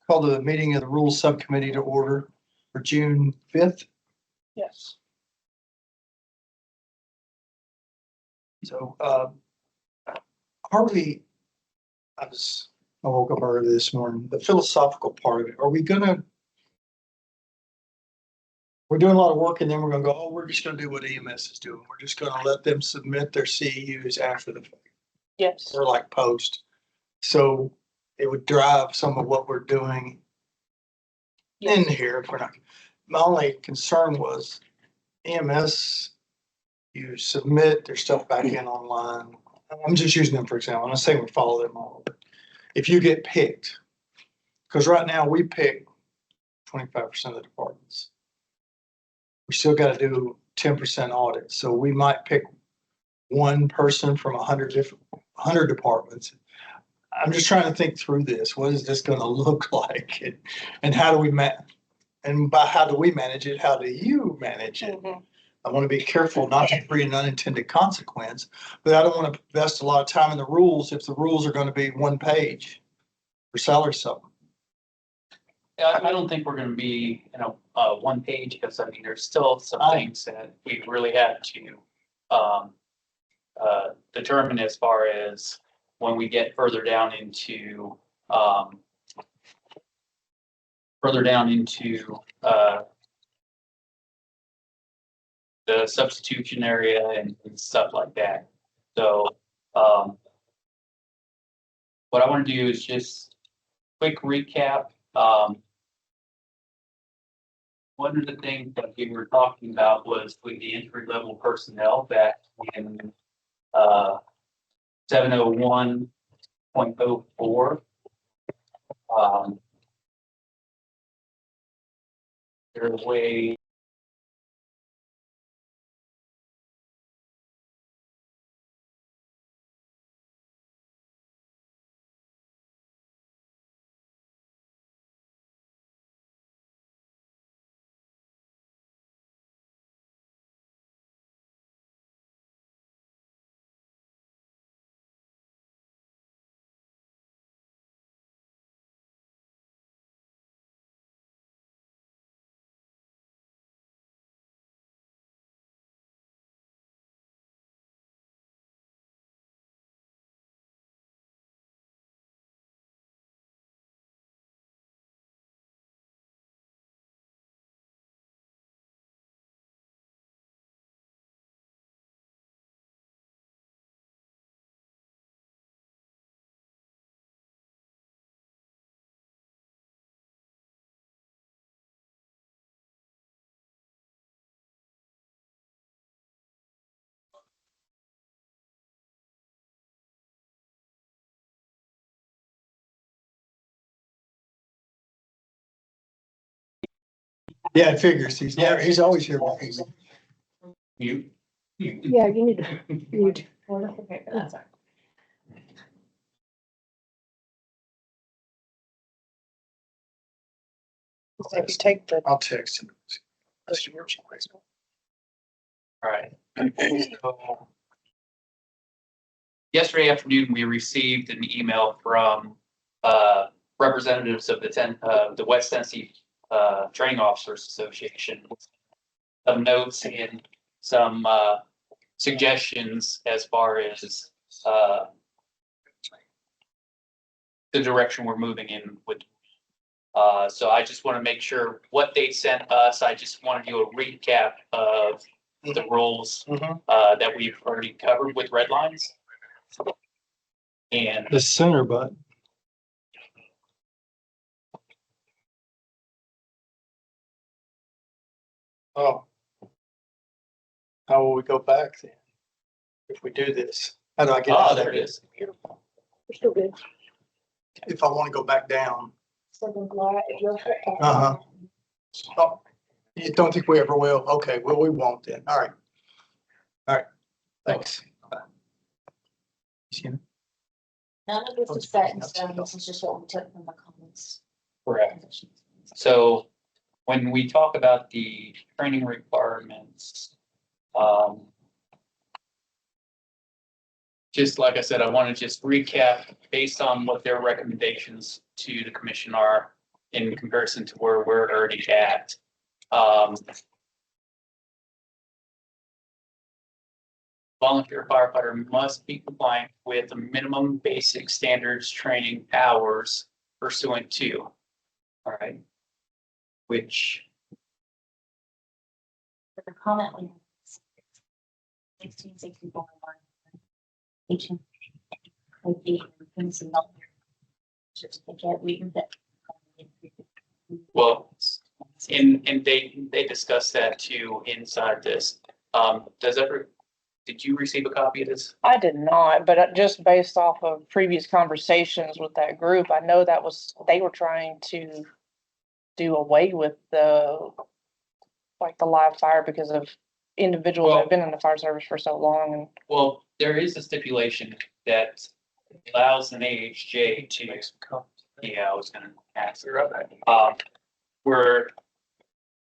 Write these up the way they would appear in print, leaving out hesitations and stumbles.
call the meeting of the Rules Subcommittee to order for June 5th. Yes. So, Harvey, I woke up early this morning, the philosophical part of it, we're doing a lot of work and then we're gonna go, oh, we're just gonna do what EMS is doing. We're just gonna let them submit their CEUs after the fact. Yes. Or like post. So it would drive some of what we're doing in here if we're not. My only concern was EMS, you submit their stuff back in online. I'm just using them for example. I'm not saying we follow them all. If you get picked, because right now we pick 25% of the departments. We still got to do 10% audit. So we might pick one person from 100 departments. I'm just trying to think through this. What is this going to look like? And how do we and by how do we manage it? How do you manage it? Mm-hmm. I want to be careful not to create an unintended consequence, but I don't want to invest a lot of time in the rules if the rules are going to be one page for salary supplement. I don't think we're gonna be, one page, because I mean, there's still some things that we really had to determine as far as when we get further down into the substitution area and stuff like that. So what I want to do is just quick recap. One of the things that we were talking about was with the entry level personnel back in 701.04. There's a way. Yeah, it figures. He's always here. Mute. Yeah, you need to mute. Okay, that's fine. Maybe take the. I'll text him. All right. So, yesterday afternoon, we received an email from representatives of the West Tennessee Training Officers Association. Some notes and some suggestions as far as the direction we're moving in with. So I just want to make sure what they sent us. I just want to do a recap of the roles that we've already covered with red lines. And The center button. Oh. How will we go back then? If we do this, how do I get out of there it it? is. Beautiful. We're still good. If I want to go back down. So the black, if you're. Uh-huh. Oh, you don't think we ever will? Okay, well, we won't then. All right. All right. Thanks. None of this is set in stone. This is just what we took from the comments. Correct. So when we talk about the training requirements, just like I said, I want to just recap based on what their recommendations to the commission are in comparison to where we're already at. Volunteer firefighter must be compliant with the minimum basic standards training hours pursuant to. All right. Which, The comment we. 1664. 18. Just get reading that. well, and they discussed that too inside this. Did you receive a copy of this? I did not, but just based off of previous conversations with that group, I know they were trying to do away with the live fire because of individuals that have been in the fire service for so long and. Well, there is a stipulation that allows an AHJ to, yeah, I was gonna ask, where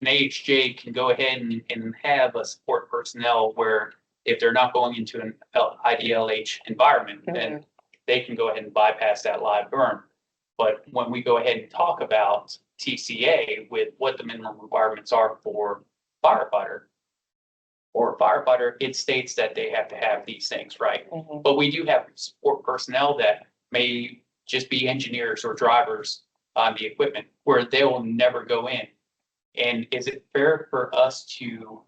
an AHJ can go ahead and have a support personnel where if they're not going into an IDLH environment, then they can go ahead and bypass that live burn. But when we go ahead and talk about TCA with what the minimum requirements are for firefighter, it states that they have to have these things, right? But we do have support personnel that may just be engineers or drivers on the equipment where they will never go in. And is it fair for us to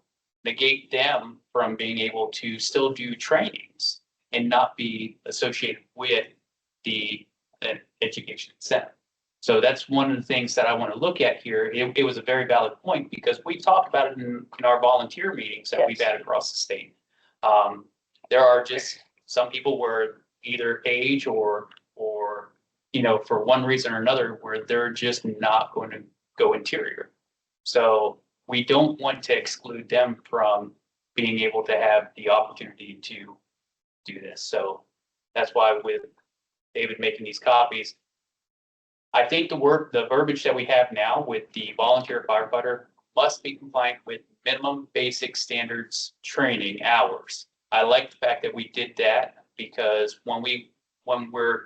negate them from being able to still do trainings and not be associated with the education center? So that's one of the things that I want to look at here. It was a very valid point because we talked about it in our volunteer meetings that we've had across the state. There are just some people where either age or, for one reason or another, where they're just not going to go interior. So we don't want to exclude them from being able to have the opportunity to do this. So that's why with David making these copies, I think the verbiage that we have now with the volunteer firefighter must be compliant with minimum basic standards training hours. I like the fact that we did that because when we're,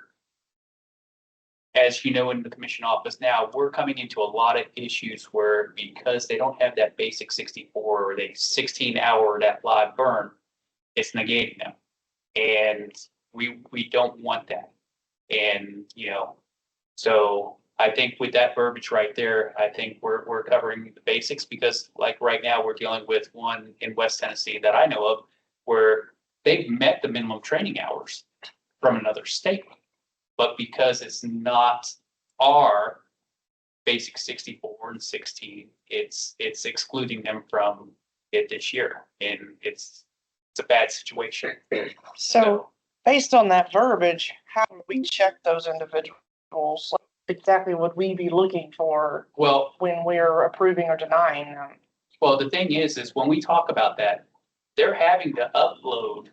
as you know, in the commission office now, we're coming into a lot of issues where because they don't have that basic 64 or the 16-hour that live burn, it's negating them. And we don't want that. And, so I think with that verbiage right there, I think we're covering the basics because like right now we're dealing with one in West Tennessee that I know of where they've met the minimum training hours from another state. But because it's not our basic 64 and 16, it's excluding them from it this year. And it's a bad situation. So based on that verbiage, how do we check those individuals? Like, exactly what we be looking for Well, when we're approving or denying them? well, the thing is when we talk about that, they're having to upload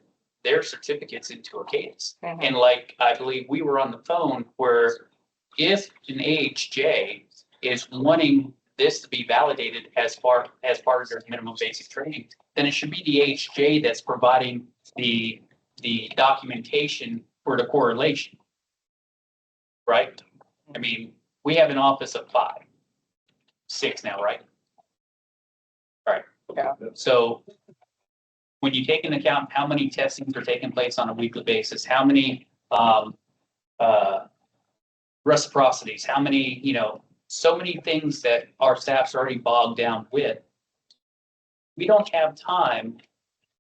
their certificates into a case. And like, I believe we were on the phone where if an AHJ is wanting this to be validated as part of their minimum basic training, then it should be the AHJ that's providing the documentation for the correlation. Right? I mean, we have an office of 6 now, right? All right. Yeah. So when you take into account how many testings are taking place on a weekly basis, how many reciprocities, how many, so many things that our staff's already bogged down with, we don't have time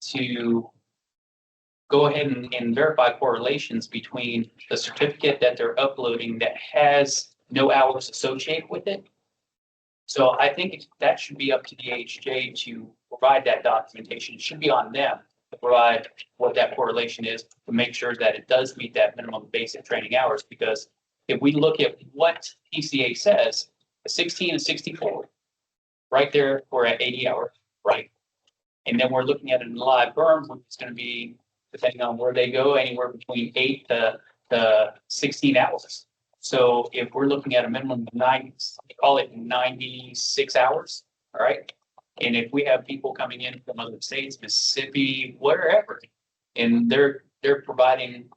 to go ahead and verify correlations between the certificate that they're uploading that has no hours associated with it. So I think that should be up to the AHJ to provide that documentation. It should be on them to provide what that correlation is to make sure that it does meet that minimum basic training hours. Because if we look at what TCA says, a 16 and 64, right there, we're at 80 hours, right? And then we're looking at a live burn, which is going to be, depending on where they go, anywhere between 8 to 16 hours. So if we're looking at a minimum of 96 hours, all right? And if we have people coming in from other states, Mississippi, wherever, and they're providing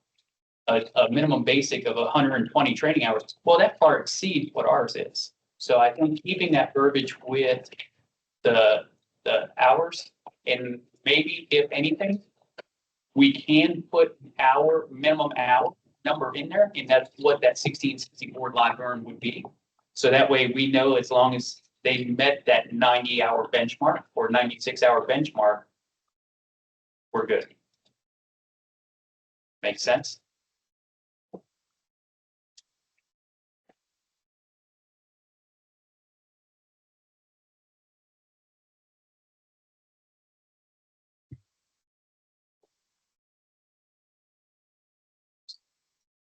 a minimum basic of 120 training hours. Well, that far exceeds what ours is. So I think keeping that verbiage with the hours, and maybe if anything, we can put our minimum hour number in there, and that's what that 1664 live earn would be. So that way we know as long as they met that 90-hour benchmark or 96-hour benchmark, we're good. Makes sense?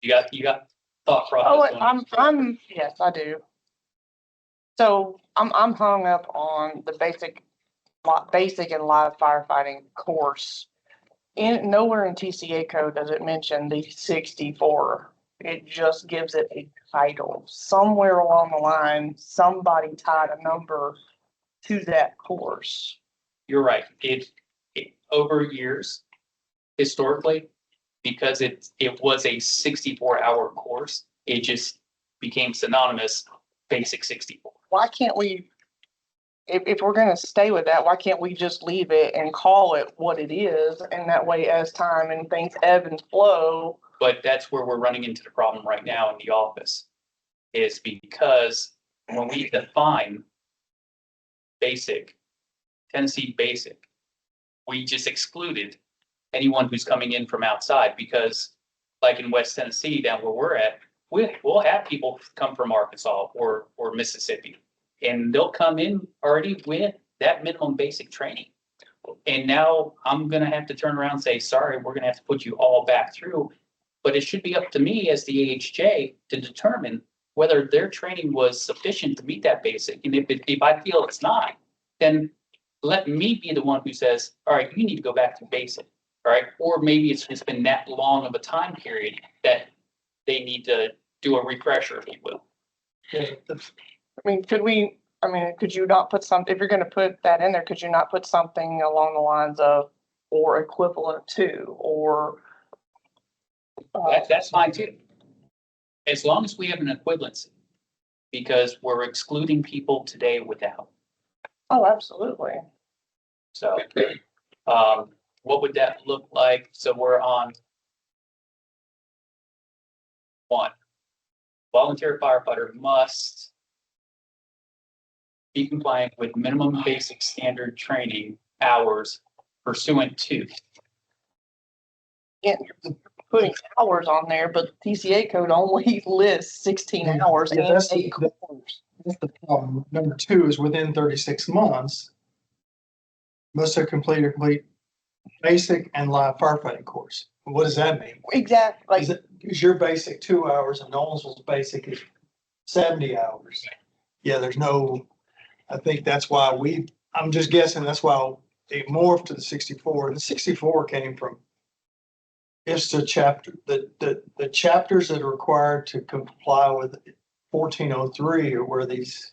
You got thought Oh, process. yes, I do. So I'm hung up on the basic and live firefighting course. Nowhere in TCA code does it mention the 64. It just gives it a title. Somewhere along the line, somebody tied a number to that course. You're right. It over years, historically, because it was a 64-hour course, it just became synonymous basic 64. Why can't we, if we're gonna stay with that, why can't we just leave it and call it what it is? And that way, as time and things ebb and flow. But that's where we're running into the problem right now in the office, is because when we define basic, Tennessee basic, we just excluded anyone who's coming in from outside, because like in West Tennessee, down where we're at, we'll have people come from Arkansas or Mississippi, and they'll come in already with that minimum basic training. And now I'm gonna have to turn around and say, sorry, we're gonna have to put you all back through. But it should be up to me as the AHJ to determine whether their training was sufficient to meet that basic. And if I feel it's not, then let me be the one who says, all right, you need to go back to basic. All right, or maybe it's just been that long of a time period that they need to do a refresher, if you will. Could you not put some, if you're gonna put that in there, could you not put something along the lines of, or equivalent to, or? That's fine too. As long as we have an equivalency, because we're excluding people today without. Oh, absolutely. So, what would that look like? So we're on 1. Volunteer firefighter must be compliant with minimum basic standard training hours pursuant to. Yeah, you're putting hours on there, but TCA code only lists 16 hours. Yeah, and that's the- 8 courses. That's the problem. Number 2 is within 36 months. Must have completed basic and live firefighting course. What does that mean? Exactly. Is your basic 2 hours and Knowlesville's basic is 70 hours? Yeah, there's no, I think that's why I'm just guessing that's why they morphed to the 64. The 64 came from ISTA chapter, the chapters that are required to comply with 1403 are where these,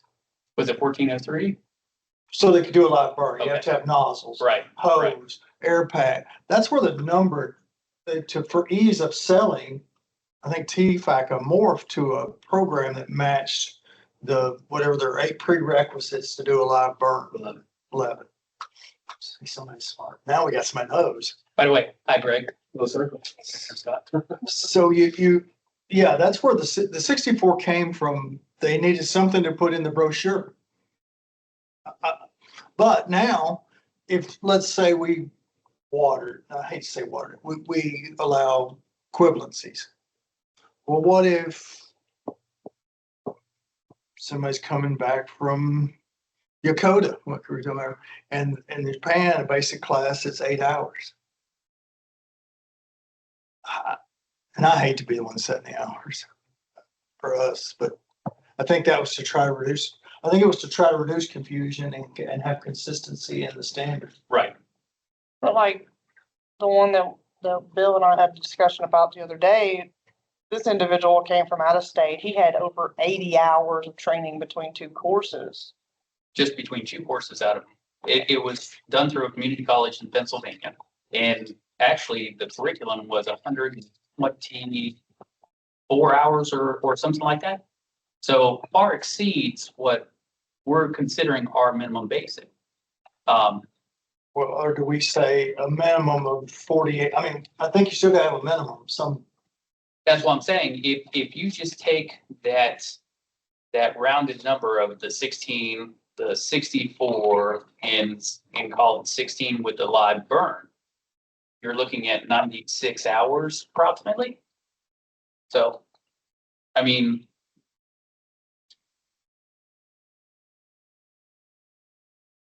Was it 1403? so they could do a live burn. You have to have nozzles, Right. hose, air pack. That's where the number for ease of selling, I think TFACA morphed to a program that matched whatever their 8 prerequisites to do a live burn. 11. See, somebody's smart. Now we got somebody knows. By the way, hi Greg. Hello, sir. Scott. So yeah, that's where the 64 came from. They needed something to put in the brochure. But now, if, let's say I hate to say water, we allow equivalencies. Well, what if somebody's coming back from Yokota, what we're talking about, and they're paying a basic class, it's 8 hours. And I hate to be the one setting the hours for us, but I think that was to try to reduce, confusion and have consistency in the standard. Right. But like the one that Bill and I had a discussion about the other day, this individual came from out of state. He had over 80 hours of training between 2 courses. Just between 2 courses out of it. It was done through a community college in Pennsylvania. And actually the curriculum was 100 24 hours or something like that. So far exceeds what we're considering our minimum basic. Well, or do we say a minimum of 48? I mean, I think you still gotta have a minimum, That's what I'm saying. If you just take that rounded number of the 16, the 64 and call it 16 with the live burn, you're looking at 96 hours approximately. So, I mean,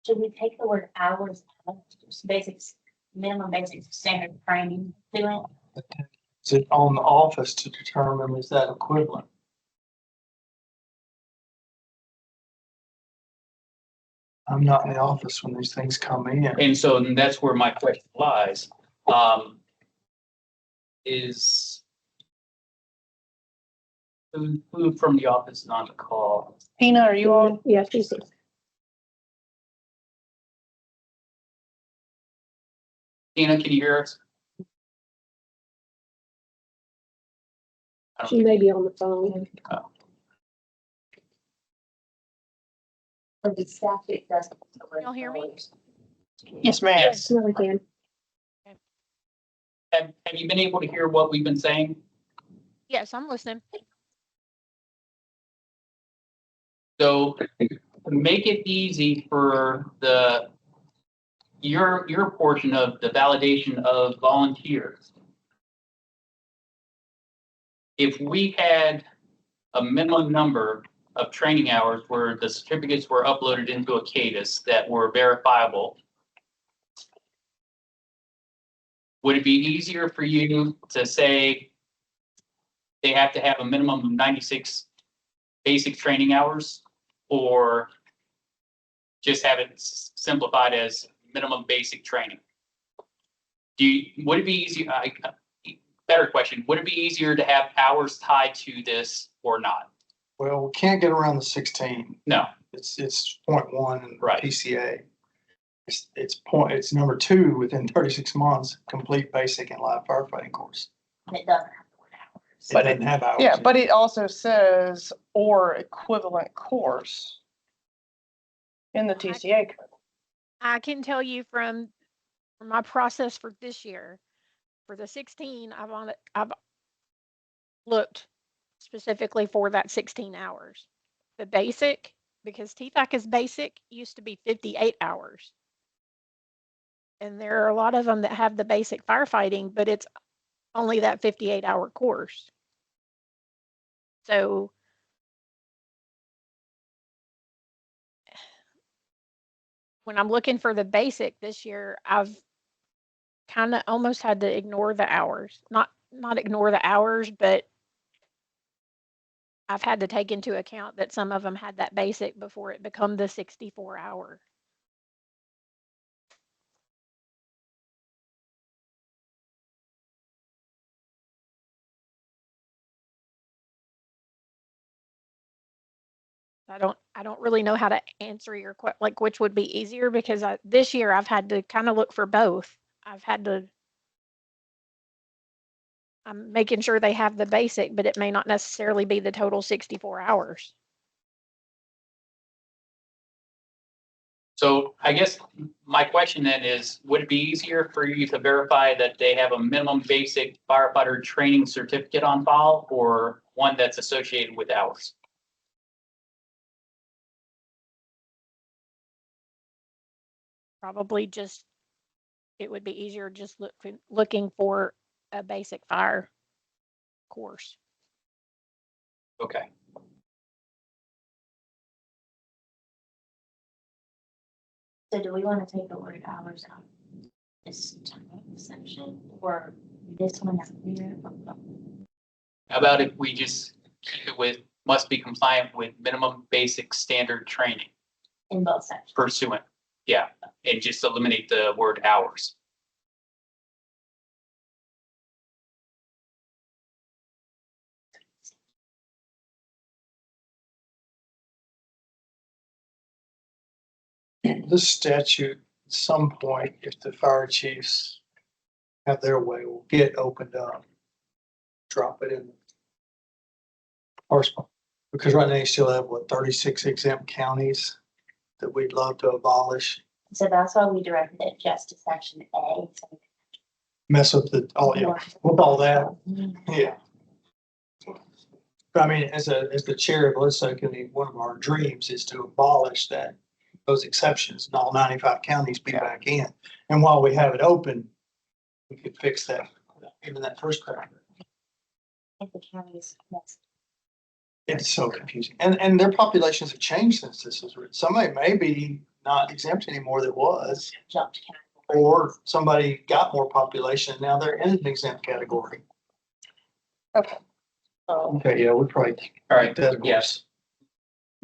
Should we take the word hours out, just basics, minimum basic standard training, do it? is it on the office to determine is that equivalent? I'm not in the office when these things come in. and so that's where my question lies. Is who from the office is on the call? Tina, are you on? Yeah, she's. Tina, can you hear us? I don't She think- may be on the phone. Or the statute doesn't. Y'all hear me? Yes, ma'am. Yes. No, we can. Have you been able to hear what we've been saying? Yes, I'm listening. So make it easy for your portion of the validation of volunteers. If we had a minimum number of training hours where the certificates were uploaded into a CADIS that were verifiable, would it be easier for you to say they have to have a minimum of 96 basic training hours, or just have it simplified as minimum basic training? Would it be easier, better question, would it be easier to have hours tied to this or not? Well, we can't get around the 16. No, It's 0.1 in Right. PCA. It's number 2 within 36 months, complete basic and live firefighting course. And it doesn't have the word hours. It But doesn't have hours. Yeah, in but it. it also says or equivalent course in the TCA code. I can tell you from my process for this year, for the 16, I've looked specifically for that 16 hours. The basic, because TFAC is basic, used to be 58 hours. And there are a lot of them that have the basic firefighting, but it's only that 58-hour course. So when I'm looking for the basic this year, I've kind of almost had to ignore the hours. Not ignore the hours, but I've had to take into account that some of them had that basic before it become the 64-hour. I don't really know how to answer your question, like which would be easier, because this year I've had to kind of look for both. I'm making sure they have the basic, but it may not necessarily be the total 64 hours. so I guess my question then is, would it be easier for you to verify that they have a minimum basic firefighter training certificate on file, or one that's associated with hours? Probably just, it would be easier just looking for a basic fire course. Okay. So do we want to take the word hours out of this section or this one out here? How about if we just keep it with, must be compliant with minimum basic standard training In both sections? pursuant, yeah, and just eliminate the word hours. This statute, at some point, if the fire chiefs have their way, will get opened up. drop it in. Horsepower, because right now you still have, what, 36 exempt counties that we'd love to abolish, So that's why we directed it just to section A. So mess with with all that, yeah. But I mean, as the chair of the legislative committee, one of our dreams is to abolish those exceptions and all 95 counties be back in. And while we have it open, we could fix that, even that first crack. if the counties, that's It's so confusing. And their populations have changed since this was written. Somebody may be not exempt anymore that was, jumped category. or somebody got more population, and now they're in an exempt category. Okay. So, Okay, yeah, we probably. All right, That yes,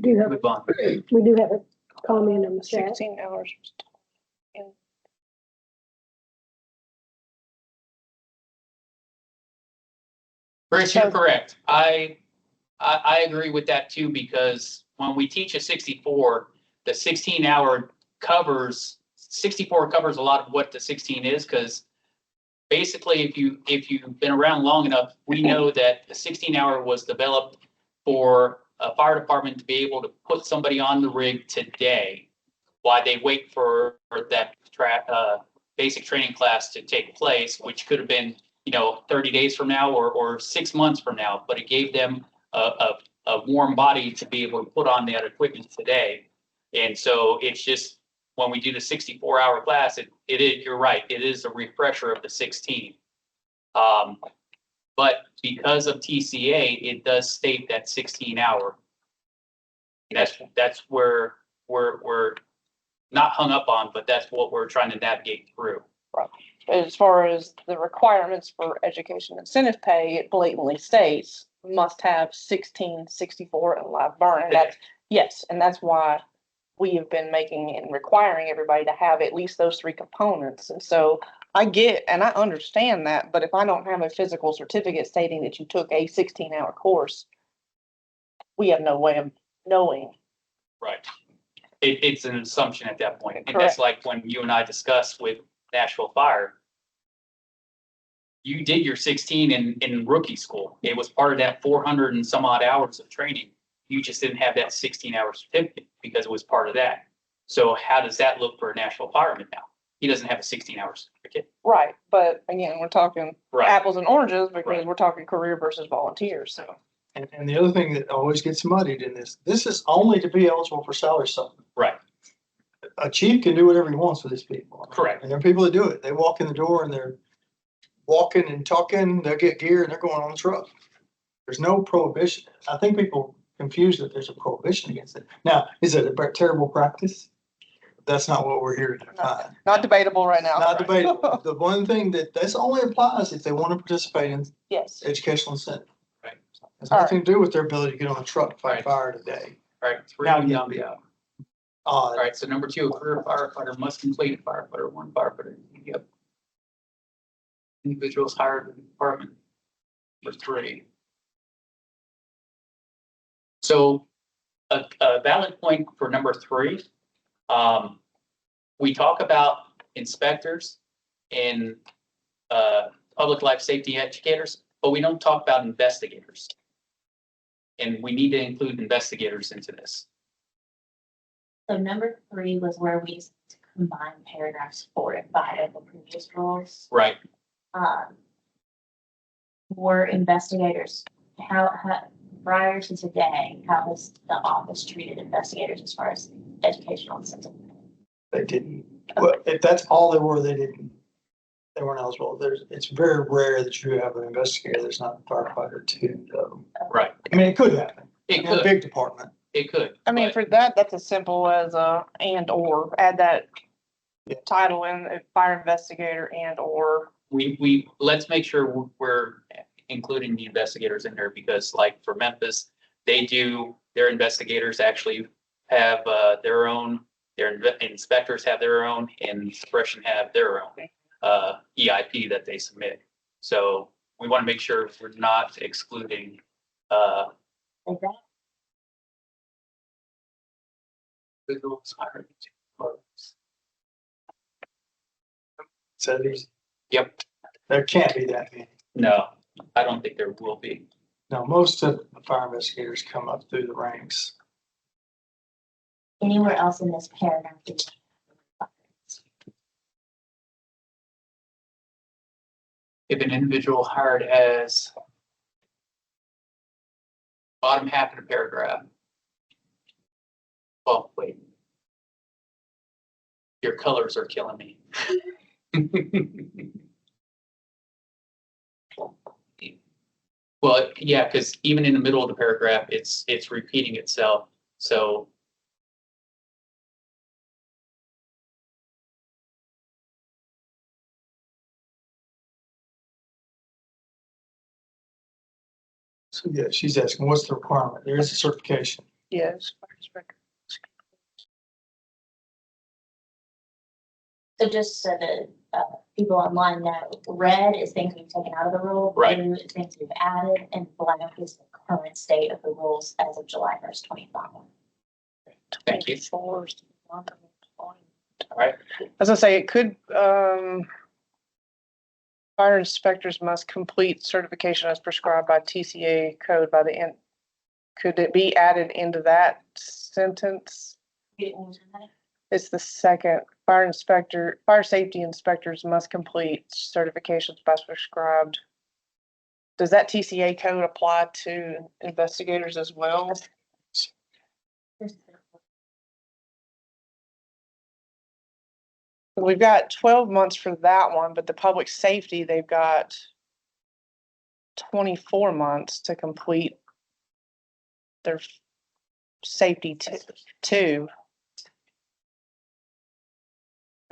Do have, move on. we do have a comment on the chat. 16 hours. Chris, you're correct. I agree with that too, because when we teach a 64, the 16-hour covers, 64 covers a lot of what the 16 is, because basically, if you've been around long enough, we know that the 16-hour was developed for a fire department to be able to put somebody on the rig today while they wait for that basic training class to take place, which could have been, 30 days from now or 6 months from now, but it gave them a warm body to be able to put on that equipment today. And so it's just, when we do the 64-hour class, it is, you're right, it is a refresher of the 16. But because of TCA, it does state that 16-hour. That's where we're not hung up on, but that's what we're trying to navigate through. As far as the requirements for education incentive pay, it blatantly states must have 1664 and live burn. And that's, yes, and that's why we have been making and requiring everybody to have at least those three components. And so I get and I understand that, but if I don't have a physical certificate stating that you took a 16-hour course, we have no way of knowing. Right. It's an assumption at that point. And that's like when you and I discussed with Nashville Fire. You did your 16 in rookie school. It was part of that 400 and some odd hours of training. You just didn't have that 16-hour certificate because it was part of that. So how does that look for a Nashville fireman now? He doesn't have a 16-hour certificate. Right, but again, we're talking Right. apples and oranges because Right. we're talking career versus volunteers, so. And the other thing that always gets muddied in this is only to be eligible for salary supplement. Right. A chief can do whatever he wants with his people. Correct. And there are people that do it. They walk in the door and they're walking and talking, they'll get gear and they're going on the truck. There's no prohibition. I think people confuse that there's a prohibition against it. Now, is it a terrible practice? That's not what we're here to define. Not debatable right now. Not debatable. The one thing this only applies if they want to participate in Yes. educational incentive. Right. Has nothing to do with their ability to get on the truck, and fight Right. fire today. All right. Three Now, down the aisle. All All right. So number 2, a career firefighter must complete firefighter 1 firefighter. Yep. Individuals hired in the department. Number 3. So a valid point for number 3. We talk about inspectors and public life safety educators, but we don't talk about investigators. And we need to include investigators into this. So number 3 was where we combined paragraphs 4 and 5 of the previous rules. Right. Were investigators, how prior to today, how has the office treated investigators as far as educational incentive? They didn't, well, if that's all they were, they weren't eligible. It's very rare that you have an investigator that's not a firefighter too, though. Right. I mean, it could happen It in a could. big department. It could. I mean, but- for that, that's as simple as and or add that Yeah. title in fire investigator and or. Let's make sure we're including the investigators in there, because like for Memphis, their investigators actually have their own, their inspectors have their own, and suppression have their own EIP that they submit. So we want to make sure we're not excluding Is that individuals hired. So these, Yep. there can't be that many. No, I don't think there will be. Now, most of the fire investigators come up through the ranks. Anywhere else in this paragraph? If an individual hired as bottom half of the paragraph. Well, wait. Your colors are killing me. Well, yeah, because even in the middle of the paragraph, it's repeating itself. So So yeah, she's asking, what's the requirement? There is a certification. Yes. So just so that people online know, red is things we've taken out of the rule. Right. Blue is things we've added, and black is the current state of the rules as of July 1st, 25. thank you. All right. As I say, it could, fire inspectors must complete certification as prescribed by TCA code by the end. Could it be added into that sentence? You didn't mention that? It's the second, fire safety inspectors must complete certifications as prescribed. Does that TCA code apply to investigators as well? We've got 12 months for that one, but the public safety, they've got 24 months to complete their safety two.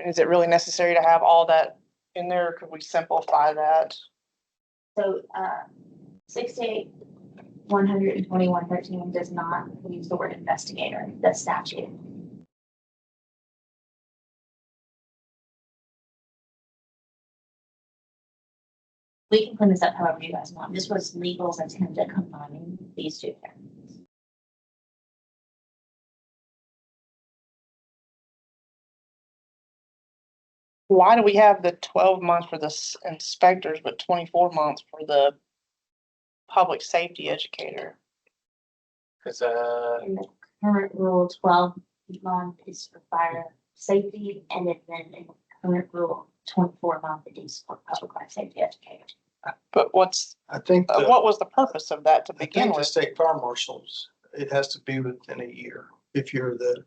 Is it really necessary to have all that in there? Or could we simplify that? So 68, 121.13 does not use the word investigator, the statute. We can clean this up however you guys want. This was legal's attempt at combining these two terms. Why do we have the 12 months for the inspectors, but 24 months for the public safety educator? Because In the current rule, 12 month is for fire safety, and then in the current rule, 24 month is for public life safety educator. But I think, what was the purpose of that to I begin think the with? state fire marshals, it has to be within a year. If you're the,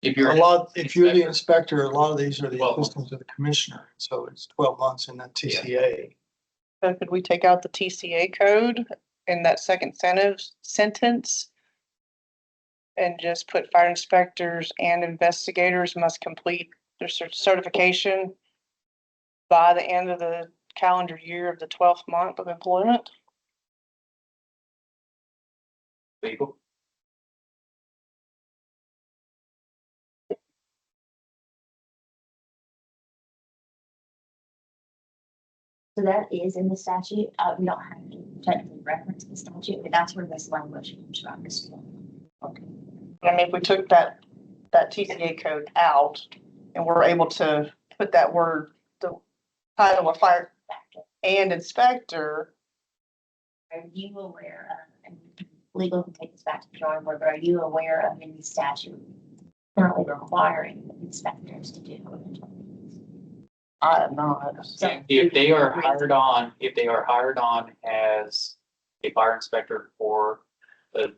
if you're if you're the inspector, a lot of these are the 12 months. assistants of the commissioner. So it's 12 months in that TCA. So could we take out the TCA code in that second sentence? And just put fire inspectors and investigators must complete their certification by the end of the calendar year of the 12th month of employment? legal. So that is in the statute. We don't have to technically reference the statute, but that's where this language comes from. This okay. I mean, if we took that TCA code out and we're able to put that word, the title of fire and inspector. Are you aware of, and legal can take this back to the drawing board, but are you aware of any statute currently requiring inspectors to do inventory? I am not. So- If they are hired on as a fire inspector for the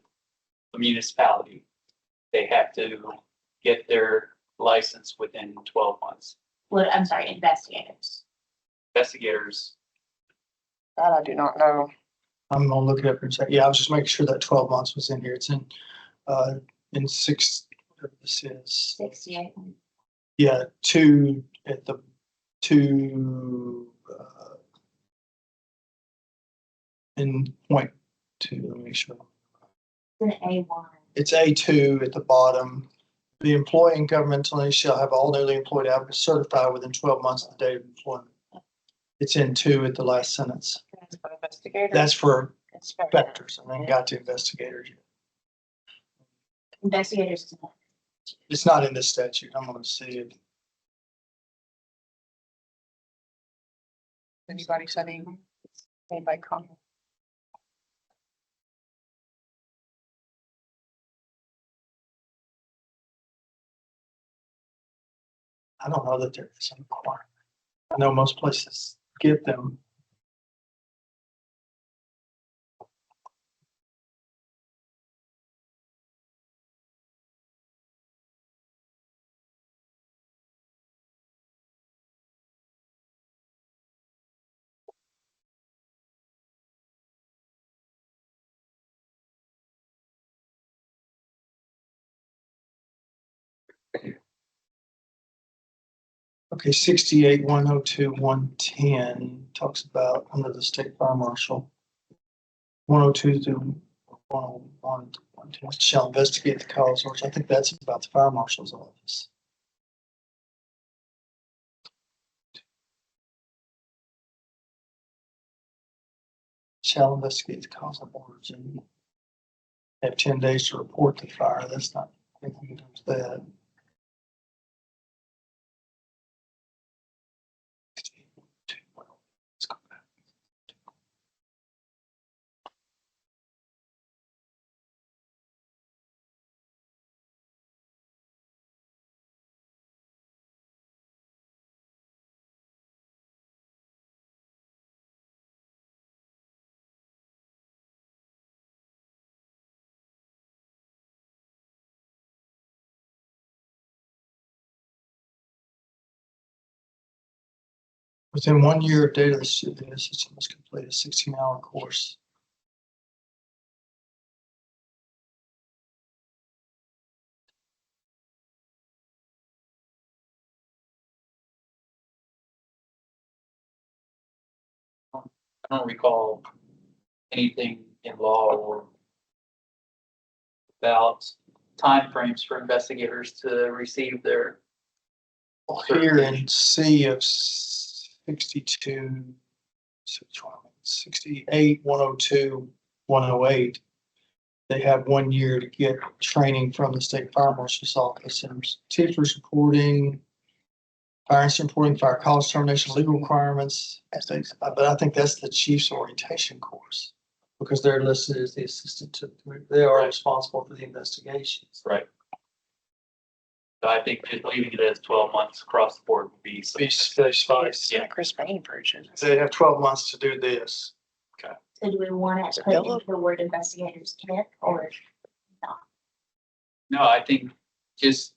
municipality, they have to get their license within 12 months. What, I'm sorry, investigators. Investigators, That I do not know. I'm gonna look it up in a second. Yeah, I was just making sure that 12 months was in here. It's in six, whatever this is. 68. Yeah, two at the two, in point two, let me make sure. It's an A1. It's A2 at the bottom. The employee and governmental entities shall have all newly employed applicants certified within 12 months of the date of employment. It's in 2 at the last sentence. That's for investigators. That's for Inspector. inspectors, and then got to investigators. Investigators. is not. It's not in this statute. I'm gonna see it. Anybody studying? Anybody comment? I don't know that there is a requirement. I know most places get them. Okay, 68, 102, 110 talks about under the state fire marshal. 102 through 101, 110 shall investigate the cause, which I think that's about the fire marshal's office. Shall investigate the cause of origin. Have 10 days to report the fire. That's not, I think we can do that. Let's go back. Within 1 year of date of the system must complete a 16-hour course. I don't recall anything in law or about timeframes for investigators to receive their. Here in C of 62, 68, 102, 108, they have 1 year to get training from the state fire marshal's office and teachers reporting, fire incident reporting, fire cause determination, legal requirements. But I think that's the chief's orientation course because they're listed as the assistant to, they are Right. responsible for the investigations. Right. So I think just leaving it as 12 months across the board would be. Be suffice. Yeah. Chris Payne version. They have 12 months to do this. So do we want to put in the word investigators kit or not? No, I think just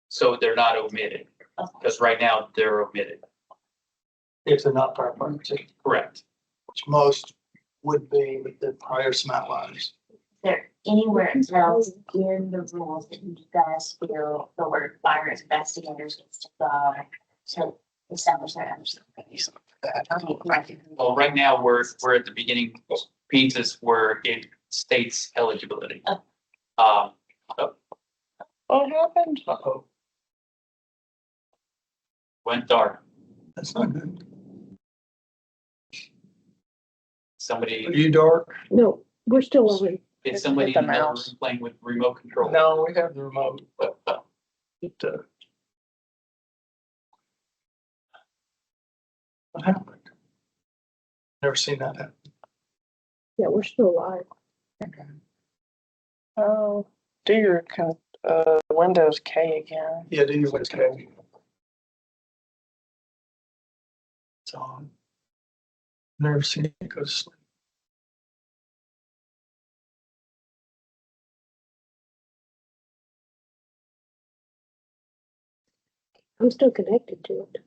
so they're not omitted, Okay. because right now they're omitted. If they're not firefighter, Correct. which most would be, but there probably are some outliers. Is there anywhere else in the rules that you guys feel the word fire investigators needs to go to establish that understanding? Well, right now, we're at the beginning pieces where it states eligibility. Oh. What happened? Uh-oh, Went dark. that's not good. Are Somebody, you dark? No, we're still on. is somebody Hit the in the other mouse. room playing with remote control? No, we have the remote. What happened? Never seen that happen. Yeah, we're still live. Oh, do your Windows K again. Yeah, do you what's okay? It's on. Never seen it go to sleep. I'm still connected to it.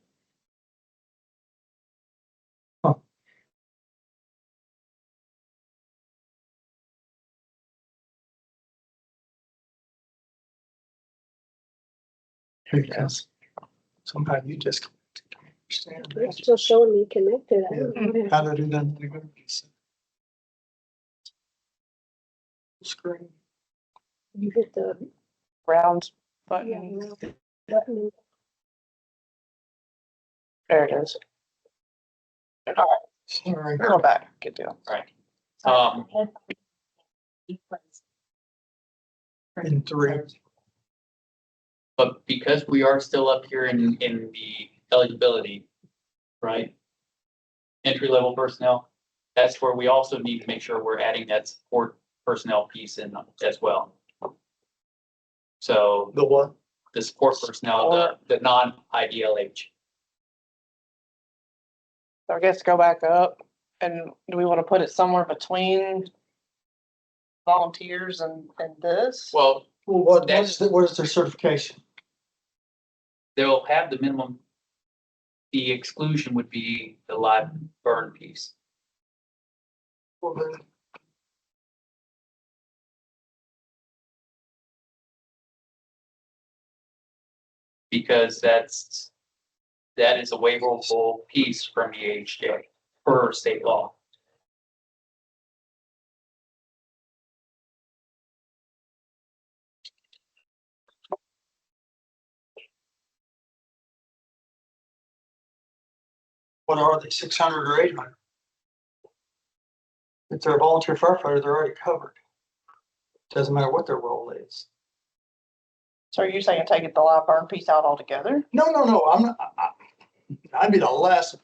Here it is. Somehow you just understand It's that. still showing me connected. I don't know. How did it done? Screen. You hit the Round button. button. There it is. All right, Sorry. go back. Good deal. Right. In 3. But because we are still up here in the eligibility, right? entry-level personnel. That's where we also need to make sure we're adding that support personnel piece in as well. So The what? the support personnel, the non-IDLH. So I guess go back up, and do we want to put it somewhere between volunteers and this? Well, Well, what is their certification? they'll have the minimum. The exclusion would be the live burn piece. Well, then, Because that is a waivable piece from the AHJ per state law. what are they, 600 or 800? If they're a volunteer firefighter, they're already covered. Doesn't matter what their role is. So are you saying take the live burn piece out altogether? No, I'm not, I'd be the last.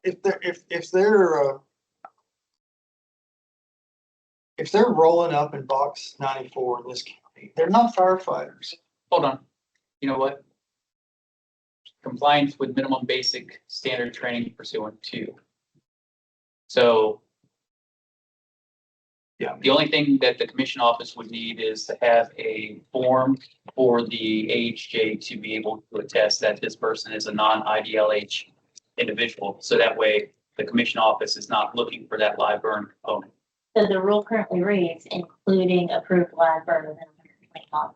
If they're rolling up in box 94 in this county, they're not firefighters. Hold on. You know what? Compliance with minimum basic standard training pursuant to. So Yeah. the only thing that the commission office would need is to have a form for the AHJ to be able to attest that this person is a non-IDLH individual. So that way the commission office is not looking for that live burn component. So the rule currently reads, including approved live burn within 120 miles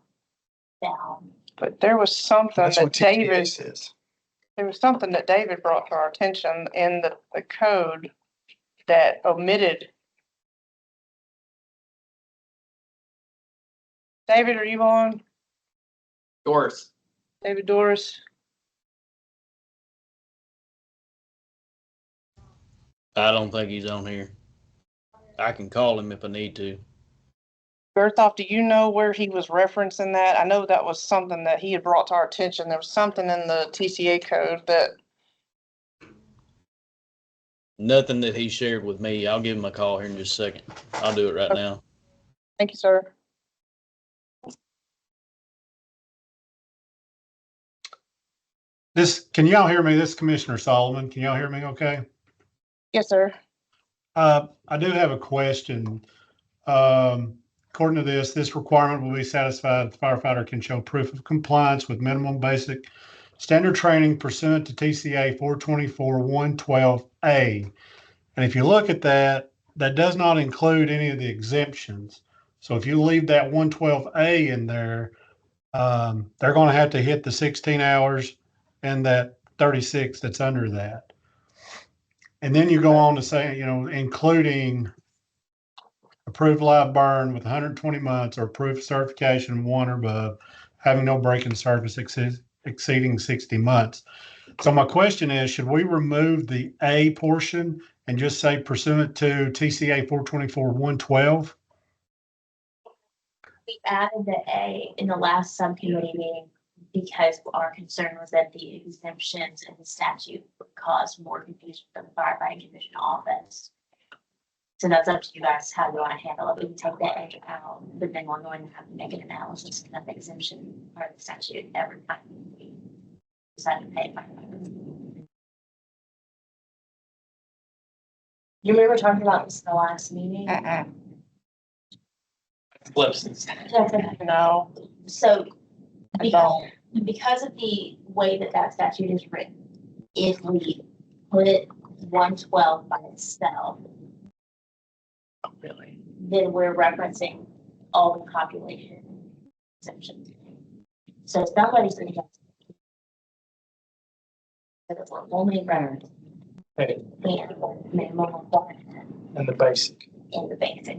down. But there was something That's that what TTA David, says. there was something that David brought to our attention in the code that omitted. David, are you on? Doris, David Doris? I don't think he's on here. I can call him if I need to. Berthoff, do you know where he was referencing that? I know that was something that he had brought to our attention. There was something in the TCA code that, Nothing that he shared with me. I'll give him a call here in just a second. I'll do it right now. thank you, sir. Can y'all hear me? This is Commissioner Solomon. Can y'all hear me okay? Yes, sir. I do have a question. According to this requirement will be satisfied if the firefighter can show proof of compliance with minimum basic standard training pursuant to TCA 424-112A. And if you look at that, that does not include any of the exemptions. So if you leave that 112A in there, they're going to have to hit the 16 hours and that 36 that's under that. And then you go on to say, including approved live burn with 120 months or approved certification 1 or above, having no break in service exceeding 60 months. So my question is, should we remove the A portion and just say pursuant to TCA 424-112? We added the A in the last subcommittee meeting because our concern was that the exemptions in the statute would cause more confusion for the firefighting division office. So that's up to you guys how you want to handle it. We can take that edge out, but then we're going to have to make an analysis of the exemption part of the statute every time we decide to pay firefighters. You remember talking about this in the last meeting? flips. No. So I don't. because of the way that statute is written, if we put 112 by itself, Really? then we're referencing all the population exemptions. So somebody's going to have to. That we're only referencing the minimum requirement And the basic. in the basic.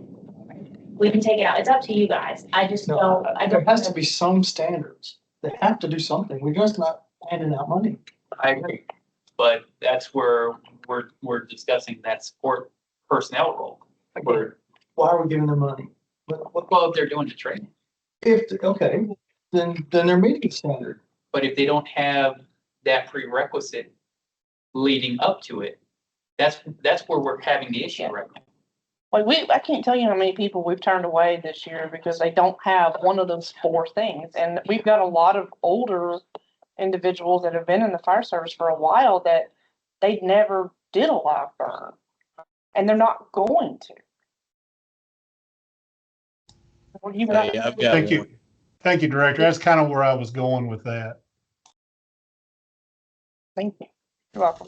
We can take it out. It's up to you guys. I just don't. There has to be some standards. They have to do something. We're just not handing out money. I agree, but that's where we're discussing that support personnel role. Why are we giving them money? Well, if they're doing the training, Okay, then they're meeting the standard. but if they don't have that prerequisite leading up to it, That's where we're having the issue right now. Like I can't tell you how many people we've turned away this year because they don't have one of those four things. And we've got a lot of older individuals that have been in the fire service for a while that they never did a live burn. And they're not going to. Well, you've got- Hey, I've got Thank one. you. Thank you, Director. That's kind of where I was going with that. Thank you. You're welcome.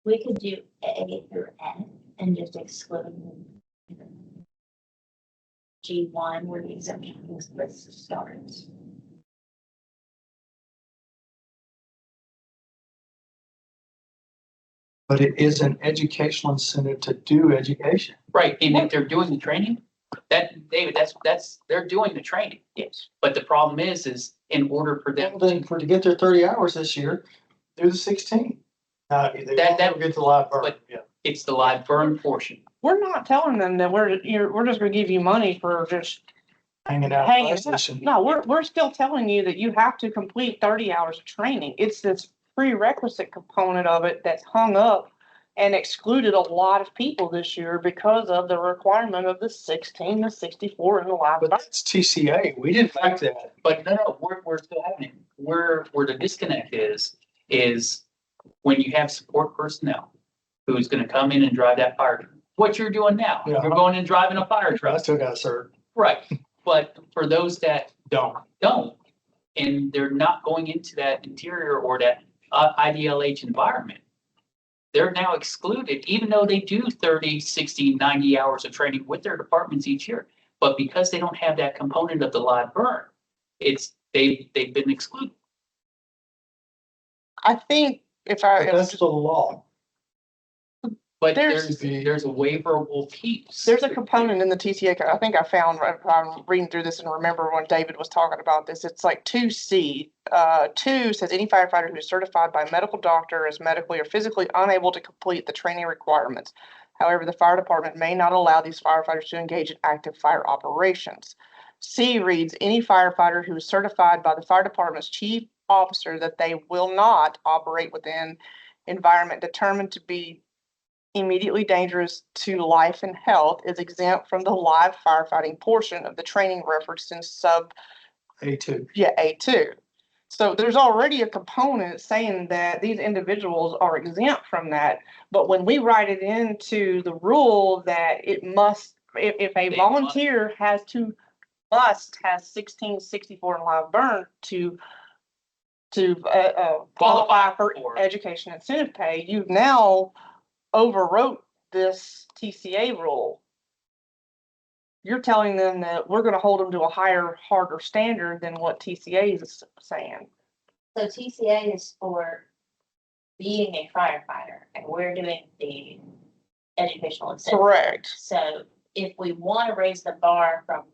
We could do A through N and just exclude G1 where the exemption list starts. But it is an educational incentive to do education. Right, and if they're doing the training, David, they're doing the training. Yes. But the problem is in order for them, Well, then to get their 30 hours this year, do the 16. They That- won't get the live burn. but- Yeah. it's the live burn portion. We're not telling them that we're just gonna give you money for just Hanging out. hanging fire out. station. No, we're still telling you that you have to complete 30 hours of training. It's this prerequisite component of it that's hung up and excluded a lot of people this year because of the requirement of the 16, the 64 and the live But burn. that's TCA. We didn't like that. But no, we're still having it. Where the disconnect is when you have support personnel who's gonna come in and drive that fire truck. What you're doing now, Yeah. you're going and driving a fire I truck. still got served. Right, but for those that Don't. don't, and they're not going into that interior or that IDLH environment, they're now excluded, even though they do 30, 60, 90 hours of training with their departments each year. But because they don't have that component of the live burn, they've been excluded. I think if But that's the law. But There's- there's a waiverable piece. there's a component in the TCA, I think I found, I'm reading through this and remember when David was talking about this, it's like 2C. 2 says any firefighter who is certified by a medical doctor is medically or physically unable to complete the training requirements. However, the fire department may not allow these firefighters to engage in active fire operations. C reads, any firefighter who is certified by the fire department's chief officer that they will not operate within environment determined to be immediately dangerous to life and health is exempt from the live firefighting portion of the training referenced in A2. A2. So there's already a component saying that these individuals are exempt from that. But when we write it into the rule that it must, if a They volunteer must has 1664 and live burn to qualify for for- education incentive pay, you've now overwrote this TCA rule. You're telling them that we're gonna hold them to a higher, harder standard than what TCA is saying. So TCA is for being a firefighter and we're doing the educational incentive. Correct. So if we want to raise the bar from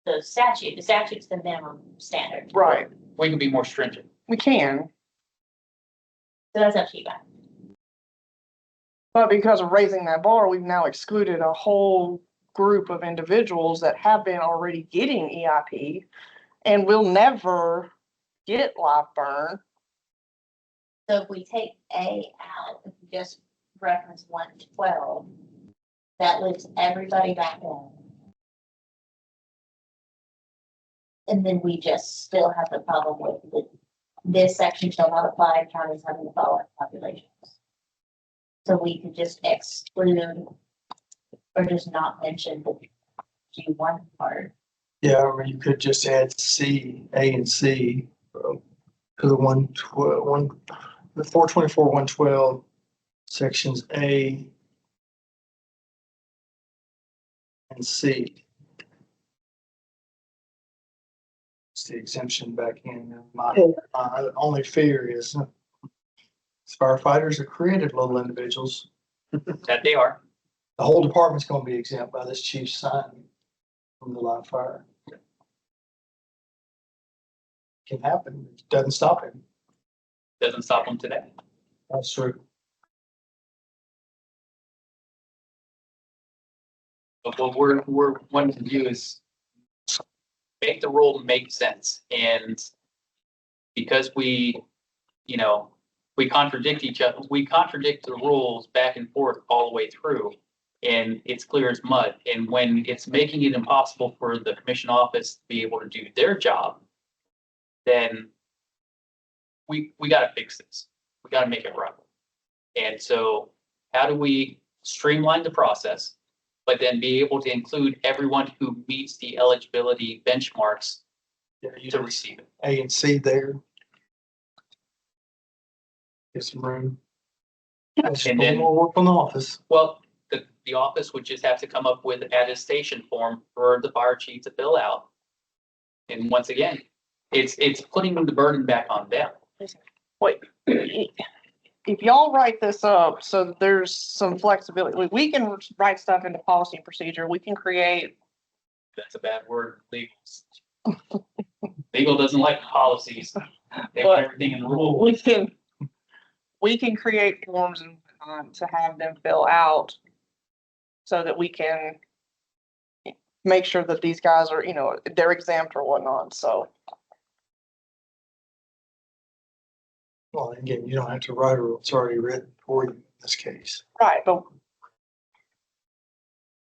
the statute's the minimum standard. Right. We can be more stringent. We can, So that's up to you guys. but because of raising that bar, we've now excluded a whole group of individuals that have been already getting EIP and will never get live burn. So if we take A out, if we just reference 112, that leaves everybody back in. And then we just still have the problem with this section shall not apply to counties having the following populations. So we could just exclude or just not mention the G1 part. Yeah, or you could just add C, A and C to the 424, 112, sections A and C. It's the exemption back in. My only fear is firefighters are creative little individuals. That they are. The whole department's gonna be exempt by this chief's sign from the live fire. Can happen, it doesn't stop him. Doesn't stop them today. That's true. But what we're wanting to do is make the rule make sense. And because we, we contradict each other. We contradict the rules back and forth all the way through. And it's clear as mud. And when it's making it impossible for the commission office to be able to do their job, then we gotta fix this. We gotta make it right. And so how do we streamline the process, but then be able to include everyone who meets the eligibility benchmarks Yeah, you to do receive it? A and C there. Get some room. Just a And little then- more work on the office. Well, the office would just have to come up with an attestation form for the fire chief to fill out. And once again, it's putting the burden back on them. Wait, if y'all write this up, so that there's some flexibility, we can write stuff into policy and procedure, we can create, That's a bad word, legal. Legal doesn't like policies. They But- want everything in the rule. we can create forms and to have them fill out so that we can make sure that these guys are, they're exempt or whatnot, so. Well, again, you don't have to write a rule. It's already written for you in this case. Right, but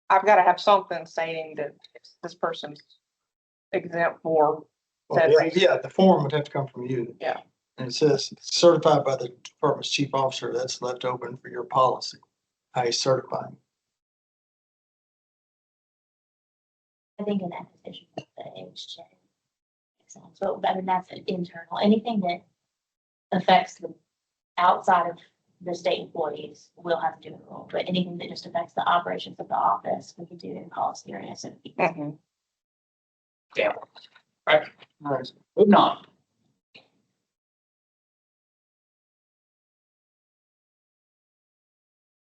I've gotta have something stating that this person's exempt for Well, said yeah, reason. yeah, the form would have to come from you. Yeah. And it says certified by the department's chief officer. That's left open for your policy. How you certify. I think an attestation of the age check. Makes sense. But I mean, that's internal. Anything that affects the outside of the state employees, we'll have to do in rule. But anything that just affects the operations of the office, we can do in policy or in SOP. Mhm. Damn. Right, Right. moving on.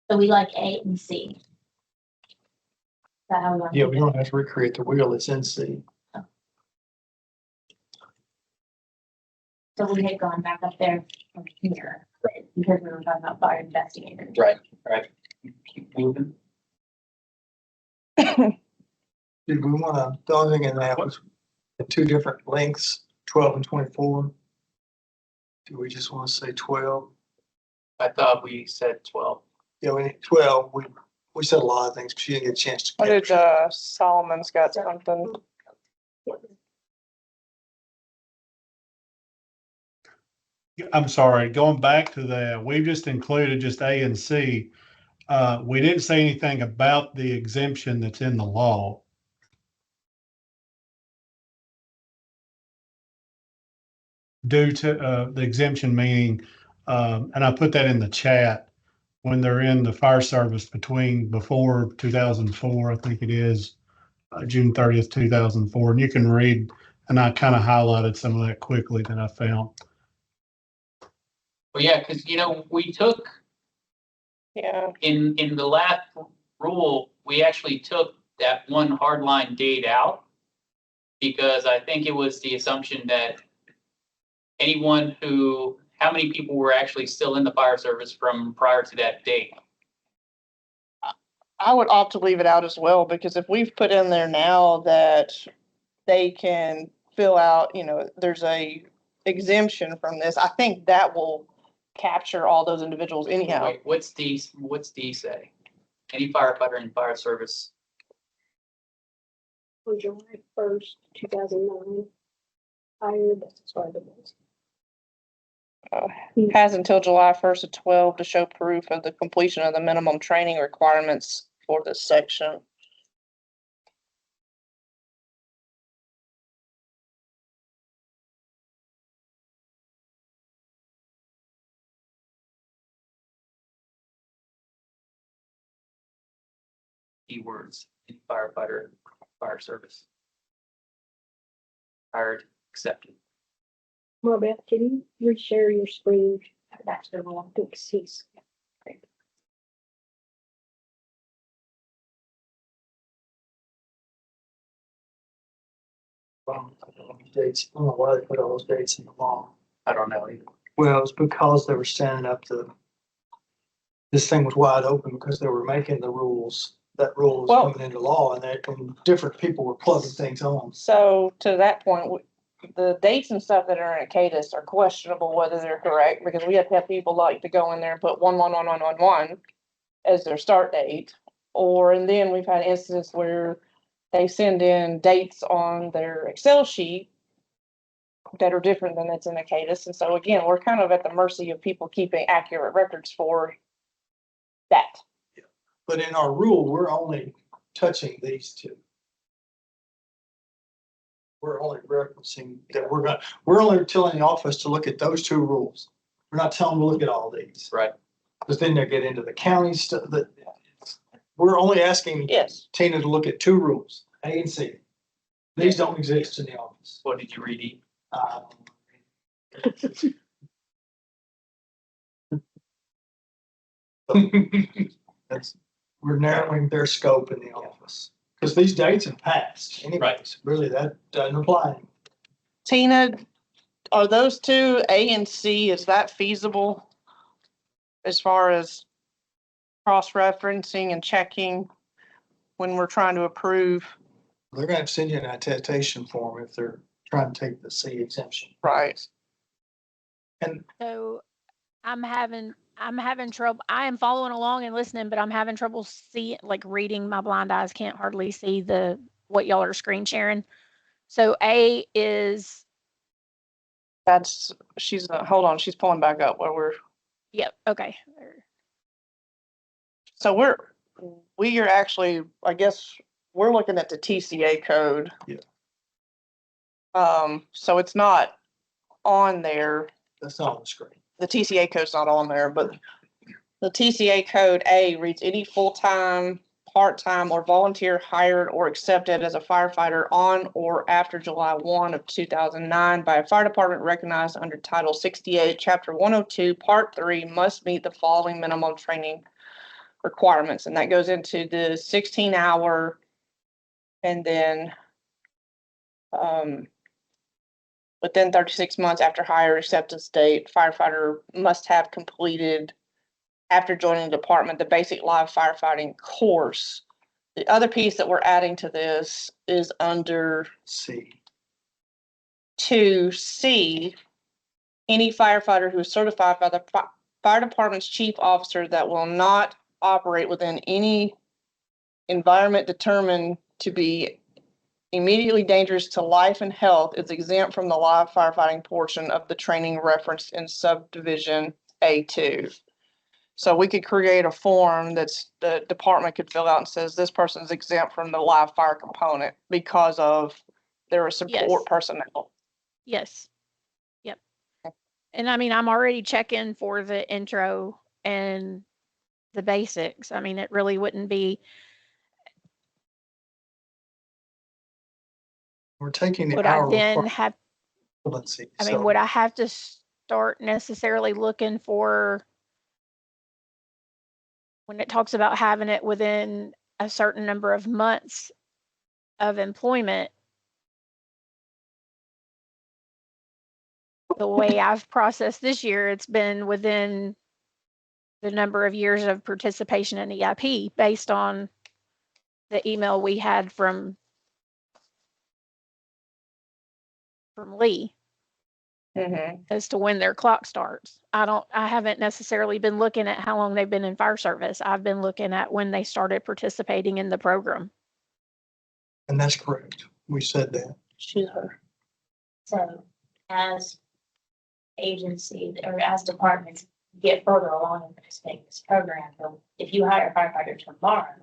So we like A and C. Is that how we want to Yeah, do we it? don't have to recreate the wheel. It's in C. So we had gone back up there from here, because we were talking about fire investigators. Right, right. Keep moving. Did we wanna, the only thing in that was the two different lengths, 12 and 24. Do we just wanna say 12? I thought we said 12. Yeah, we need 12. We said a lot of things because you didn't get a chance to. What did, capture. Solomon's got something? I'm sorry, going back to that, we've just included just A and C. We didn't say anything about the exemption that's in the law. Due to, the exemption meaning, and I put that in the chat, when they're in the fire service before 2004, I think it is, June 30th, 2004, and you can read, and I kind of highlighted some of that quickly that I found. Well, yeah, because, we took, Yeah, in the last rule, we actually took that one hard line date out. Because I think it was the assumption that how many people were actually still in the fire service from prior to that date? I would opt to leave it out as well, because if we've put in there now that they can fill out, there's a exemption from this, I think that will capture all those individuals anyhow. Wait, what's D say? Any firefighter in fire service, On July 1st, 2009. Hired, that's as far as it was. Has until July 1st of 12 to show proof of the completion of the minimum training requirements for this section. keywords, any firefighter, fire service? Hired, accepted. Marbeth, can you reshare your screen? That's the wrong thing, cease. Dates. I don't know why they put all those dates in the law. I don't know either. Well, it's because they were standing up to, this thing was wide open because they were making the rules. That rule was Well- coming into law and different people were plugging things on. So to that point, the dates and stuff that are in Acatus are questionable whether they're correct, because we have to have people like to go in there and put 1/1/1/1/1 as their start date. And then we've had instances where they send in dates on their Excel sheet that are different than that's in Acatus. And so again, we're kind of at the mercy of people keeping accurate records for that. But in our rule, we're only touching these two. We're only referencing that we're only telling the office to look at those two rules. We're not telling them to look at all these. Right. Because then they get into the county stuff we're only asking Yes. Tina to look at two rules, A and C. These don't exist in the office. What did you read? E? We're narrowing their scope in the office. Because these dates have passed anyways. Really, that doesn't apply. Tina, are those two, A and C, is that feasible as far as cross-referencing and checking when we're trying to approve? They're gonna send you an attestation form if they're trying to take the C exemption. Right. And So I'm having trouble. I am following along and listening, but I'm having trouble reading. My blind eyes can't hardly see what y'all are screen sharing. So A is, hold on, she's pulling back up where we're, yep, okay. so we are actually, I guess, we're looking at the TCA code. Yeah. So it's not on there. that's not on the screen. The TCA code's not on there, but the TCA code A reads any full-time, part-time, or volunteer hired or accepted as a firefighter on or after July 1 of 2009 by a fire department recognized under Title 68, Chapter 102, Part 3 must meet the following minimum training requirements. And that goes into the 16-hour and then within 36 months after hire acceptance date, firefighter must have completed, after joining the department, the basic live firefighting course. The other piece that we're adding to this is under C. 2C. Any firefighter who is certified by the fire department's chief officer that will not operate within any environment determined to be immediately dangerous to life and health is exempt from the live firefighting portion of the training referenced in subdivision A2. So we could create a form that's the department could fill out and says this person is exempt from the live fire component because of their support personnel. Yes. Yep. And I mean, I'm already checking for the intro and the basics. I mean, it really wouldn't be. We're taking the Would I hour then have, equivalency. I mean, would I have to start necessarily looking for, when it talks about having it within a certain number of months of employment, the way I've processed this year, it's been within the number of years of participation in EIP based on the email we had from Lee as to when their clock starts. I haven't necessarily been looking at how long they've been in fire service. I've been looking at when they started participating in the program. And that's correct. We said that. So as agency or as departments get further along in participating in this program, if you hire a firefighter tomorrow,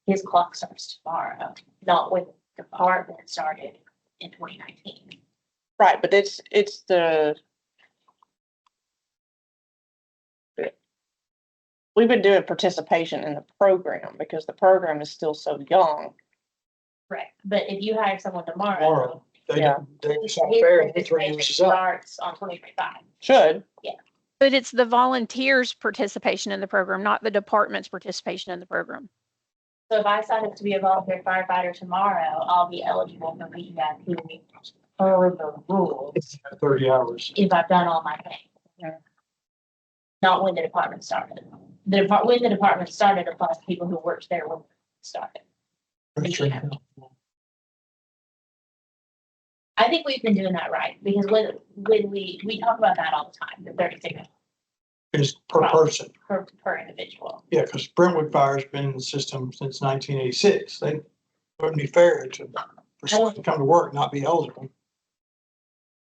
his clock starts tomorrow, not when the department started in 2019. Right, but it's we've been doing participation in the program because the program is still so young. Right, but if you hire someone tomorrow, Tomorrow, they Yeah. just won't fair. They 3 years is up. starts on 2025. Should. But it's the volunteers' participation in the program, not the department's participation in the program. So if I sign up to be a volunteer firefighter tomorrow, I'll be eligible for EIP per the rules 30 hours. if I've done all my things. Yeah. Not when the department started. When the department started applies to people who worked there when it started. Pretty sure. I think we've been doing that right, because when we talk about that all the time, the 36 Is per person. per individual. Yeah, because Brentwood Fire's been in the system since 1986. They wouldn't be fair to, for someone to come to work and not be eligible.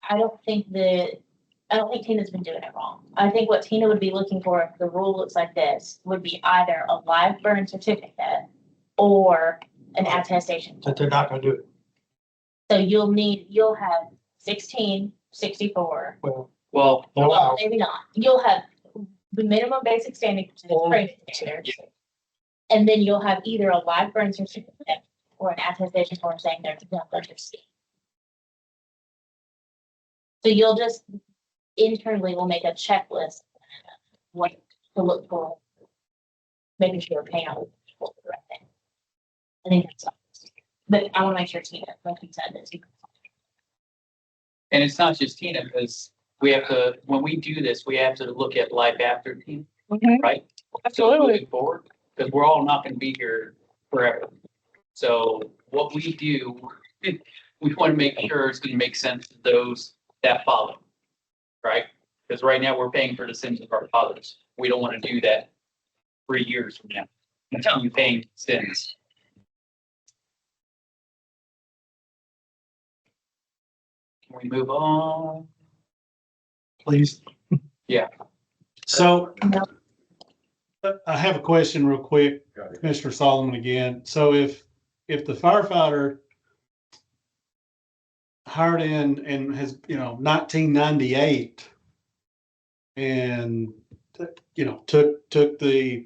I don't think Tina's been doing it wrong. I think what Tina would be looking for, if the rule looks like this, would be either a live burn certificate or an attestation. That they're not gonna do it. So you'll have 16, 64. Well, Well, Well, maybe not. You'll have the minimum basic standing training standards. And then you'll have either a live burn certificate or an attestation form saying they're exempt under C. So you'll just internally will make a checklist of what to look for, making sure you're paying out for the right thing. I think that's all. But I want to make sure Tina, like you said, that and it's not just Tina, because we have to, when we do this, we have to look at life after Tina, right? So Absolutely. moving forward, because we're all not gonna be here forever. So what we do, we want to make sure it's gonna make sense to those that follow, right? Because right now we're paying for the sins of our fathers. We don't want to do that 3 years from now. Continue paying sins. Can we move on? please. So I have a question real quick, Mr. Solomon again. So if the firefighter hired in and has, 1998 and, took the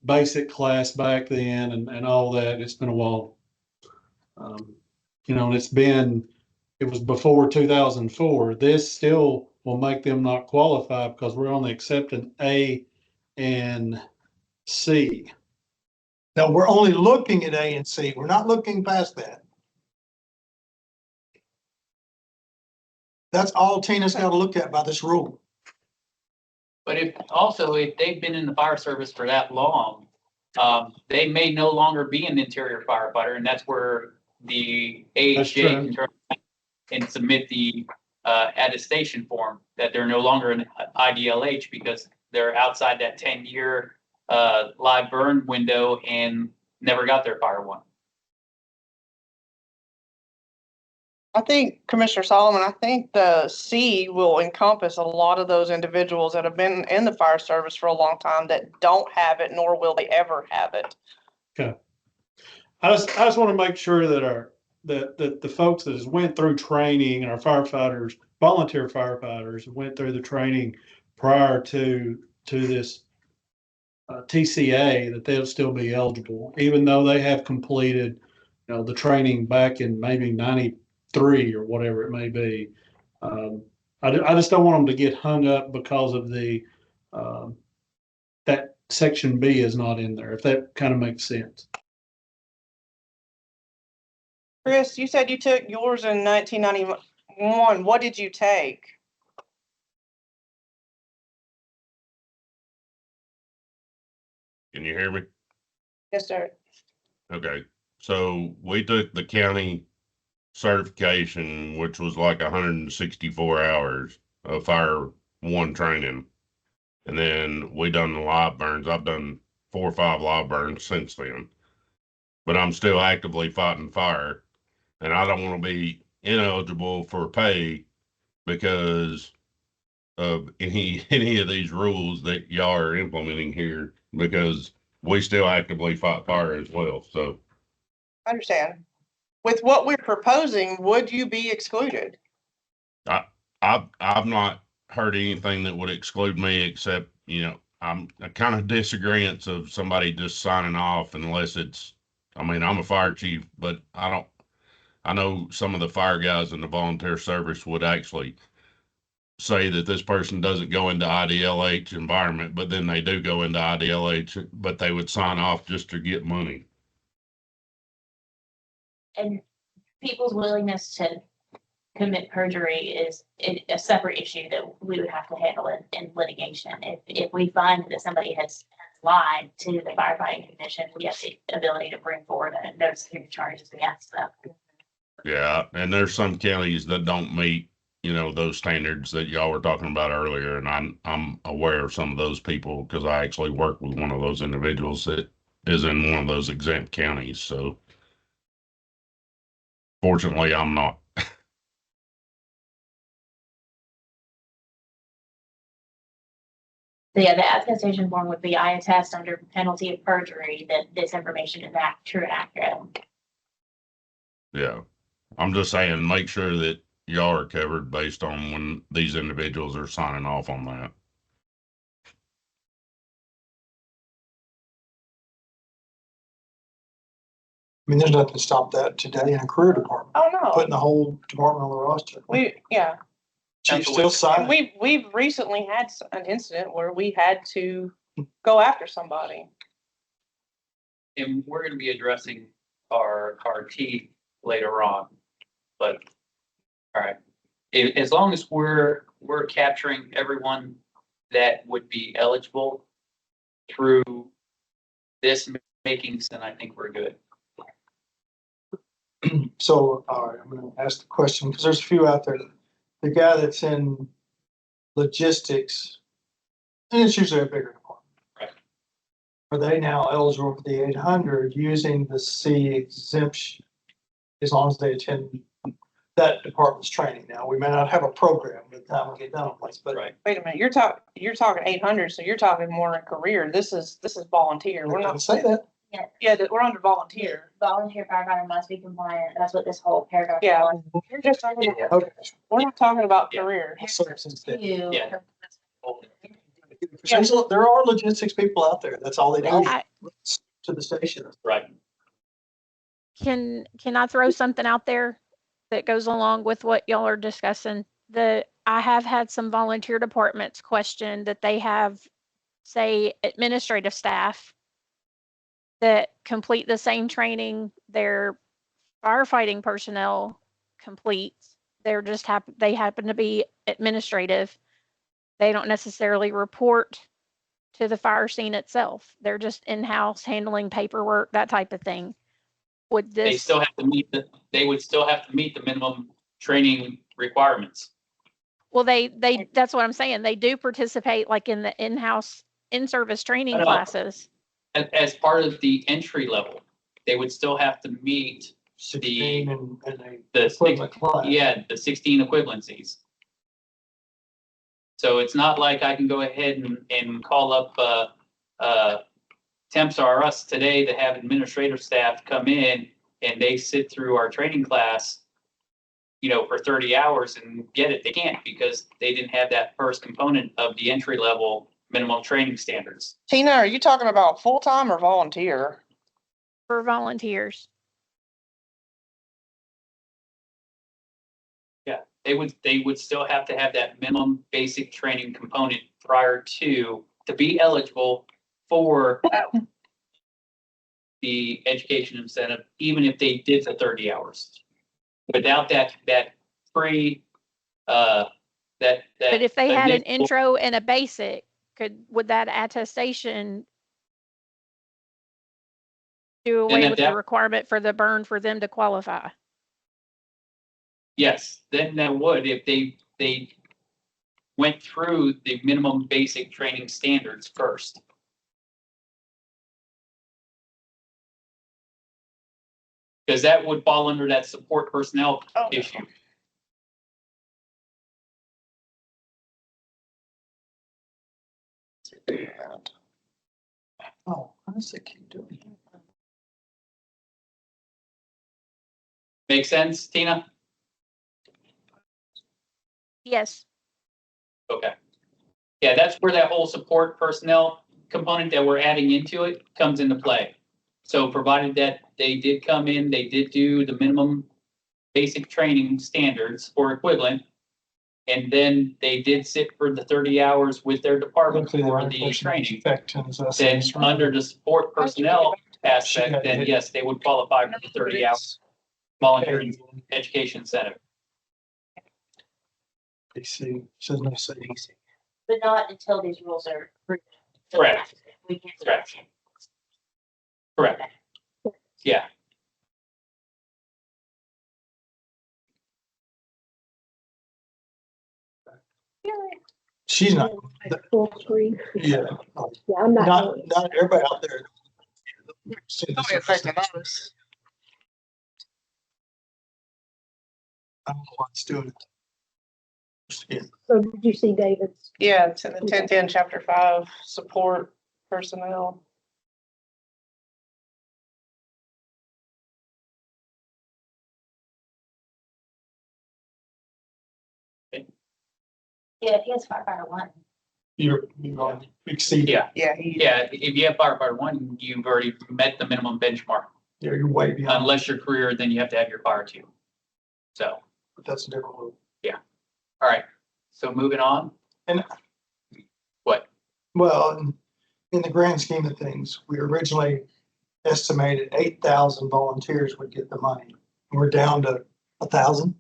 basic class back then and all that, it's been a while. And it was before 2004. This still will make them not qualify because we're only accepting A and C. No, we're only looking at A and C. We're not looking past that. That's all Tina's got to look at by this rule. But if they've been in the fire service for that long, they may no longer be an interior firefighter, and that's where the That's AHJ true. can turn and submit the attestation form that they're no longer an IDLH because they're outside that 10-year live burn window and never got their fire one. I think Commissioner Solomon, I think the C will encompass a lot of those individuals that have been in the fire service for a long time that don't have it, nor will they ever have it. Okay. I just want to make sure that that the folks that has went through training and our firefighters, volunteer firefighters, went through the training prior to this TCA, that they'll still be eligible, even though they have completed, the training back in maybe 93 or whatever it may be. I just don't want them to get hung up because of that section B is not in there, if that kind of makes sense. Chris, you said you took yours in 1991. What did you take? Can you hear me? Yes, sir. Okay, so we took the county certification, which was like 164 hours of fire one training. And then we done the live burns. I've done 4 or 5 live burns since then, but I'm still actively fighting fire, and I don't want to be ineligible for pay because of any of these rules that y'all are implementing here, because we still actively fight fire as well. So I understand. With what we're proposing, would you be excluded? I've not heard anything that would exclude me, except, I'm a kind of disagreement of somebody just signing off unless I'm a fire chief, but I know some of the fire guys in the volunteer service would actually say that this person doesn't go into IDLH environment, but then they do go into IDLH, but they would sign off just to get money. and people's willingness to commit perjury is a separate issue that we would have to handle in litigation. If we find that somebody has lied to the firefighting commission, we have the ability to bring forward a notice of charges against them. Yeah, and there's some counties that don't meet, those standards that y'all were talking about earlier, and I'm aware of some of those people because I actually work with one of those individuals that is in one of those exempt counties. So fortunately, I'm not. So yeah, the attestation form would be, I attest under penalty of perjury that this information is true and accurate. Yeah, I'm just saying, make sure that y'all are covered based on when these individuals are signing off on that. I mean, there's nothing to stop that today in a career department, Oh, no, putting the whole department on the roster. yeah. Chief still signing. And we've recently had an incident where we had to go after somebody. And we're gonna be addressing our T later on, but, all right. As long as we're capturing everyone that would be eligible through this makings, then I think we're good. So, all right, I'm gonna ask the question, because there's a few out there. The guy that's in logistics, and it's usually a bigger department. Right. Are they now eligible for the 800 using the C exemption? As long as they attend that department's training. Now, we may not have a program by the time we get done with this, but Right. Wait a minute, you're talking 800, so you're talking more in career. This is volunteer. we We're didn't not, say that. yeah, we're under volunteer. Volunteer firefighter must be compliant. That's what this whole paragraph. Yeah. You're just talking about, Okay. we're not talking about Yeah. career. Yeah. There are logistics people out there. That's all they do. I- To the station. Right. Can I throw something out there that goes along with what y'all are discussing? I have had some volunteer departments question that they have, say, administrative staff that complete the same training their firefighting personnel completes. They happen to be administrative. They don't necessarily report to the fire scene itself. They're just in-house handling paperwork, that type of thing. Would They this, still have to meet they would still have to meet the minimum training requirements. well, that's what I'm saying. They do participate like in the in-house, in-service training I know. classes. As part of the entry level, they would still have to meet 16 and the equivalent class. yeah, the 16 equivalencies. So it's not like I can go ahead and call up Temps R Us today to have administrative staff come in and they sit through our training class, for 30 hours and get it. They can't because they didn't have that first component of the entry level minimum training standards. Tina, are you talking about full-time or volunteer? For volunteers. Yeah, they would still have to have that minimum basic training component prior to be eligible for the education incentive, even if they did the 30 hours. Without that free, that. But if they had an initial- intro and a basic, would that attestation do Then away at with that- the requirement for the burn for them to qualify? Yes, then that would, if they went through the minimum basic training standards first. Because that would fall under that support personnel Oh, issue. Oh, how does it keep doing that? Make sense, Tina? Yes. Okay. Yeah, that's where that whole support personnel component that we're adding into it comes into play. So provided that they did come in, they did do the minimum basic training standards or equivalent. And then they did sit for the 30 hours with their department Luckily, the for right the person training. infections us. Then under the support personnel aspect, then yes, they would qualify for the 30 hour voluntary education incentive. DC, says no say. But not until these rules are. Correct. We can't. Correct. Correct. Yeah. She's not, Full screen. yeah, Yeah, I'm not. not everybody out there. See this. I don't know why it's doing it. Yeah. So did you see David's? Yeah, it's in the 1010, chapter 5, support personnel. Yeah, he has firefighter one. You're going to exceed. Yeah, Yeah, yeah, if you have firefighter one, you've already met the minimum benchmark. Yeah, you're way beyond. Unless your career, then you have to have your fire two. So, That's a different rule. all right, so moving on. And- What? Well, in the grand scheme of things, we originally estimated 8,000 volunteers would get the money. We're down to 1,000.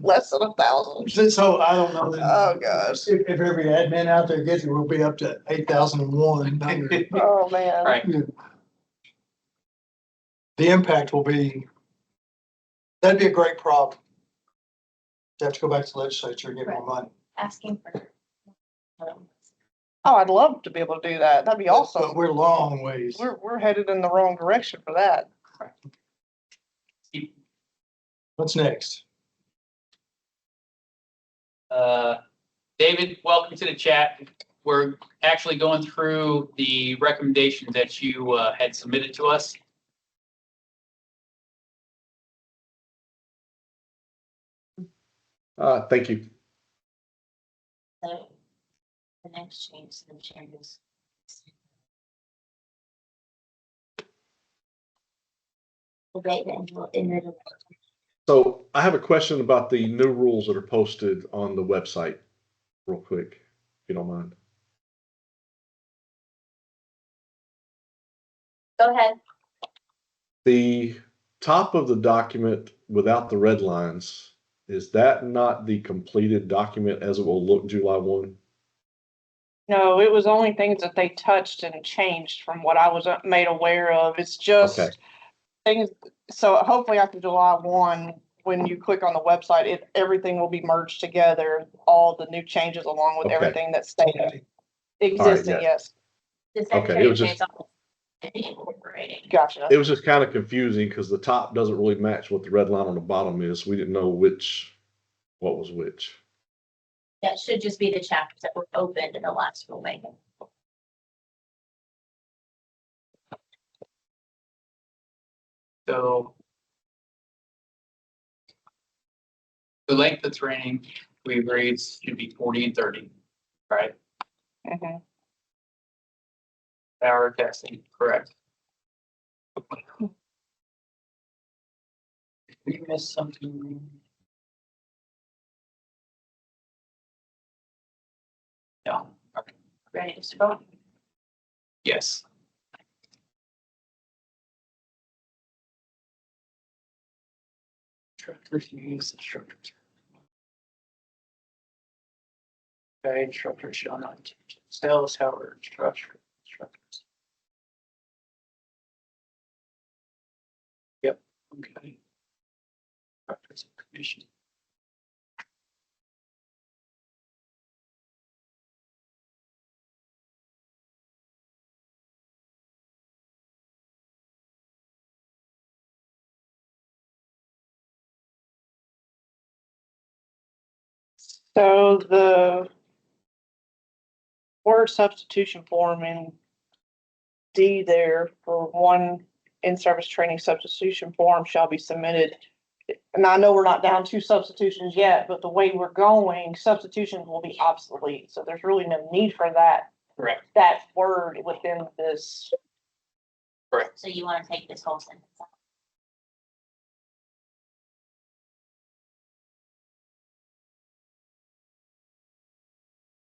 less than 1,000. So I don't know. Oh, gosh. If every admin out there gets it, we'll be up to 8,001. Oh, man. All right, The impact will be, that'd be a great problem. To have to go back to the legislature and get more money. Asking for. Oh, I'd love to be able to do that. That'd be But awesome. we're long ways. We're headed in the wrong direction for that. What's next? David, welcome to the chat. We're actually going through the recommendations that you had submitted to us. Thank you. So the next change to the changes. Okay, then we'll end it. So I have a question about the new rules that are posted on the website, real quick, if you don't mind. Go ahead. The top of the document without the red lines, is that not the completed document as it will look July 1? No, it was only things that they touched and changed from what I was made aware of. It's just Okay. things. So hopefully after July 1, when you click on the website, everything will be merged together, all the new changes along with Okay. everything that's stated. yeah. Existing, yes. The Okay, Secretary it of was just- State's office incorporating. Gotcha. It was just kind of confusing because the top doesn't really match what the red line on the bottom is. We didn't know what was which. That should just be the chapters that were opened in the last rulemaking. So the length of training we agreed should be 40 and 30, right? Mhm. Hour testing, correct. We missed something. No, okay, Ready to vote? yes. Instructors use instructors. Okay, instructors shall not teach themselves, however, instructors. Yep, okay. Instructors and commission. So the word substitution form in D there for one in-service training substitution form shall be submitted. And I know we're not down to substitutions yet, but the way we're going, substitutions will be obsolete. So there's really no need for that Correct. word within this. So you want to take this whole sentence out?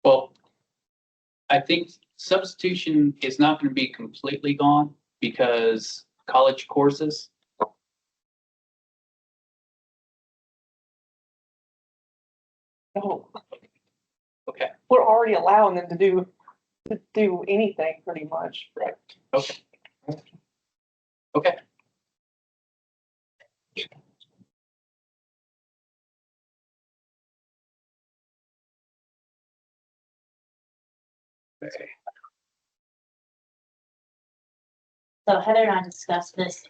Well, I think substitution is not going to be completely gone because college courses. No, Okay, we're already allowing them to do anything pretty much. right, okay. Okay. So Heather and I discussed this,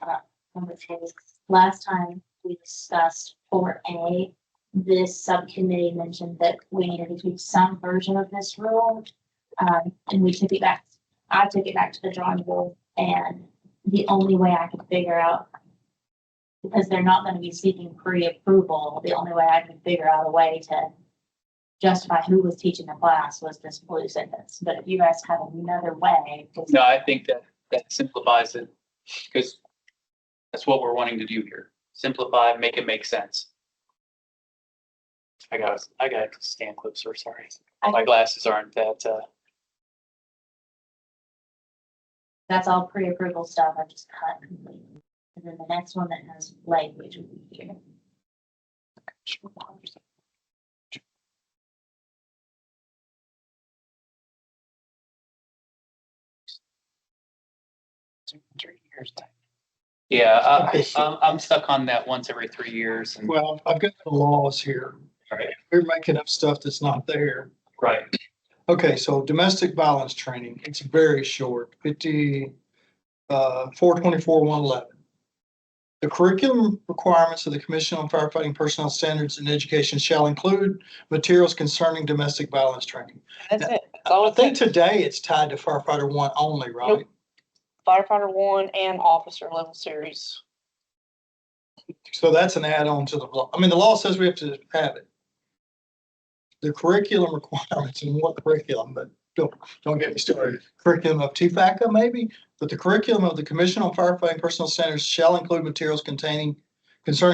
last time we discussed 4A. This subcommittee mentioned that we needed to tweak some version of this rule. And we took it back, I took it back to the drawing board, and the only way I could figure out, because they're not gonna be seeking pre-approval, the only way I could figure out a way to justify who was teaching the class was this blue sentence. But if you guys have another way. No, I think that simplifies it, because that's what we're wanting to do here. Simplify, make it make sense. I got to stand closer, sorry. My glasses aren't that, That's all pre-approval stuff, I just cut completely. And then the next one that has language will be here. yeah, Okay. I'm stuck on that once every 3 years and. Well, I've got the laws here. Right. We're making up stuff that's not there. Right. Okay, so domestic violence training, it's very short, 424-111. The curriculum requirements of the Commission on Firefighting Personnel Standards and Education shall include materials concerning domestic violence training. That's it. That's all I it think says. today it's tied to firefighter one only, right? Nope. Firefighter 1 and officer level series. So that's an add-on to the law. I mean, the law says we have to have it. The curriculum requirements and what curriculum, but don't get me started. Curriculum of TFACA maybe, but the curriculum of the Commission on Firefighting Personnel Standards shall include materials concerning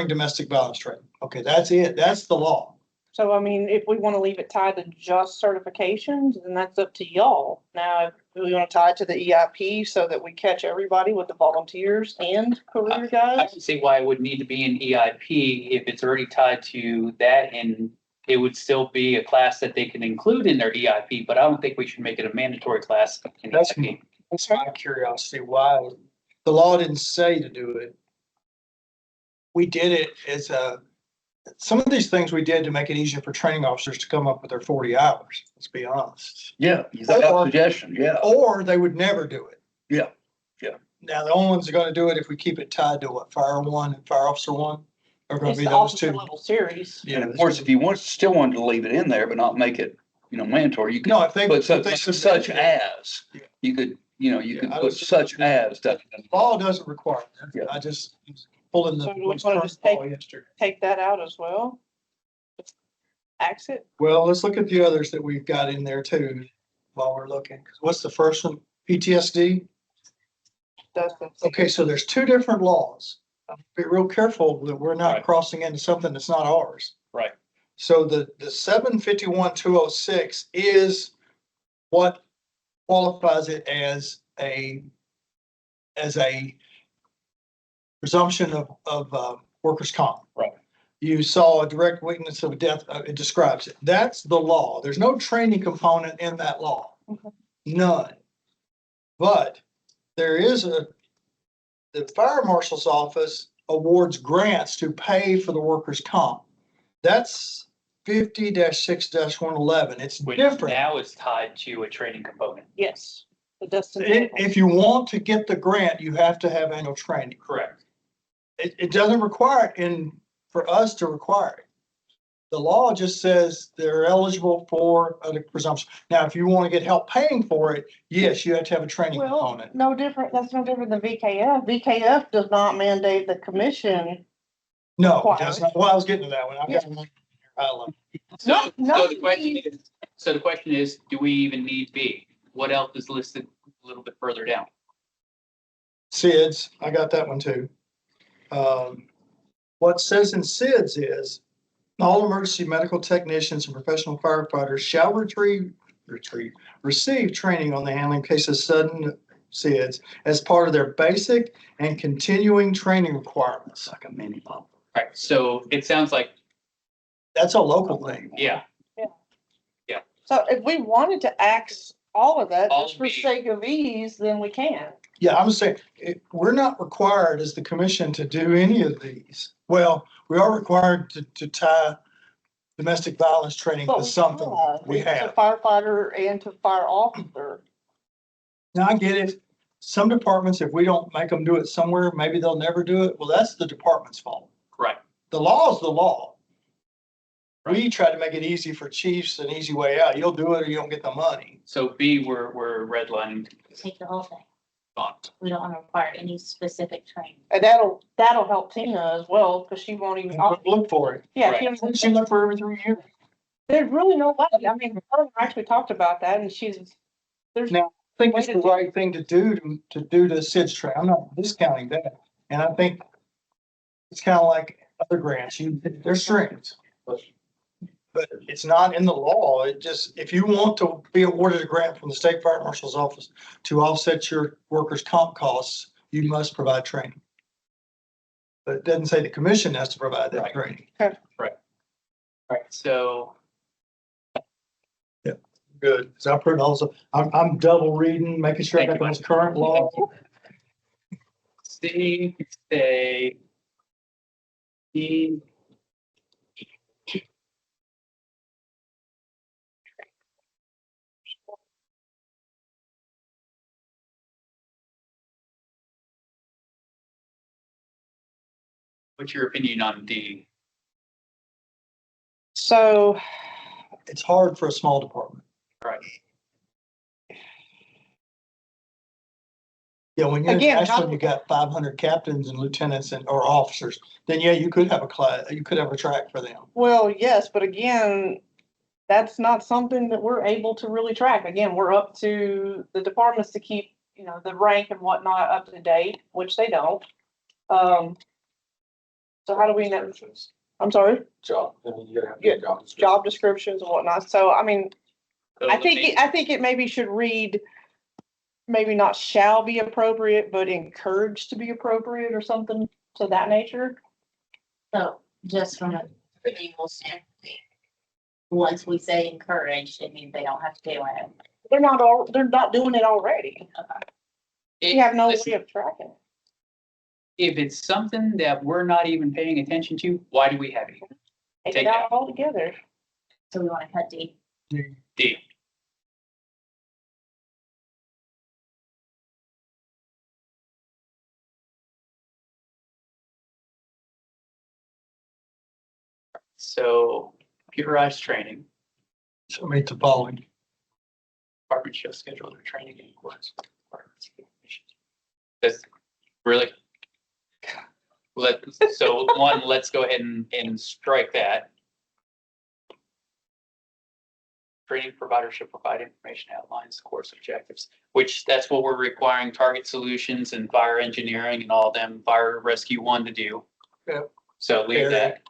domestic violence training. Okay, that's it. That's the law. So, I mean, if we want to leave it tied to just certifications, then that's up to y'all. Now, if we want to tie it to the EIP so that we catch everybody with the volunteers and career I guys. can see why it would need to be an EIP if it's already tied to that, and it would still be a class that they can include in their EIP, but I don't think we should make it a mandatory class in That's EIP. my curiosity. Why the law didn't say to do it. We did it as some of these things we did to make it easier for training officers to come up with their 40 hours. Let's be honest. Yeah, that's a suggestion, yeah. Or they would never do it. Yeah, yeah. Now, the only ones that are gonna do it if we keep it tied to what, fire one and fire officer one are gonna It's be the those officer two. level series. Yeah, And of course, if you still wanted to leave it in there, but not make it, mandatory, you could no, if they, put if such, they such submitted it, as, Yeah. you could, you Yeah, could I put was- such as. law doesn't require that. Yeah. I just pulling the. So do we what's wanna current just take- law yesterday. Take that out as well. Axe it. Well, let's look at the others that we've got in there too, while we're looking. What's the first one? PTSD? Okay, so there's two different laws. Be real careful that we're not Right. crossing into something that's not ours. Right. So the 751-206 is what qualifies it as a presumption of workers' comp. Right. You saw a direct witness of death, it describes it. That's the law. There's no training component in that law. Okay. None. But there is the fire marshal's office awards grants to pay for the workers' comp. That's 50-6-111. It's Which different. now is tied to a training component. Yes. The Dustin. If you want to get the grant, you have to have annual training. Correct. It doesn't require it for us to require it. The law just says they're eligible for a presumption. Now, if you want to get help paying for it, yes, you have to have a training Well, component. no different, that's no different than VKF. VKF does not mandate the commission. No, that's not, well, I was getting to that one. I've got one here highlighted. So, No, so the question is, do we even need B? What else is listed a little bit further down? SIDS, I got that one too. What says in SIDS is all emergency medical technicians and professional firefighters shall receive training on the handling of cases sudden SIDS as part of their basic and continuing training requirements. Like a mini pump. All right, so it sounds like, That's a local thing. yeah, So if we wanted to axe all of that, All just for B. sake of ease, then we can. Yeah, I'm saying, we're not required as the commission to do any of these. Well, we are required to tie domestic violence training But is something we it's have. a firefighter and to fire officer. Now, I get it. Some departments, if we don't make them do it somewhere, maybe they'll never do it. Well, that's the department's fault. Correct. The law is the law. We try to make it easy for chiefs, an easy way out. You'll do it or you don't get the money. So B, we're redlining Take the whole thing. on. We don't want to require any specific training. And that'll help Tina as well, because she won't even, Look for it. yeah, Right. She look for every 3 years. there's really no way. I mean, her and I actually talked about that and there's. Now, I think it's the right thing to do to do the SIDS train. I'm not discounting that. And I think it's kind of like other grants. There's strings. But it's not in the law. It just, if you want to be awarded a grant from the state fire marshal's office to offset your workers' comp costs, you must provide training. But it doesn't say the commission has to provide that Right. training. Right. So Good. So I've heard also, I'm double reading, making sure I got the most current law. C, A, E. What's your opinion on D? So, It's hard for a small department. Right. Yeah, when you're Again, national, you got 500 captains and lieutenants or officers, then yeah, you could have a class, you could have a track for them. well, yes, but again, that's not something that we're able to really track. Again, we're up to the departments to keep, the rank and whatnot up to date, which they don't. So how do we know? I'm sorry, Job, I mean, you gotta have Yeah, a job description. job descriptions and whatnot. So, I mean, So I the think, thing- I think it maybe should read, maybe not shall be appropriate, but encouraged to be appropriate or something to that nature. So just from a legal standpoint, once we say encouraged, it means they don't have to do it. They're not doing it already. We have no Listen, way of tracking. if it's something that we're not even paying attention to, why do we have it? Take Take it out altogether. So we want to cut D. D. So computerized training, So I mean, the following. department shall schedule their training in accordance with requirements. That's really. Let's go ahead and strike that. Training provider should provide information that outlines the course objectives, which that's what we're requiring Target Solutions and Fire Engineering and all them Fire Rescue One to do. Yep. So leave that.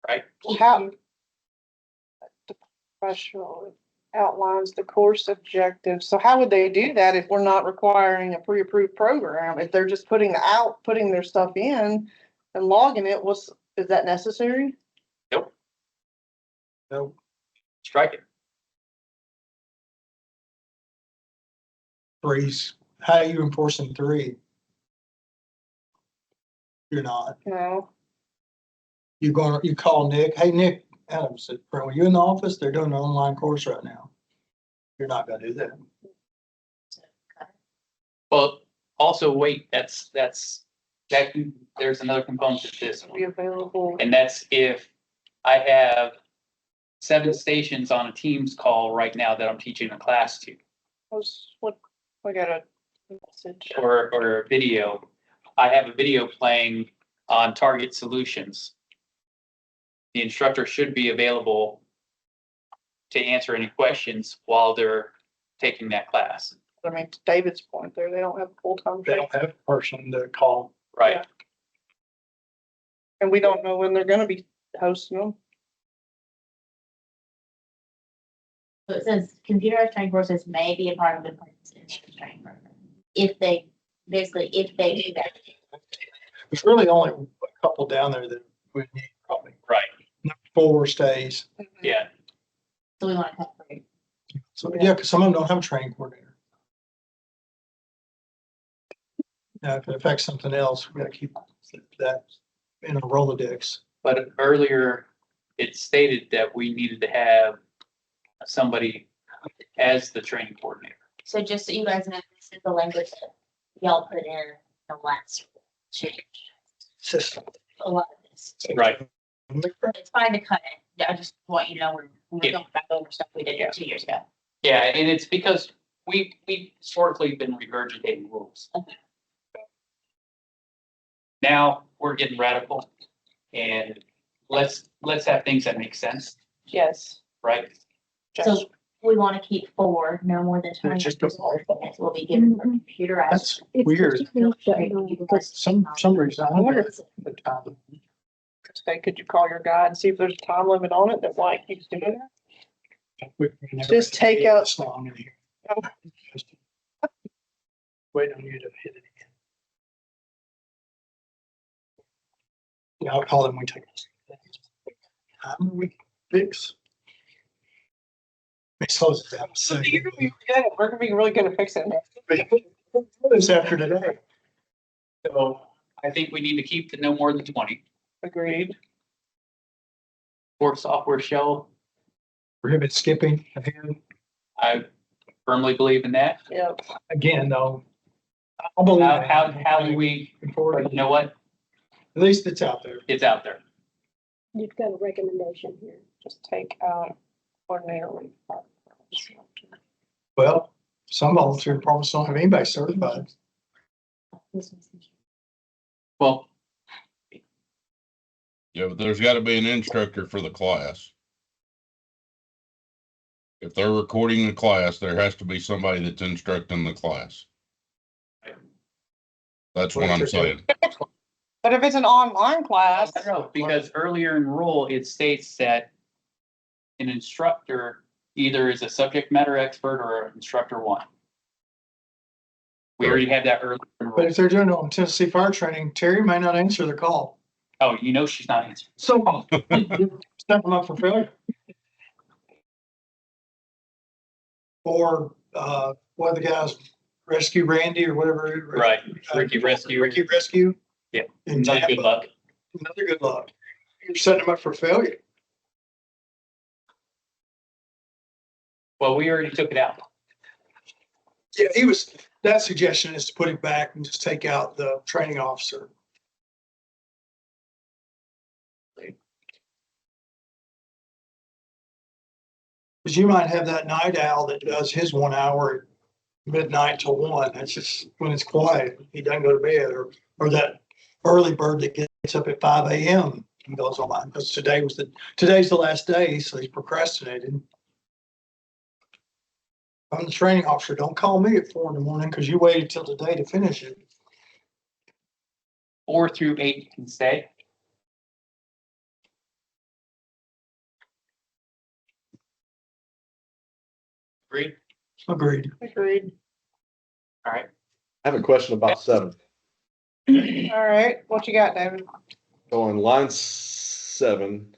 Right? How? The professional outlines the course objectives. So how would they do that if we're not requiring a pre-approved program? If they're just putting their stuff in and logging it, is that necessary? No, Strike it. threes. How are you enforcing 3? You're not. No. You call Nick, hey, Nick Adams, said, were you in the office? They're doing an online course right now. You're not gonna do that. Well, also wait, there's another component to this one. Be available. And that's if I have 7 stations on a Teams call right now that I'm teaching a class to, We got a message. or a video. I have a video playing on Target Solutions. The instructor should be available to answer any questions while they're taking that class. I mean, to David's point there, they don't have a full-time They trainer, don't have a person to call. Right. and we don't know when they're gonna be hosting them. So it says computerized training courses may be a part of the department's training program. If they do that. There's really only a couple down there that we need probably. Right. 4 stays. Yeah. So we want to cut through. So, yeah, because some of them don't have a training coordinator. Now, if it affects something else, we gotta keep that in a Rolodex. But earlier it stated that we needed to have somebody as the training coordinator. So just so you guys know, this is the language that y'all put in the last change. System. A lot of this. Right. It's fine to cut it. I just want you to know we're Yeah. going back over stuff we did Yeah. 2 years ago. Yeah, and it's because we historically been regurgitating rules. Okay. Now we're getting radical and let's have things that make sense, Yes. right? So we want to keep 4, no more than 20 just hours go- of minutes will be given for computerized. That's It's weird. just been shut down because Some reason I wonder wonder the time. Say, could you call your guy and see if there's a time limit on it that like keeps doing that? Just take out- This long in here. Wait on you to hit it again. Yeah, I'll call them when we take this. Time we fix. It's close to that. So You're gonna be good. We're gonna be really good at fixing it. this after today. So I think we need to keep the no more than 20 Agreed. for software shell. Prohibit skipping ahead. I firmly believe in that. Yep. Again, though. I'll believe it. How do we, you know what? At least it's out there. It's out there. you've got a recommendation here. Just take out coordinator. Well, some volunteer departments don't have anybody certified. Well, Yeah, but there's gotta be an instructor for the class. If they're recording the class, there has to be somebody that's instructing the class. That's what I'm saying. But if it's an online class, I don't know, because earlier in rule, it states that an instructor either is a subject matter expert or an instructor 1. We already had that earlier in But rule. if they're doing it on Tennessee fire training, Terry may not answer the call. Oh, you know she's not answering. So step them up for failure. Or one of the guys, Rescue Randy or whatever. Right, Ricky Rescue. Ricky Rescue. Yeah, In another good Tampa. luck. Another good luck. You're setting them up for failure. Well, we already took it out. Yeah, that suggestion is to put it back and just take out the training officer. Cause you might have that night owl that does his 1 hour at midnight till 1. That's just when it's quiet. He doesn't go to bed or that early bird that gets up at 5 a.m. and goes online because today's the last day. So he's procrastinating. I'm the training officer. Don't call me at 4 in the morning because you waited till today to finish it. 4 through 8 you can stay. Agreed? Agreed. agreed. All right. I have a question about 7. All right, what you got, David? So on line 7,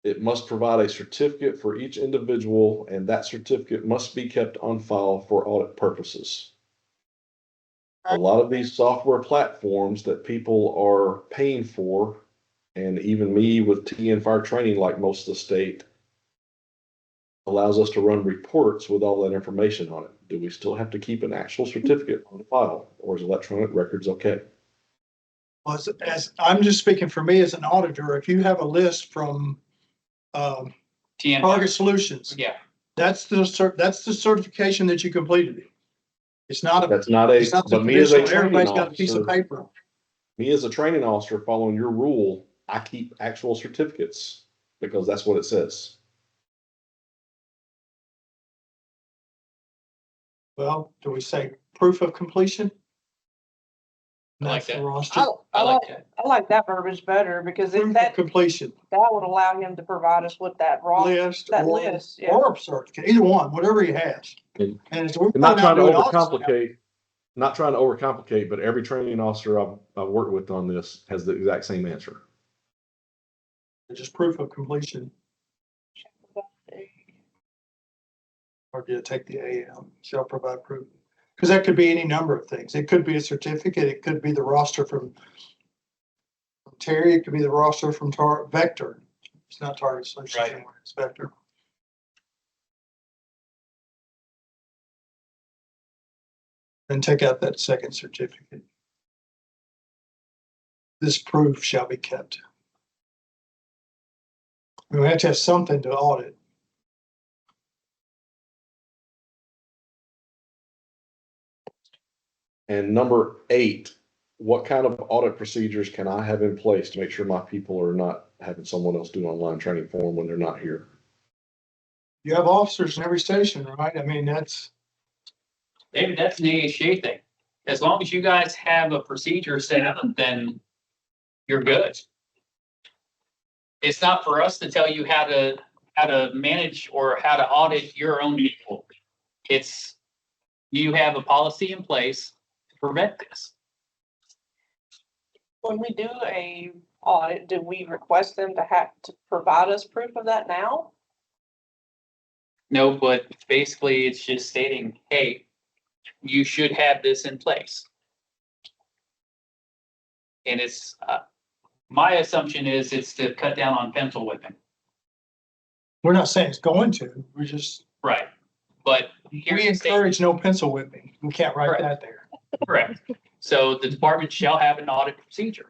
it must provide a certificate for each individual, and that certificate must be kept on file for audit purposes. A lot of these software platforms that people are paying for, and even me with TN fire training, like most of the state, allows us to run reports with all that information on it. Do we still have to keep an actual certificate on file, or is electronic records okay? Well, as I'm just speaking for me as an auditor, if you have a list from TN. Target Solutions, Yeah, that's the certification that you completed. It's not a, That's not it's not the but me as a traditional, training everybody's got a piece of officer, paper. me as a training officer following your rule, I keep actual certificates because that's what it says. Well, do we say proof of completion? I like That's the that. roster. I like that. I like that verbiage better because Proof of that completion would allow him to provide us with that raw, list that or, list, yeah. or a certificate, either one, whatever he has. And- And it's, we're I'm not trying to going out doing audits not trying to overcomplicate, but every training officer I've worked with on this has the exact same answer. now. Just proof of completion, or did it take the A out? Shall provide proof. Because that could be any number of things. It could be a certificate. It could be the roster from Terry. It could be the roster from Vector. It's not Target Solutions Right. anymore, Inspector. Then take out that second certificate. This proof shall be kept. We have to have something to audit. And number 8, what kind of audit procedures can I have in place to make sure my people are not having someone else do online training for them when they're not here? You have officers in every station, right? I mean, that's, David, that's an AHA thing. As long as you guys have a procedure set up, then you're good. It's not for us to tell you how to manage or how to audit your own people. It's, you have a policy in place to prevent this. When we do a audit, do we request them to have to provide us proof of that now? No, but basically it's just stating, hey, you should have this in place. And it's, my assumption is it's to cut down on pencil whipping. we're not saying it's going to, we're just, Right. But we here's the statement. encourage no pencil whipping. We can't write Correct. that there. Correct. So the department shall have an audit procedure.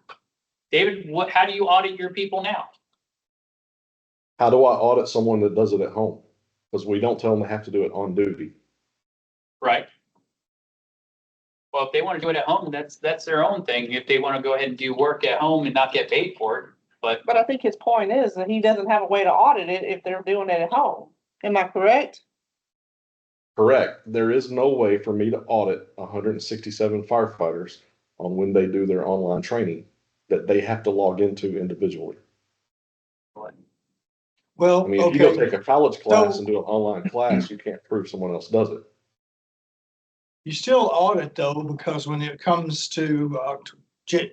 David, how do you audit your people now? How do I audit someone that does it at home? Because we don't tell them they have to do it on duty. Right? Well, if they want to do it at home, that's their own thing. If they want to go ahead and do work at home and not get paid for it, but But I think his point is that he doesn't have a way to audit it if they're doing it at home. Am I correct? Correct. There is no way for me to audit 167 firefighters on when they do their online training that they have to log into individually. Well, I mean, if you go okay, take a college class So- and do an online class, you can't prove someone else does it. you still audit though, because when it comes to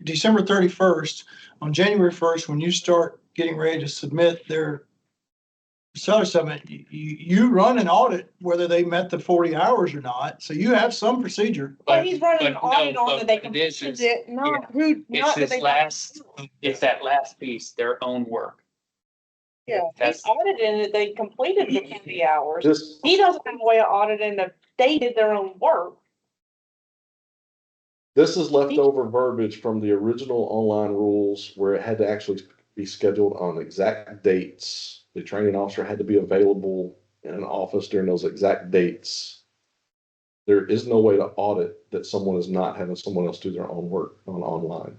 December 31st, on January 1st, when you start getting ready to submit their seller summit, you run an audit whether they met the 40 hours or not. So you have some procedure. But he's running an but audit no, on that they but this completed is- it, not who, it's not that this they. last, it's that last piece, their own work. Yeah, he's That's- auditing it, they completed the 40 hours. This, He doesn't have a way of auditing that they did their own work. this is leftover verbiage from the original online rules where it had to actually be scheduled on exact dates. The training officer had to be available in an office during those exact dates. There is no way to audit that someone is not having someone else do their own work on online.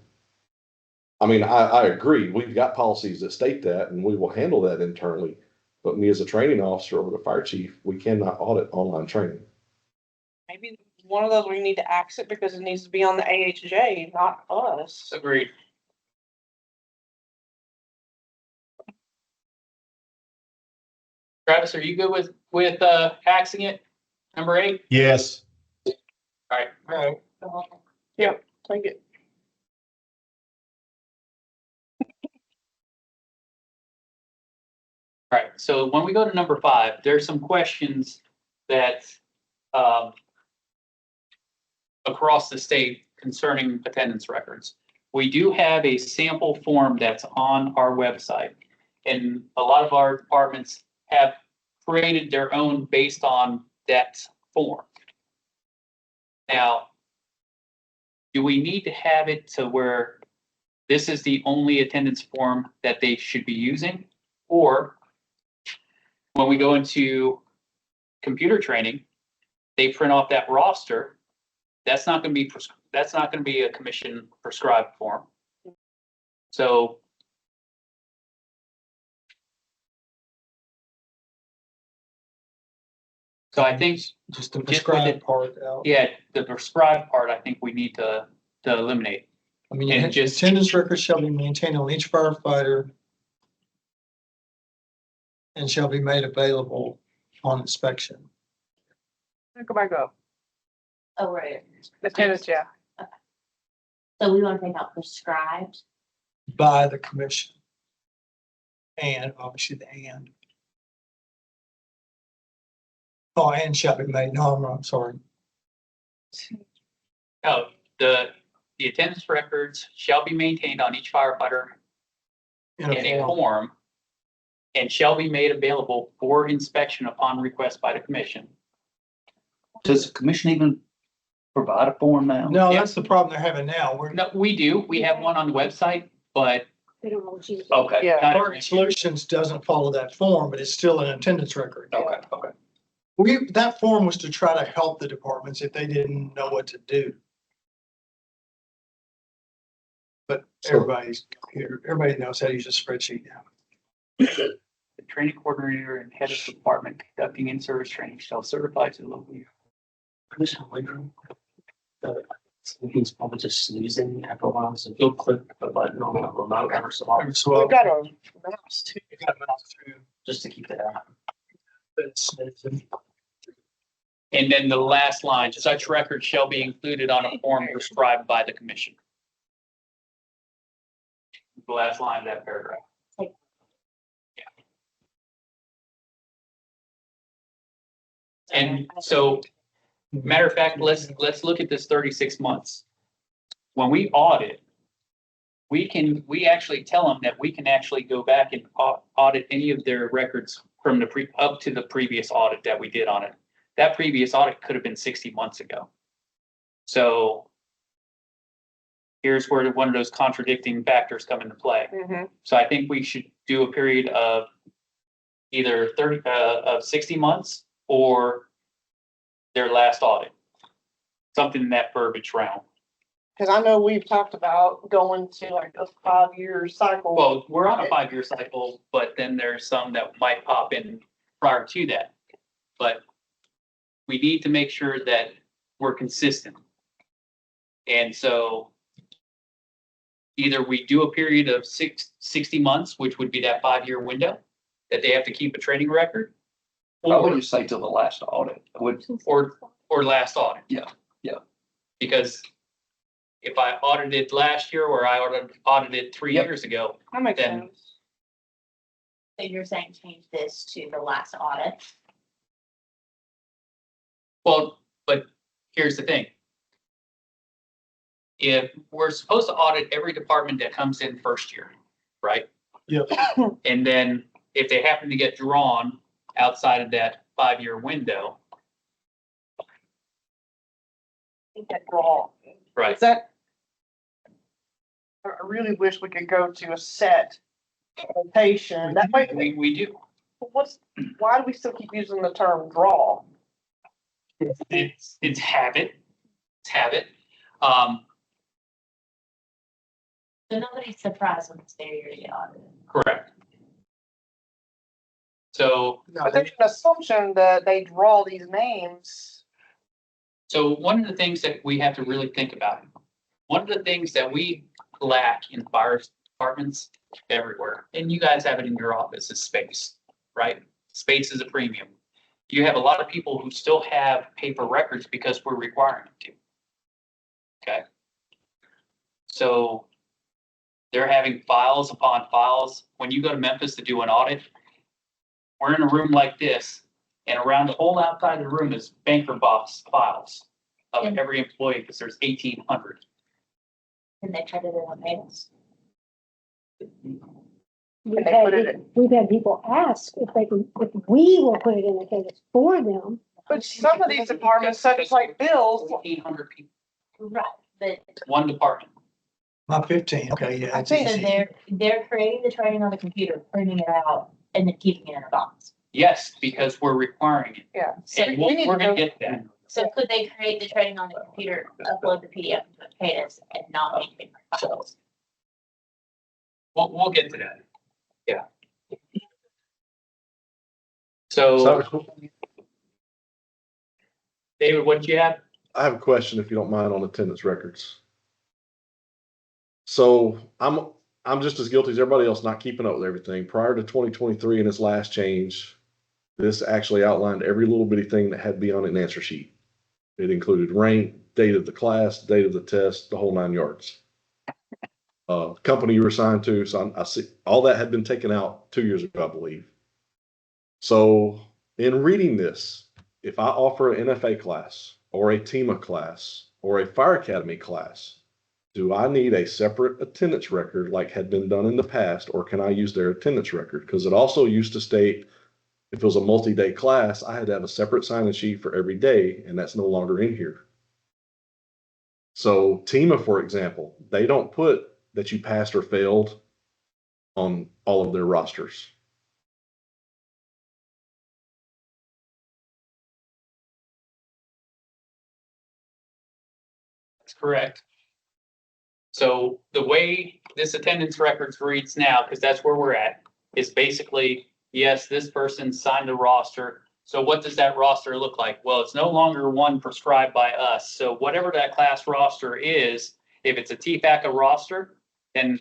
I mean, I agree. We've got policies that state that and we will handle that internally. But me as a training officer or the fire chief, we cannot audit online training. Maybe one of those we need to axe it because it needs to be on the AHJ, not us. Agreed. Travis, are you good with axing it? Number 8? Yes. All right. Right. Yep, take it. All right, so when we go to number 5, there's some questions that across the state concerning attendance records. We do have a sample form that's on our website, and a lot of our departments have created their own based on that form. Now, do we need to have it to where this is the only attendance form that they should be using? Or when we go into computer training, they print off that roster. That's not going to be a commission prescribed form. So I think, Just the Just with prescribed it. part out. yeah, the prescribed part, I think we need to eliminate. I mean, And just- attendance records shall be maintained on each firefighter and shall be made available on inspection. Go back up. Oh, right. Attendance, yeah. So we want to take out prescribed. By the commission. And obviously the and. Oh, and shall be made, no, I'm sorry. No, the attendance records shall be maintained on each firefighter in a form and shall be made available for inspection upon request by the commission. Does the commission even provide a form now? No, Yeah. that's the problem they're having now. We're, No, we do. We have one on the website, but They don't always use it. Okay. Yeah. not Target Solutions doesn't follow that form, but it's still an attendance record. Okay, okay. That form was to try to help the departments if they didn't know what to do. But everybody knows how to use a spreadsheet now. the training coordinator and head of department conducting in-service training shall certify to the local. Commissioner Wigram, he's probably just snoozing after a while, so he'll click the button on the remote ever so often, So We've got a mouse too. you got a mouse too, just to keep that. but it's snoozing. And then the last line, such records shall be included on a form prescribed by the commission. The last line of that paragraph. And so, matter of fact, let's look at this 36 months. When we audit, we actually tell them that we can actually go back and audit any of their records from up to the previous audit that we did on it. That previous audit could have been 60 months ago. So here's where one of those contradicting factors come into play. So I think we should do a period of either 60 months or their last audit. Something in that verbiage realm. Cause I know we've talked about going to like a 5-year cycle. Well, we're on a 5-year cycle, but then there's some that might pop in prior to that. But we need to make sure that we're consistent. And so either we do a period of 60 months, which would be that 5-year window that they have to keep a training record. I would just say till the last audit. I would, Or last audit. Yeah, yeah. Because if I audited last year or I audited 3 Yep. years ago, That makes then- sense. So you're saying change this to the last audit? well, but here's the thing. If we're supposed to audit every department that comes in first year, right? Yep. And then if they happen to get drawn outside of that 5-year window, That draw. right? Is that? I really wish we could go to a set rotation. That way, We do. why do we still keep using the term draw? It's habit. It's habit. So nobody's surprised when it's their yearly audit. Correct. So, But there's an assumption that they draw these names. so one of the things that we have to really think about, one of the things that we lack in fire departments everywhere, and you guys have it in your office, is space, right? Space is a premium. You have a lot of people who still have paper records because we're requiring them to. Okay. So they're having files upon files. When you go to Memphis to do an audit, we're in a room like this, and around the whole outside of the room is banker box files of every employee, because there's 1,800. And they try to do it payments. We've they had, put it we've had people ask if we will put it in the case for them. But some of these departments, such as like Bill's, 1,800 people, Right, but one department. Not 15, okay, yeah. I it's think so easy. they're creating the training on the computer, printing it out, and then keeping it in a box. Yes, because we're requiring it. yeah. So, And we need we're to gonna go- get that. so could they create the training on the computer, upload the PDF into a Cadence, and not make paper files? We'll get to that. Yeah. So, David, what did you have? I have a question, if you don't mind, on attendance records. So I'm just as guilty as everybody else, not keeping up with everything. Prior to 2023 and its last change, this actually outlined every little bitty thing that had to be on an answer sheet. It included rank, date of the class, date of the test, the whole 9 yards. Company you were assigned to, so I see all that had been taken out 2 years ago, I believe. So in reading this, if I offer an NFA class or a TEMA class or a fire academy class, Do I need a separate attendance record like had been done in the past, or can I use their attendance record? Because it also used to state if it was a multi-day class, I had to have a separate sign-in sheet for every day, and that's no longer in here. So TEMA, for example, they don't put that you passed or failed on all of their rosters. That's correct. So the way this attendance records reads now, because that's where we're at, is basically, yes, this person signed the roster. So what does that roster look like? Well, it's no longer one prescribed by us. So whatever that class roster is, if it's a TPACA roster, then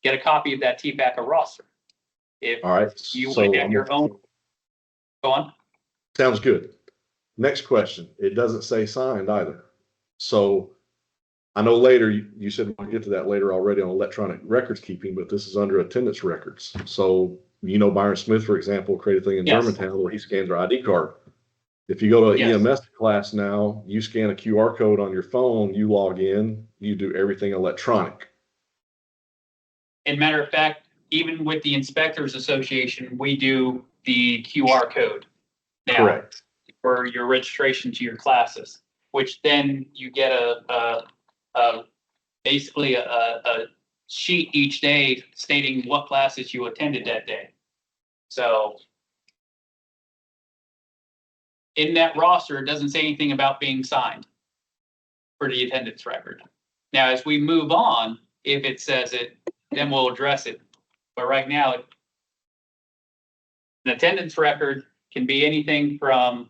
get a copy of that TPACA roster. If All right. you So have your own, go on. sounds good. Next question. It doesn't say signed either. So I know later, you said we'll get to that later already on electronic records keeping, but this is under attendance records. So, Byron Smith, for example, created a thing in Yes. Germantown where he scans our ID card. If you go to an Yes. EMS class now, you scan a QR code on your phone, you log in, you do everything electronic. And matter of fact, even with the Inspectors Association, we do the QR code now Correct. for your registration to your classes, which then you get basically a sheet each day stating what classes you attended that day. So in that roster, it doesn't say anything about being signed for the attendance record. Now, as we move on, if it says it, then we'll address it. But right now, an attendance record can be anything from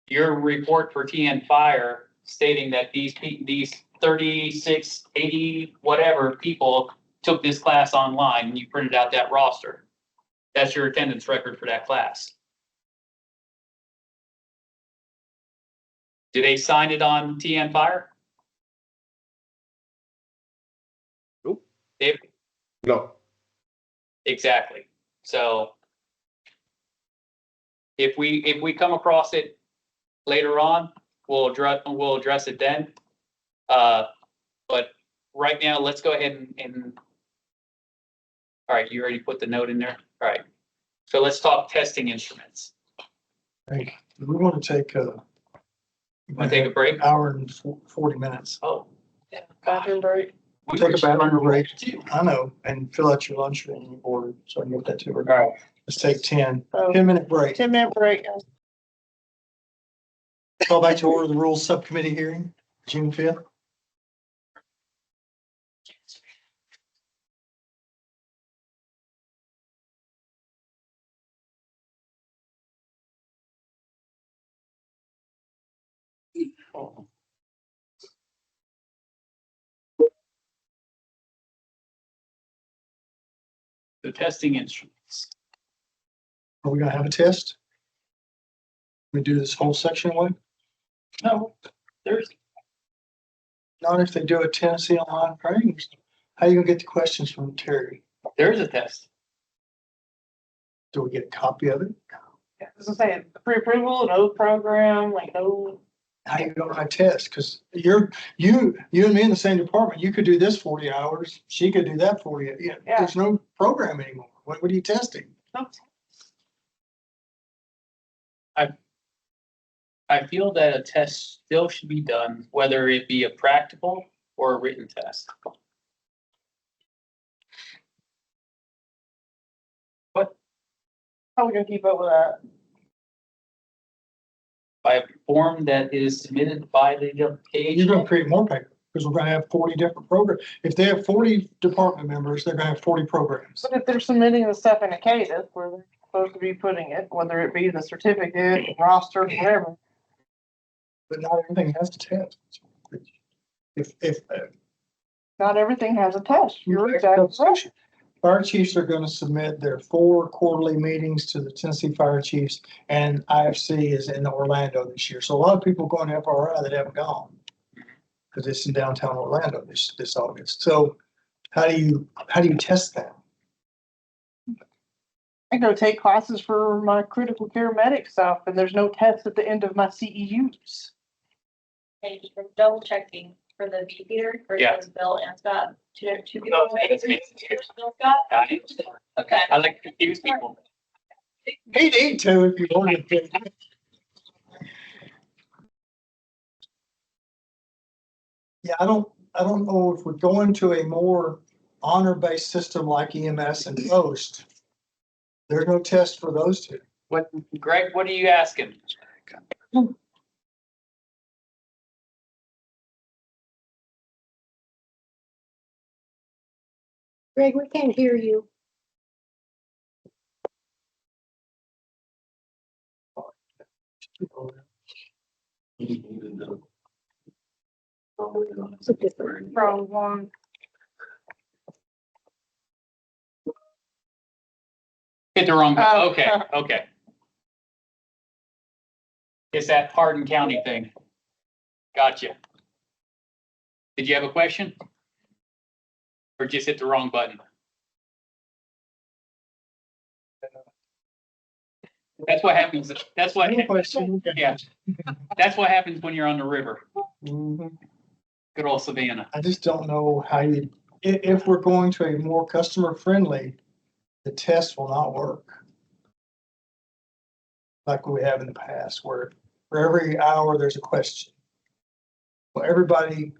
your report for TN Fire stating that these 36, 80, whatever people took this class online and you printed out that roster. That's your attendance record for that class. Do they sign it on TN Fire? Nope. They, No. exactly. So if we come across it later on, we'll address it then. But right now, let's go ahead and all right, you already put the note in there. All right. So let's talk testing instruments. Hey, we want to take Want to take a break? hour and 40 minutes. Oh, Yeah, bathroom break. we Take were a bathroom running break. too. I know, and fill out your lunch when you order, so I can get that to her. All right. Let's take 10 Oh, minute break. 10-minute break. Call back to order the rules subcommittee hearing, June 5th. The testing instruments. Are we gonna have a test? We do this whole section away? No, there's Not if they do a Tennessee online training. How are you gonna get the questions from Terry? there's a test. Do we get a copy of it? Yeah, as I say, pre-approval, no program, like no. How you gonna write tests? Cause you and me in the same department, you could do this 40 hours, she could do that for you. Yeah, Yeah. there's no program anymore. What are you testing? I feel that a test still should be done, whether it be a practical or a written test. How are we gonna keep up with that? By a form that is submitted by the You're application. gonna create more paper, because we're gonna have 40 different programs. If they have 40 department members, they're gonna have 40 programs. But if they're submitting the stuff in a CADIS where they're supposed to be putting it, whether it be the certificate, roster, whatever. But not everything has to test. If Not everything has a test. You're exactly right. fire chiefs are gonna submit their 4 quarterly meetings to the Tennessee Fire Chiefs, and IFC is in Orlando this year. So a lot of people going to FRI that haven't gone. Cause it's in downtown Orlando this August. So how do you test that? I go take classes for my critical care medic stuff and there's no test at the end of my CEUs. Thank you for double checking. for the beekeeper, or Yeah. is Bill and Scott, two people? No, it's me. Bill Scott? Okay. I like to confuse people. He'd eat too if you wanted to. Yeah, I don't know if we're going to a more honor-based system like EMS and Post. There's no test for those two. What, Greg, what are you asking? Greg, we can't hear you. It's a different. From one. Hit the wrong, Oh. okay, okay. It's that Hardin County thing. Gotcha. Did you have a question? Or just hit the wrong button? That's what happens, that's what, yeah, that's what happens when you're on the river. Mhm. Good old Savannah. I just don't know how you, if we're going to a more customer friendly, the test will not work. Like we have in the past, where for every hour, there's a question. Well, everybody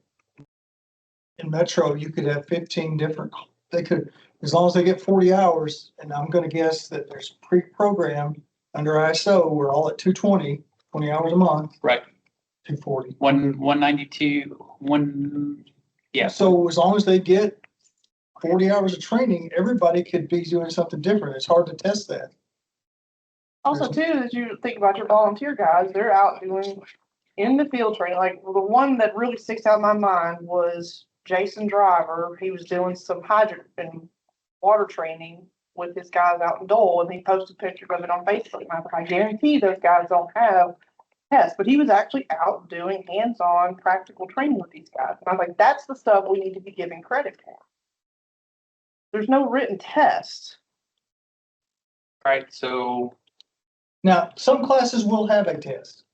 in Metro, you could have 15 different, they could, as long as they get 40 hours, and I'm gonna guess that there's pre-programmed under ISO, we're all at 220, 20 hours a month. Right. 240. 192, yeah. So as long as they get 40 hours of training, everybody could be doing something different. It's hard to test that. Also too, as you think about your volunteer guys, they're out doing in the field training, like the one that really sticks out in my mind was Jason Driver. He was doing some hydrant and water training with his guys out in Dole, and he posted pictures of it on Facebook. And I guarantee those guys don't have tests, but he was actually out doing hands-on practical training with these guys. And I was like, that's the stuff we need to be giving credit for. There's no written test. Right, so Now, some classes will have a test.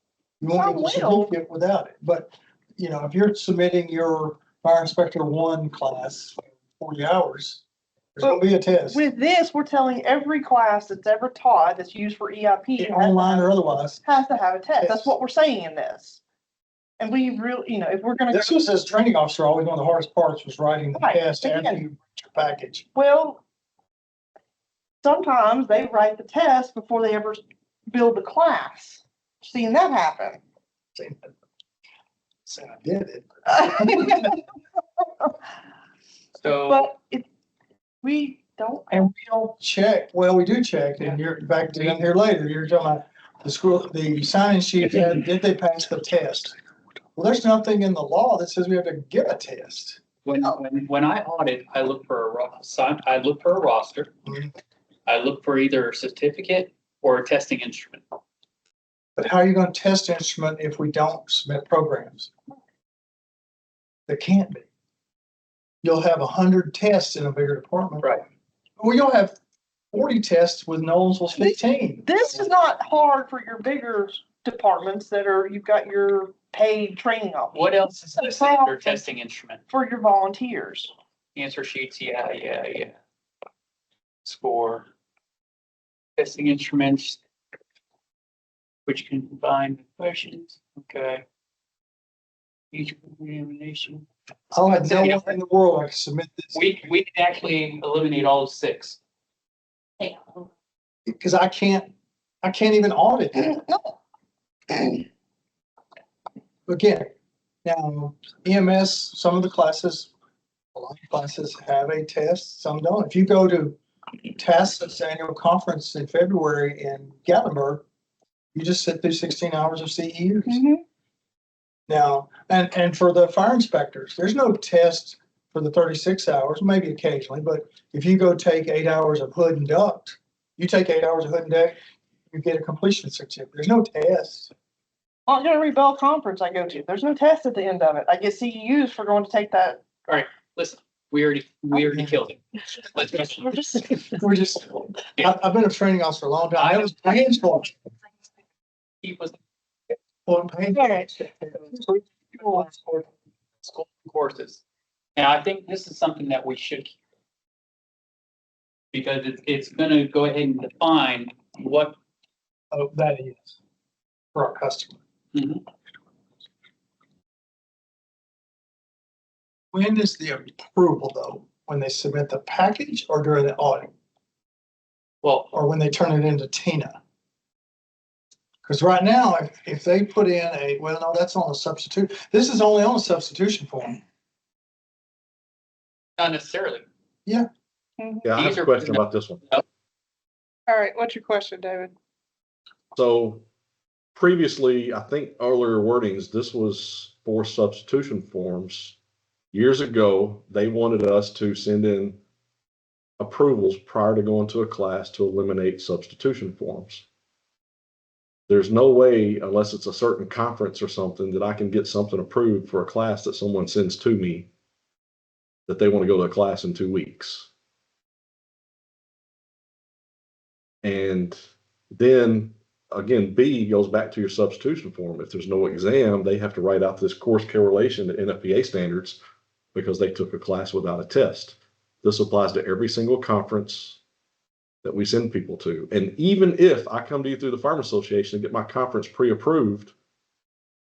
You won't Some get a will. certificate without it, but you know, if you're submitting your fire inspector 1 class, 40 hours, there's gonna be a test, With this, we're telling every class that's ever taught that's used for EIP online or otherwise. has to have a test. That's what we're saying in this. And we really, you know, if we're gonna, This was as training officer, always one of the hardest parts was writing the Right, test after again. you write your package. well, sometimes they write the test before they ever build the class. Seen that happen. Saying I did it. so But it, we don't. And we don't check, well, we do check, and you're back to in here later, you're talking about the school, the sign-in sheet, did they pass the test? Well, there's nothing in the law that says we have to give a test. when I audit, I look for I look for a roster. Mhm. I look for either a certificate or a testing instrument. But how are you gonna test instrument if we don't submit programs? There can't be. You'll have 100 tests in a bigger department. Right. Well, you'll have 40 tests with Knowlesville's 15. This is not hard for your bigger departments that are, you've got your paid training officers. What else is listed under testing instrument? For your volunteers. Answer sheets, yeah. Score. Testing instruments. Which can combine the questions, okay. Each examination. I'll have no one in the world I can submit this, We can actually eliminate all 6. Yeah. because I can't even audit it. Again, now EMS, some of the classes, a lot of classes have a test, some don't. If you go to TASS's annual conference in February in Gatlinburg, you just sit through 16 hours of CEUs. Now, and for the fire inspectors, there's no test for the 36 hours, maybe occasionally, but if you go take 8 hours of hood and duct, you take 8 hours of hood and duct, you get a completion certificate. There's no test. On every Bell conference I go to, there's no test at the end of it. I get CEUs for going to take that. Listen, we already killed it. Let's just. We're just, I've been a training officer for a long time. It was painful. He was, Well, painful. school courses. And I think this is something that we should keep. Because it's gonna go ahead and define what. Oh, that is for our customer. When is the approval though? When they submit the package or during the audit? Well, Or when they turn it into Tina? Because right now, if they put in well, no, that's on a substitute. This is only on a substitution form. not necessarily. Yeah, I have These a are- question about this one. All right, what's your question, David? So previously, I think earlier wordings, this was for substitution forms. Years ago, they wanted us to send in approvals prior to going to a class to eliminate substitution forms. There's no way, unless it's a certain conference or something, that I can get something approved for a class that someone sends to me that they want to go to a class in 2 weeks. And then again, B goes back to your substitution form. If there's no exam, they have to write out this course correlation to NFPA standards because they took a class without a test. This applies to every single conference that we send people to. And even if I come to you through the Farm Association and get my conference pre-approved,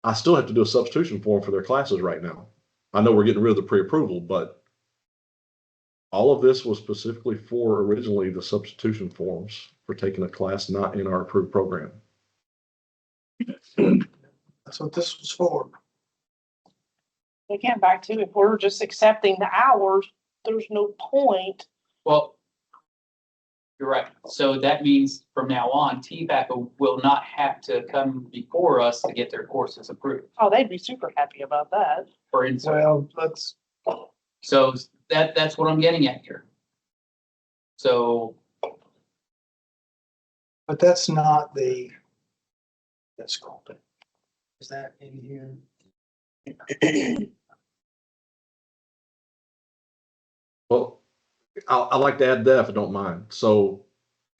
I still have to do a substitution form for their classes right now. I know we're getting rid of the pre-approval, but all of this was specifically for originally the substitution forms for taking a class not in our approved program. That's what this was for. Again, back to if we're just accepting the hours, there's no point. Well, you're right. So that means from now on, TPAC will not have to come before us to get their courses approved, Oh, they'd be super happy about that. for instance. Well, let's, So that's what I'm getting at here. So, but that's not the, that's called it. Is that in here? Well, I like to add that if I don't mind. So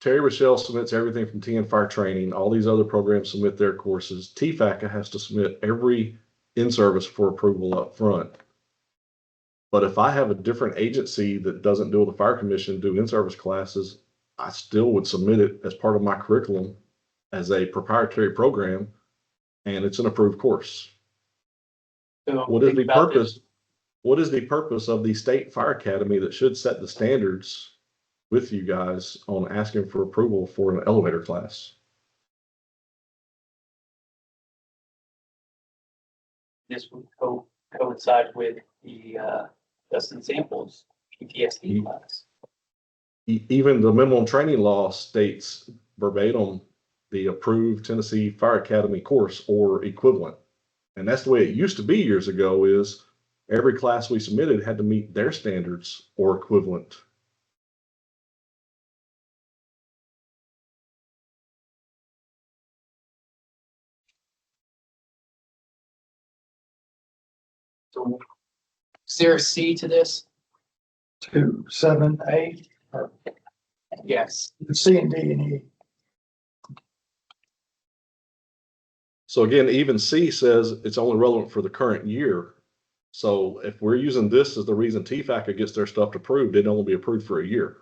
Terry Rochelle submits everything from TN Fire Training. All these other programs submit their courses. TFACA has to submit every in-service for approval up front. But if I have a different agency that doesn't do the Fire Commission, do in-service classes, I still would submit it as part of my curriculum as a proprietary program, and it's an approved course. so What is think the about this. purpose? What is the purpose of the State Fire Academy that should set the standards with you guys on asking for approval for an elevator class? This would coincide with the Dustin Samples PTSD class. Even the minimum training law states verbatim the approved Tennessee Fire Academy course or equivalent. And that's the way it used to be years ago, is every class we submitted had to meet their standards or equivalent. So is there a C to this? 2, 7, 8, or Yes. C and D and E. So again, even C says it's only relevant for the current year. So if we're using this as the reason TFACA gets their stuff approved, it'd only be approved for a year.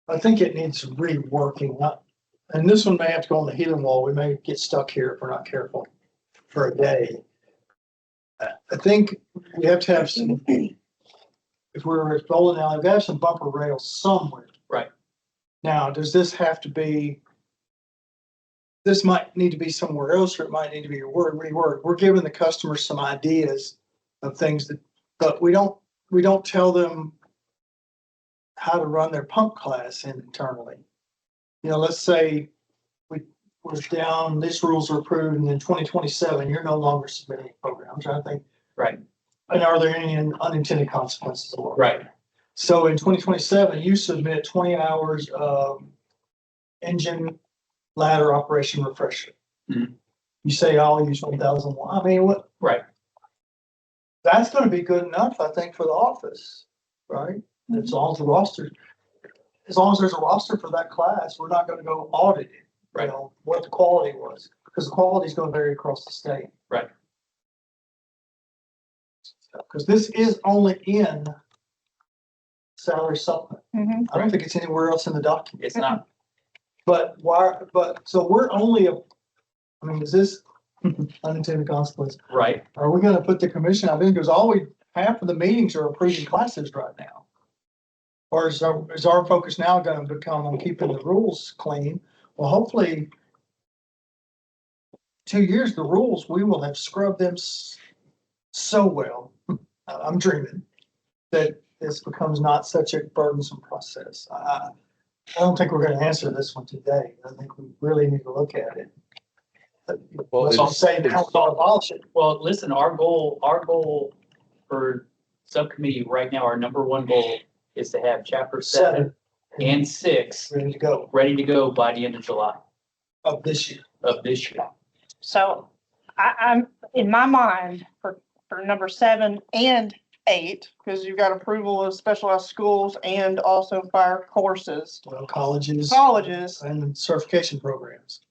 I think it needs reworking, and this one may have to go on the healing wall. We may get stuck here if we're not careful for a day. I think we have to have some, if we're rolling out, we've got some bumper rails somewhere. Right. Now, does this have to be, this might need to be somewhere else, or it might need to be reworked. We're giving the customer some ideas of things that, but we don't tell them how to run their pump class internally. You know, let's say we're down, these rules are approved, and in 2027, you're no longer submitting a program. I'm trying to think. Right. And are there any unintended consequences? Right. So in 2027, you submit 20 hours of engine ladder operation refresher. Mhm. You say, I'll use 1,001. I mean, what? Right. That's going to be good enough, I think, for the office, right? As long as the roster, as long as there's a roster for that class, we're not gonna go audit it. You know, what the quality was, because the quality is gonna vary across the state. Right. Because this is only in salary supplement. Mhm. I don't think it's anywhere else in the document. It's not, But why, but, so we're only, I mean, is this unintended consequence? right. Are we gonna put the commission, I think, because half of the meetings are approving classes right now. Or is our focus now gonna become on keeping the rules clean? Well, hopefully 2 years, the rules, we will have scrubbed them so well. I'm dreaming that this becomes not such a burdensome process. I don't think we're gonna answer this one today. I think we really need to look at it. Well, Let's just say how to abolish it. Well, listen, our goal for subcommittee right now, our number one goal is to have chapter 7 and 6 Ready to ready to go by the end of July of this year. of this year. So I'm, in my mind, for number 7 and 8, because you've got approval of specialized schools and also fire courses, Well, colleges. colleges. And certification programs.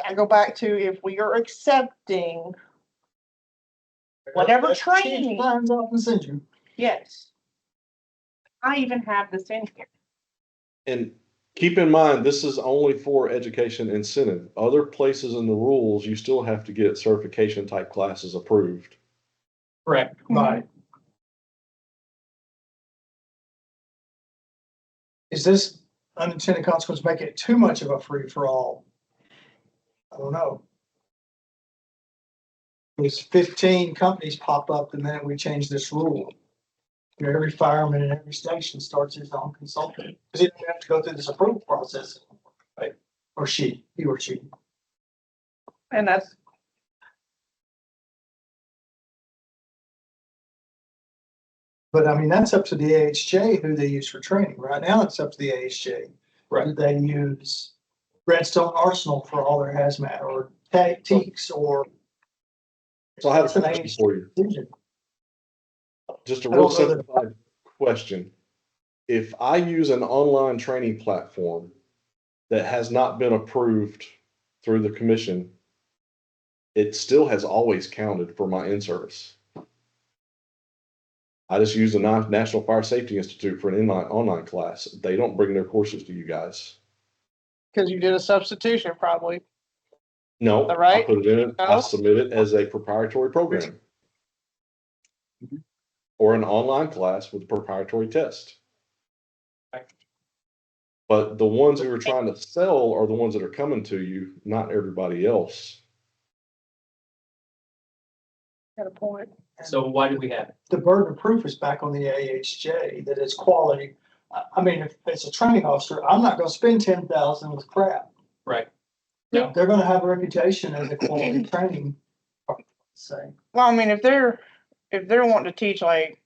I go back to if we are accepting whatever That training. chief finds out and sends you. Yes. I even have this in here. And keep in mind, this is only for education incentive. Other places in the rules, you still have to get certification type classes approved. Correct. Right. Is this unintended consequence making it too much of a free for all? I don't know. There's 15 companies pop up the minute we change this rule. You know, every fireman in every station starts his own consultant, because he doesn't have to go through this approval process. Right? Or he or she. And that's, But I mean, that's up to the AHJ who they use for training. Right now, it's up to the AHJ. Right. Do they use Redstone Arsenal for all their hazmat or TEEX or? So I have It's a an question AHJ for you. decision. Just a I real don't know that- simplified question. If I use an online training platform that has not been approved through the commission, it still has always counted for my in-service. I just use the National Fire Safety Institute for an online class. They don't bring their courses to you guys. because you did a substitution probably. No, I Right? put it in, I No? submit it as a proprietary program. Or an online class with a proprietary test. But the ones who are trying to sell are the ones that are coming to you, not everybody else. Got a point. So why do we have it? The burden of proof is back on the AHJ, that it's quality. I mean, if it's a training officer, I'm not gonna spend 10,000 with crap. Right. No. They're gonna have a reputation as a quality training. Say, Well, I mean, if they're wanting to teach like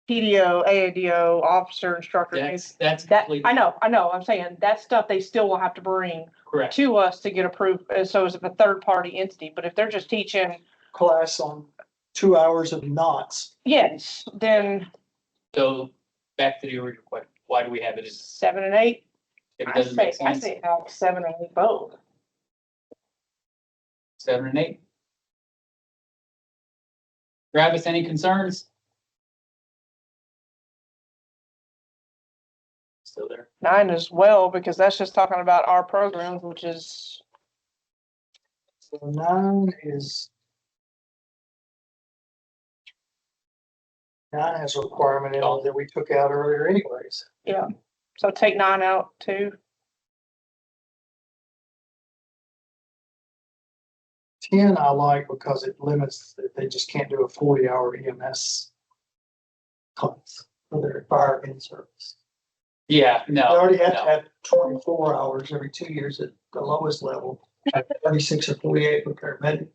PDO, AADO, officer, instructor, That's that, completely I know, I'm saying that stuff they still will have to bring correct. to us to get approved, so as a third party entity, but if they're just teaching, class on 2 hours of knots. yes, then So back to the original question, why do we have it as, 7 and 8, if it I doesn't make say sense, have 7 and 8 both. 7 and 8? Travis, any concerns? Still there. 9 as well, because that's just talking about our programs, which is, So 9 is. 9 has a requirement in it that we took out earlier anyways. yeah, so take 9 out too. 10 I like because it limits that they just can't do a 40-hour EMS class for their fire in service. Yeah, They no, already have to no. have 24 hours every 2 years at the lowest level, at 36 or 48 for paramedic.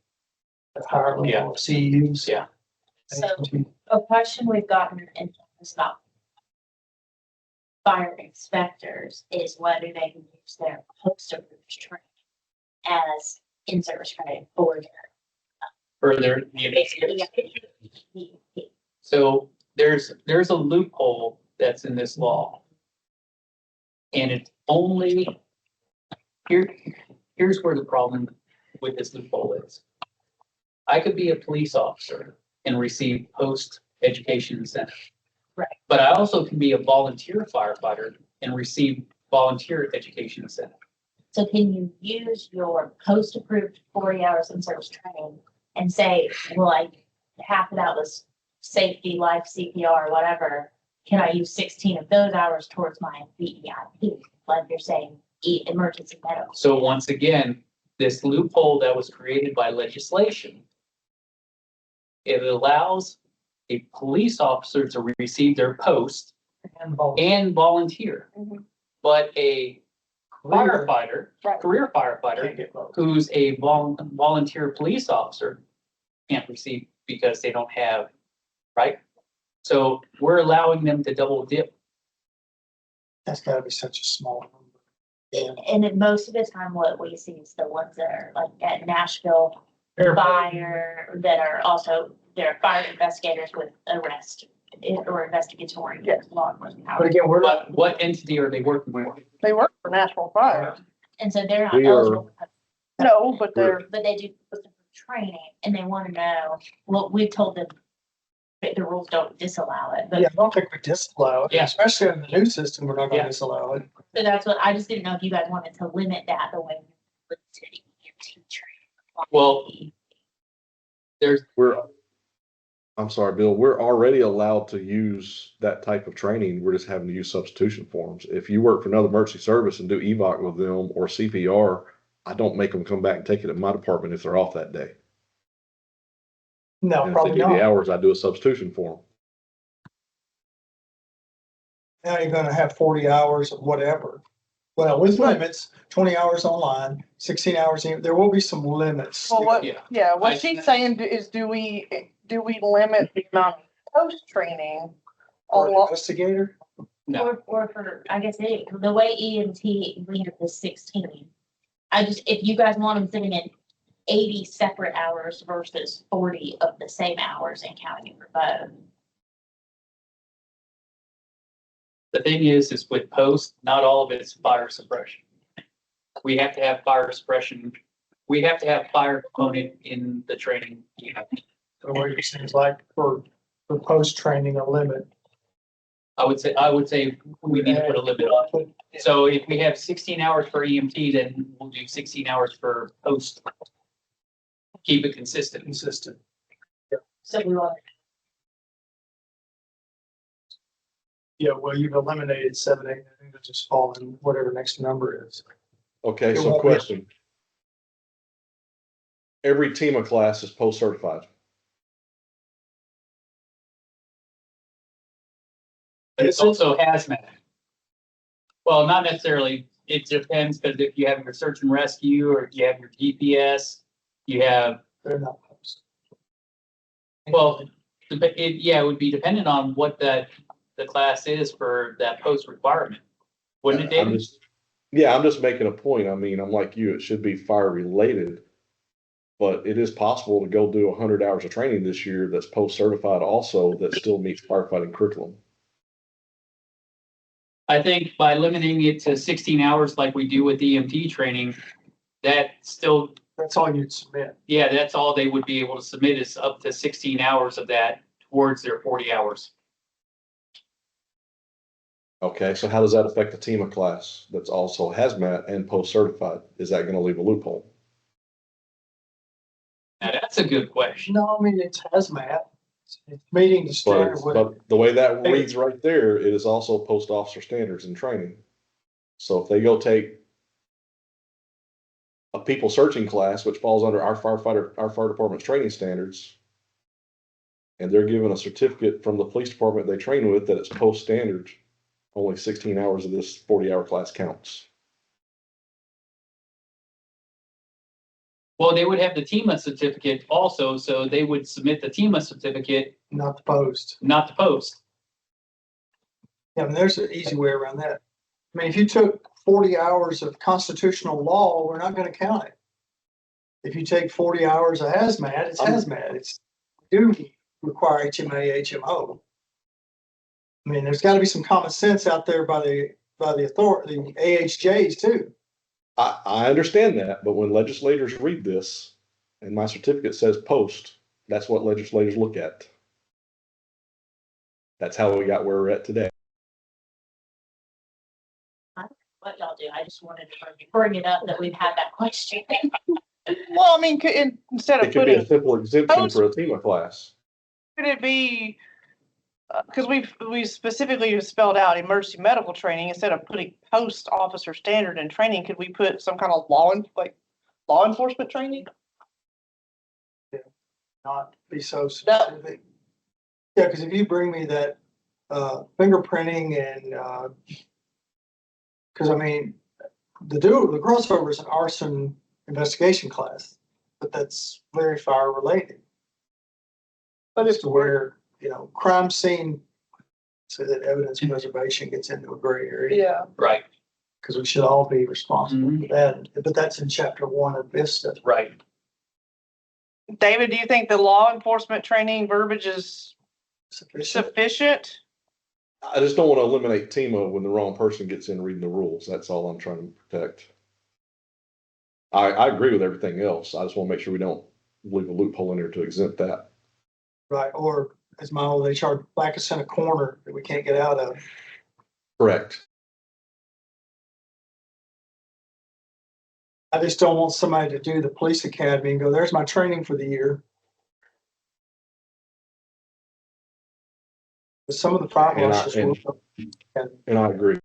At higher Yeah. level of CEUs. Yeah. So a question we've gotten in this about fire inspectors is whether they can use their post-service training as in-service credit for their Further, basically. so there's a loophole that's in this law. And it's only, here's where the problem with this loophole is. I could be a police officer and receive post-education incentive. Right. But I also can be a volunteer firefighter and receive volunteer education incentive. So can you use your post-approved 40 hours in service training and say, well, half of that was safety, life, CPR, whatever. Can I use 16 of those hours towards my VEIP? Like you're saying, emergency medical. So once again, this loophole that was created by legislation, it allows a police officer to receive their post and volunteer. Mhm. But a firefighter, Right. career firefighter, who's a volunteer police officer can't receive because they don't have, right? So we're allowing them to double dip. That's gotta be such a small number. Yeah. And then most of the time, what we see is the ones that are like at Nashville fire, that are also, they're fire investigators with arrest or investigatory. Yes. Law enforcement But powers. again, we're not, What entity are they working with? They work for National Fire. And so they're not We are- eligible, No, but they're, but they do training and they want to know, well, we told them that the rules don't disallow it, but yeah, I don't think we disallow it, Yeah. especially in the new system, we're not Yeah. gonna disallow it. so that's what, I just didn't know if you guys wanted to limit that the way. we limited EMT training. Well, there's, I'm sorry, Bill, we're already allowed to use that type of training. We're just having to use substitution forms. If you work for another emergency service and do EVOC with them or CPR, I don't make them come back and take it at my department if they're off that day. No, And if they probably do the not. hours, I do a substitution form. Now you're gonna have 40 hours of whatever. Well, with limits, 20 hours online, 16 hours, there will be some limits. well, what, Yeah. yeah, what I- she's saying is do we limit the amount of post-training? Or along- investigator, no, Or for, I guess the way EMT, we have the 16. If you guys want them sitting in 80 separate hours versus 40 of the same hours and counting it for both. the thing is with post, not all of it's fire suppression. We have to have fire suppression. We have to have fire component in the training. or what it seems like for post-training, a limit. I would say we need to put a limit on it. So if we have 16 hours for EMT, then we'll do 16 hours for post. Keep it consistent. Consistent. So we want, Yeah, well, you've eliminated 7, 8, I think it'll just fall in whatever next number is. Okay, It so won't be- question. Every TEMA class is post-certified. But it's also hazmat. Well, not necessarily. It depends, because if you have your search and rescue or if you have your GPS, you have, They're not post. well, it would be dependent on what the class is for that post requirement. Wouldn't it, I'm David? I'm just making a point. I mean, I'm like you, it should be fire related. But it is possible to go do 100 hours of training this year that's post-certified also that still meets firefighting curriculum. I think by limiting it to 16 hours like we do with EMT training, that still, That's all you'd submit. yeah, that's all they would be able to submit is up to 16 hours of that towards their 40 hours. Okay, so how does that affect the TEMA class that's also hazmat and post-certified? Is that gonna leave a loophole? Now, that's a good question. No, I mean, it's hazmat. It's meeting the But, standard with, but the way that reads right there, it is also post officer standards and training. So if they go take a people searching class, which falls under our fire department's training standards, and they're given a certificate from the police department they train with that it's post standards, only 16 hours of this 40-hour class counts. Well, they would have the TEMA certificate also, so they would submit the TEMA certificate, not the post. not the post. Yeah, I mean, there's an easy way around that. I mean, if you took 40 hours of constitutional law, we're not gonna count it. If you take 40 hours of hazmat, it's hazmat. It's do require HMA, HMO. I mean, there's gotta be some common sense out there by the authority, the AHJs too. I understand that, but when legislators read this and my certificate says post, that's what legislators look at. That's how we got where we're at today. What y'all do, I just wanted to bring it up that we've had that question. Well, I mean, instead It of could be a putting, simple exemption for a TEMA class. could it be? Cause we specifically spelled out emergency medical training, instead of putting post officer standard and training, could we put some kind of law enforcement training? Not be so specific. Yeah, because if you bring me that fingerprinting and because I mean, the crossover is an arson investigation class, but that's very fire related. But it's to where, you know, crime scene, so that evidence preservation gets into a gray area. Yeah. Right, Because we should all be responsible for that. But that's in chapter 1 of this stuff. right. David, do you think the law enforcement training verbiage is Sufficient. sufficient? I just don't want to eliminate TEMA when the wrong person gets in reading the rules. That's all I'm trying to protect. I agree with everything else. I just want to make sure we don't leave a loophole in there to exempt that. Right, or as my old HR, back us in a corner that we can't get out of. Correct. I just don't want somebody to do the police academy and go, there's my training for the year. But some of the fire marshals will. And I agree.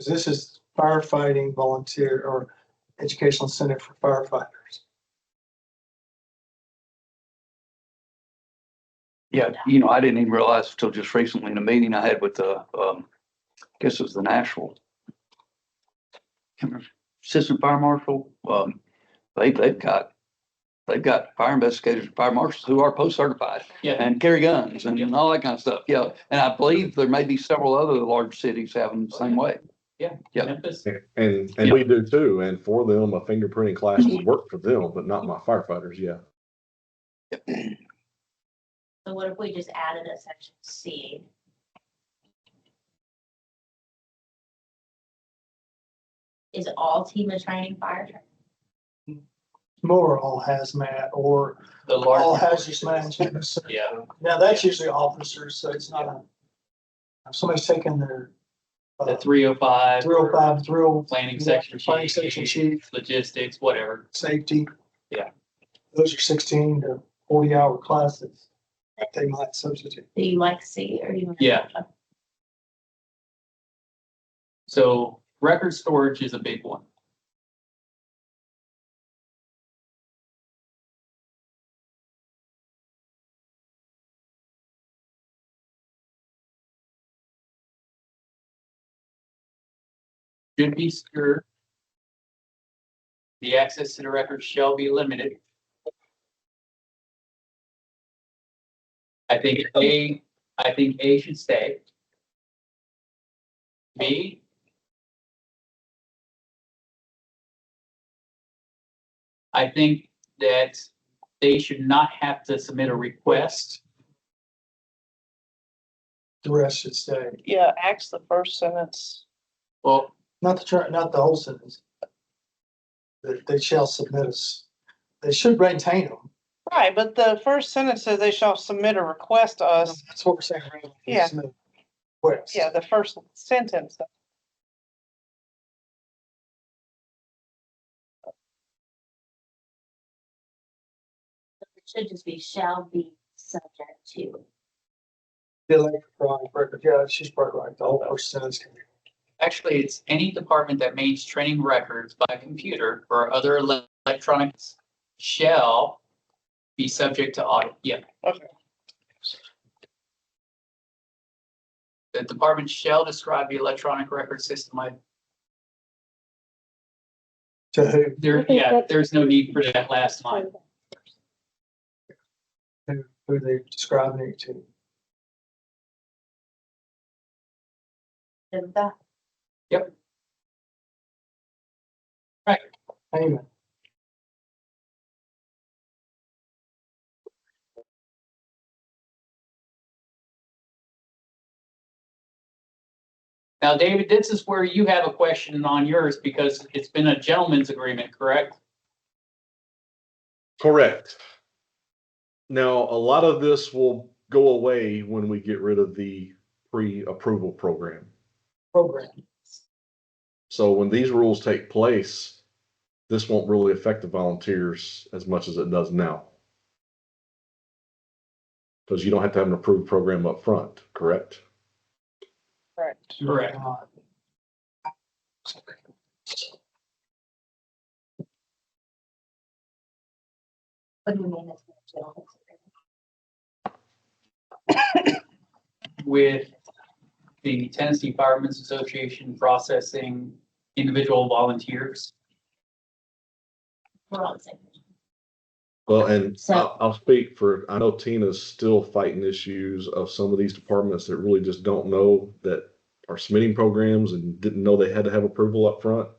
This is firefighting volunteer or educational incentive for firefighters. Yeah, I didn't even realize until just recently in a meeting I had with the, I guess it was the Nashville Assistant Fire Marshal. They've got fire investigators, fire marshals who are post certified Yeah, and carry guns and all that kind of stuff. Yeah, and I believe there may be several other large cities having the same way. yeah. Yeah. Memphis. And we do too. And for them, a fingerprinting class would work for them, but not my firefighters. Yeah. So what if we just added a section C? Is all TEMA training fire training? More all hazmat or The all large. hazardous management. Yeah, Now, that's usually officers, so it's not a, if somebody's taking their. the 305. 305, Planning section Planning section chief, logistics, whatever. safety. Yeah. Those are 16 to 40-hour classes that they might substitute. Do you like C or do you? Yeah. So record storage is a big one. Should be secure. The access to the records shall be limited. I think A should stay. B. I think that they should not have to submit a request. The rest should stay. Yeah, Acts the first sentence. Well, Not the whole sentence. They shall submit us. They should maintain them. Right, but the first sentence says they shall submit a request to us. That's what we're saying. Right? Yeah. Submit request. Yeah, the first sentence. It should just be shall be subject to. The electronic record. Yeah, she's probably right. The whole first sentence can be. actually, it's any department that maintains training records by computer or other electronics shall be subject to audit. Yeah. Okay. The department shall describe the electronic record system. To who? There's no need for that last line. Who they describing it to. Yep. Right. Amen. Now, David, this is where you have a question on yours because it's been a gentleman's agreement, correct? Correct. Now, a lot of this will go away when we get rid of the pre-approval program. So when these rules take place, this won't really affect the volunteers as much as it does now. Because you don't have to have an approved program up front, correct? Correct. Correct. What do you mean it's a gentleman's agreement? With the Tennessee Firemen's Association processing individual volunteers. We're on the same page. Well, and So- I'll speak for, I know Tina's still fighting issues of some of these departments that really just don't know that are submitting programs and didn't know they had to have approval up front.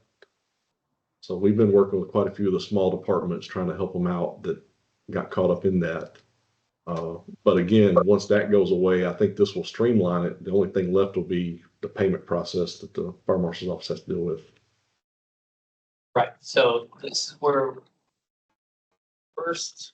So we've been working with quite a few of the small departments trying to help them out that got caught up in that. But again, once that goes away, I think this will streamline it. The only thing left will be the payment process that the fire marshal's office has to deal with. Right, so this is where first.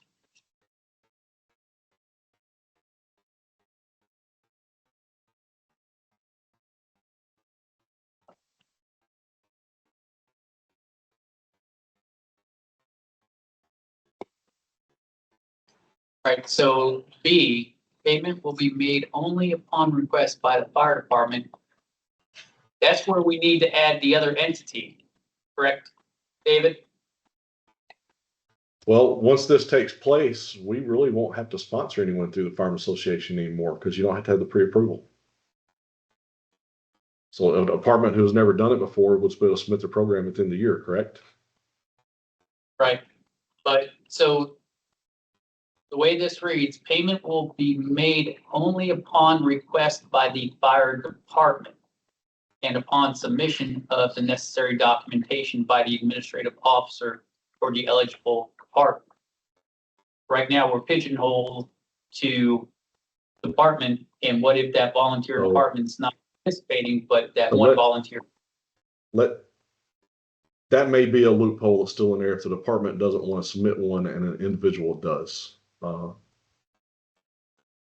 Right, so B, payment will be made only upon request by the fire department. That's where we need to add the other entity, correct, David? Well, once this takes place, we really won't have to sponsor anyone through the Farm Association anymore because you don't have to have the pre-approval. So a department who has never done it before would be able to submit their program within the year, correct? Right, but so the way this reads, payment will be made only upon request by the fire department and upon submission of the necessary documentation by the administrative officer for the eligible department. Right now, we're pigeonholed to department, and what if that volunteer Oh. department's not participating, but that So one let- volunteer? That may be a loophole that's still in there if the department doesn't want to submit one and an individual does.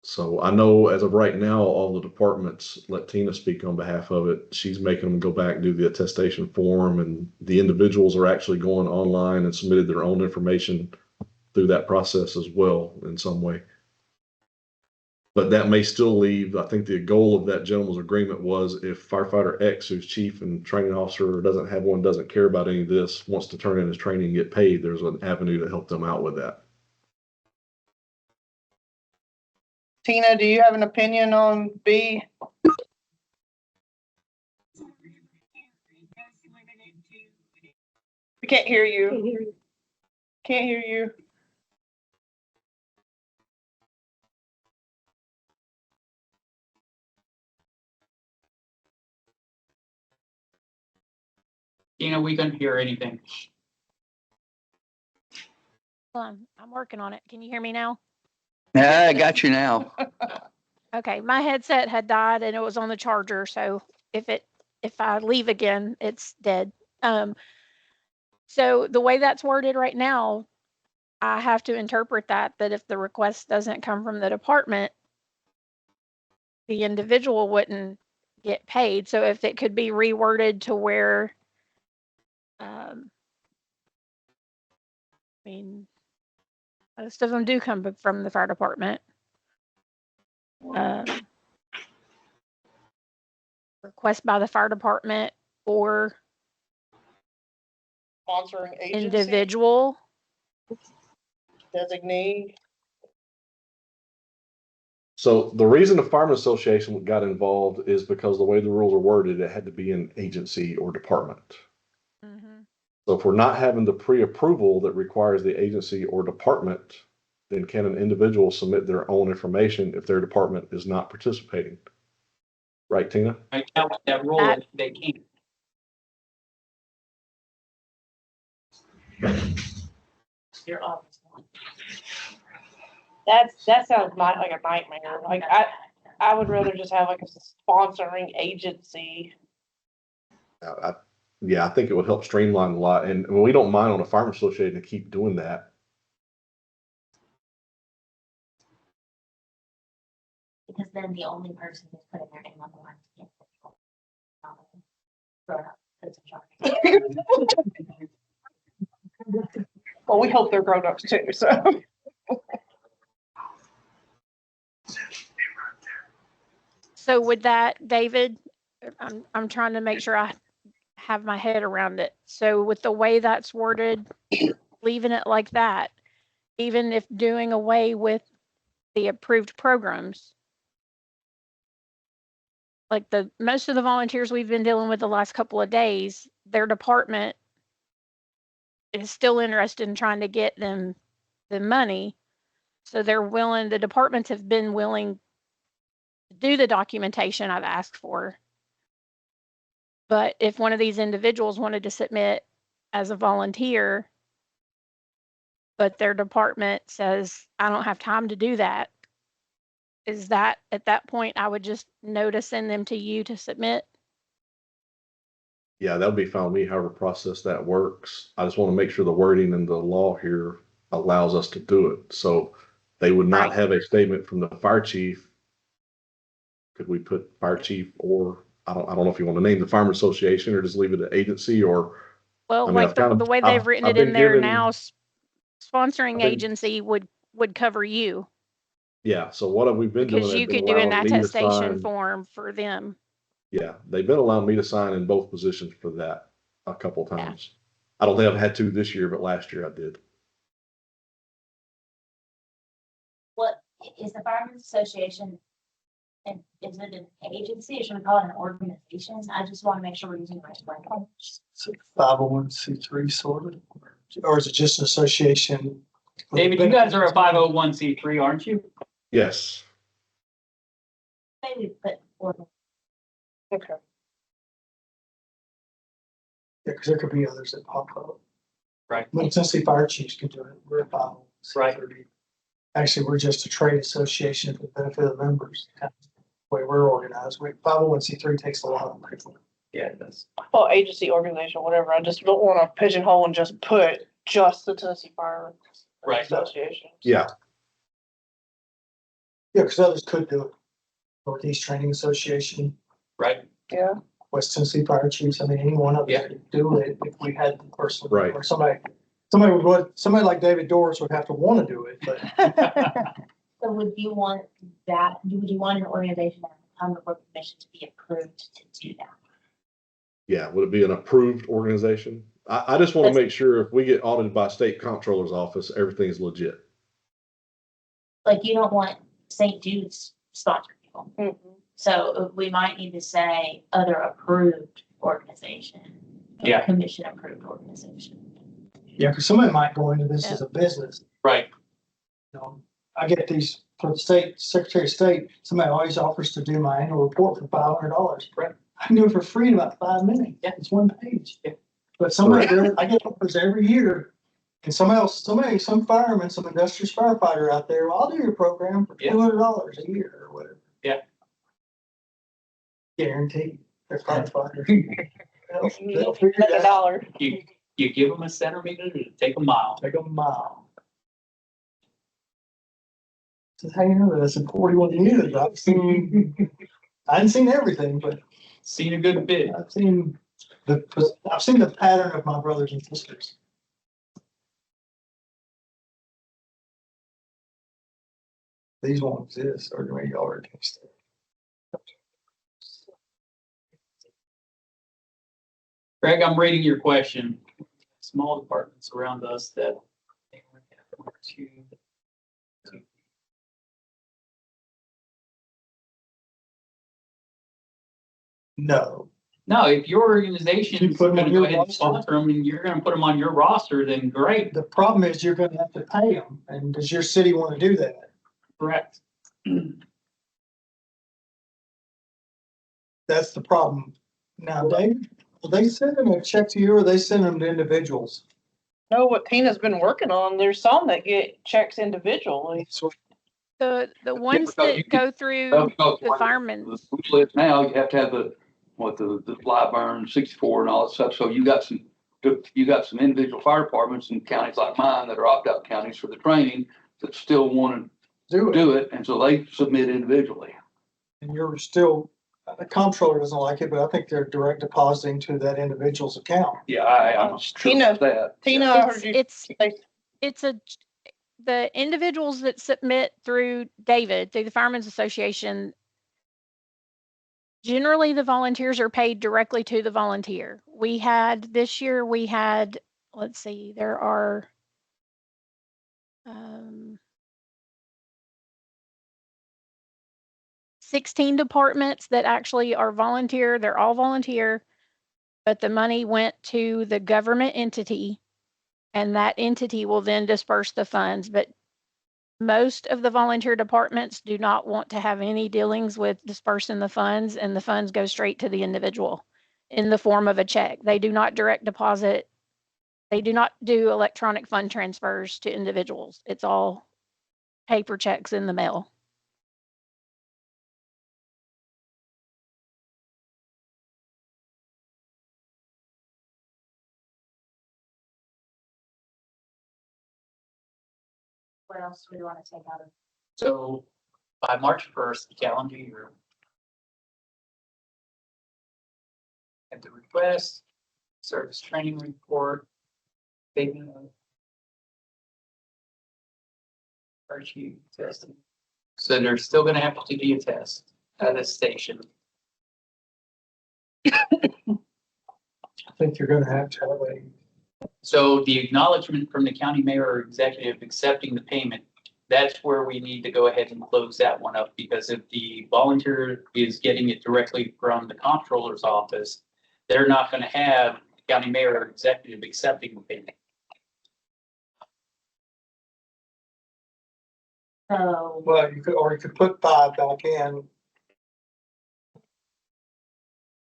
So I know as of right now, all the departments, let Tina speak on behalf of it. She's making them go back and do the attestation form, and the individuals are actually going online and submitted their own information through that process as well in some way. But that may still leave, I think the goal of that gentleman's agreement was if firefighter X, who's chief and training officer, doesn't have one, doesn't care about any of this, wants to turn in his training and get paid, there's an avenue to help them out with that. Tina, do you have an opinion on B? We can't hear Can't you. hear you. Can't hear you. We couldn't hear anything. Hold on, I'm working on it. Can you hear me now? Yeah, I got you now. Okay, my headset had died and it was on the charger, so if I leave again, it's dead. So the way that's worded right now, I have to interpret that if the request doesn't come from the department, the individual wouldn't get paid. So if it could be reworded to where, I mean, most of them do come from the fire department. Request by the fire department or Sponsoring agency, individual. designee. So the reason the Firemen Association got involved is because the way the rules are worded, it had to be an agency or department. Mhm. So if we're not having the pre-approval that requires the agency or department, then can an individual submit their own information if their department is not participating? Right, Tina? Right now, with that rule, That- they can't. You're on. That sounds like a nightmare. Like I would rather just have like a sponsoring agency Yeah, I think it would help streamline a lot, and we don't mind on a farm association to keep doing that. Because then the only person who's putting their name on the line is the individual. Well, we hope they're grown-ups too, so. So with that, David, I'm trying to make sure I have my head around it. So with the way that's worded, leaving it like that, even if doing away with the approved programs, like most of the volunteers we've been dealing with the last couple of days, their department is still interested in trying to get them the money. So the departments have been willing to do the documentation I've asked for. But if one of these individuals wanted to submit as a volunteer, but their department says, I don't have time to do that, is that at that point, I would just know to send them to you to submit? Yeah, that'll be fine with me, however process that works. I just want to make sure the wording in the law here allows us to do it. So they would not Right. have a statement from the fire chief. Could we put fire chief, or I don't know if you want to name the farm association or just leave it an agency, or Well, I mean, like I've kind of- the way they've written I've it in been there given- now, sponsoring I've been- agency would cover you, Yeah, so what have we been doing? because you They've been could do an allowing me to attestation sign- form for them. Yeah, they've been allowing me to sign in both positions for that a couple times. I don't think I've had to this year, but last year I did. What is the Firemen's Association? And is it an agency or should we call it an organization? I just want to make sure we're using the right word. It's a 501c3 sort of, or is it just an association? David, you guys are a 501c3, aren't you? Yes. Maybe put organ. Okay. Yeah, because there could be others that pop up. Right. But Tennessee Fire Chiefs could do it. We're a 501c3. Actually, we're just a trade association for the benefit of the members. That's the way we're organized. 501c3 takes a lot of people. Yeah, it does. Well, agency, organization, whatever. I just don't want to pigeonhole and just put just the Tennessee Fire Right. Association. Yeah. Yeah, because others could do it. Northeast Training Association, Right. Yeah. West Tennessee Fire Chiefs. I mean, any one of us Yeah. could do it if we had the person. Right. Or somebody like David Doris would have to want to do it, but So would you want an organization that has a permission to be approved to do that? Yeah, would it be an approved organization? I just want to make sure if we get audited by state comptroller's office, everything's legit. Like you don't want St. Jude's sponsor people. Mhm. So we might need to say other approved organization. Yeah. Commission approved organization. yeah, because somebody might go into this as a business. Right. You know, I get these from the state, Secretary of State, somebody always offers to do my annual report for $500. Right. I can do it for free in about 5 minutes. Yeah. It's one page. Yeah. But I get offers every year. And some fireman, some industrious firefighter out there, well, I'll do your program for Yeah. $200 a year or whatever. Yeah. Guaranteed. They're firefighters. They'll figure Like it a out. dollar. You give them a centimeter to take a mile. Take a mile. Just hanging with us in 41 years. I hadn't seen everything, but Seen a good bit. I've seen the pattern of my brothers and sisters. These won't exist, or the way y'all are against it. Greg, I'm reading your question. Small departments around us that. No, No, if your organization You is put 'em gonna on go your ahead and roster. sponsor them and you're gonna put them on your roster, then great, the problem is you're gonna have to pay them, and does your city want to do that? correct. That's the problem. Now, Dave, are they sending a check to you, or they send them to individuals? No, what Tina's been working on, there's some that get checks individually. So The ones because you that can- go through Well, because the firemen, Live now, you have to have with the live burn 64 and all that stuff. So you got some individual fire departments in counties like mine that are opt-out counties for the training that still want to do it. And so they submit individually. And you're still, the comptroller doesn't like it, but I think they're direct depositing to that individual's account. Yeah, I'm sure Tina- of that. Tina, It's, I heard you it's, say- it's the individuals that submit through David, through the Firemen's Association, generally the volunteers are paid directly to the volunteer. This year, let's see, there are 16 departments that actually are volunteer. They're all volunteer, but the money went to the government entity, and that entity will then disperse the funds. But most of the volunteer departments do not want to have any dealings with dispersing the funds, and the funds go straight to the individual in the form of a check. They do not direct deposit. They do not do electronic fund transfers to individuals. It's all paper checks in the mail. What else do we want to take out of? So by March 1st, the calendar year. At the request, service training report, statement of archive testing. So they're still gonna have to do a test at this station. I think you're gonna have to have a. So the acknowledgement from the county mayor or executive accepting the payment, that's where we need to go ahead and close that one up, because if the volunteer is getting it directly from the comptroller's office, they're not gonna have county mayor or executive accepting the payment. So, Well, you could put 5 back in.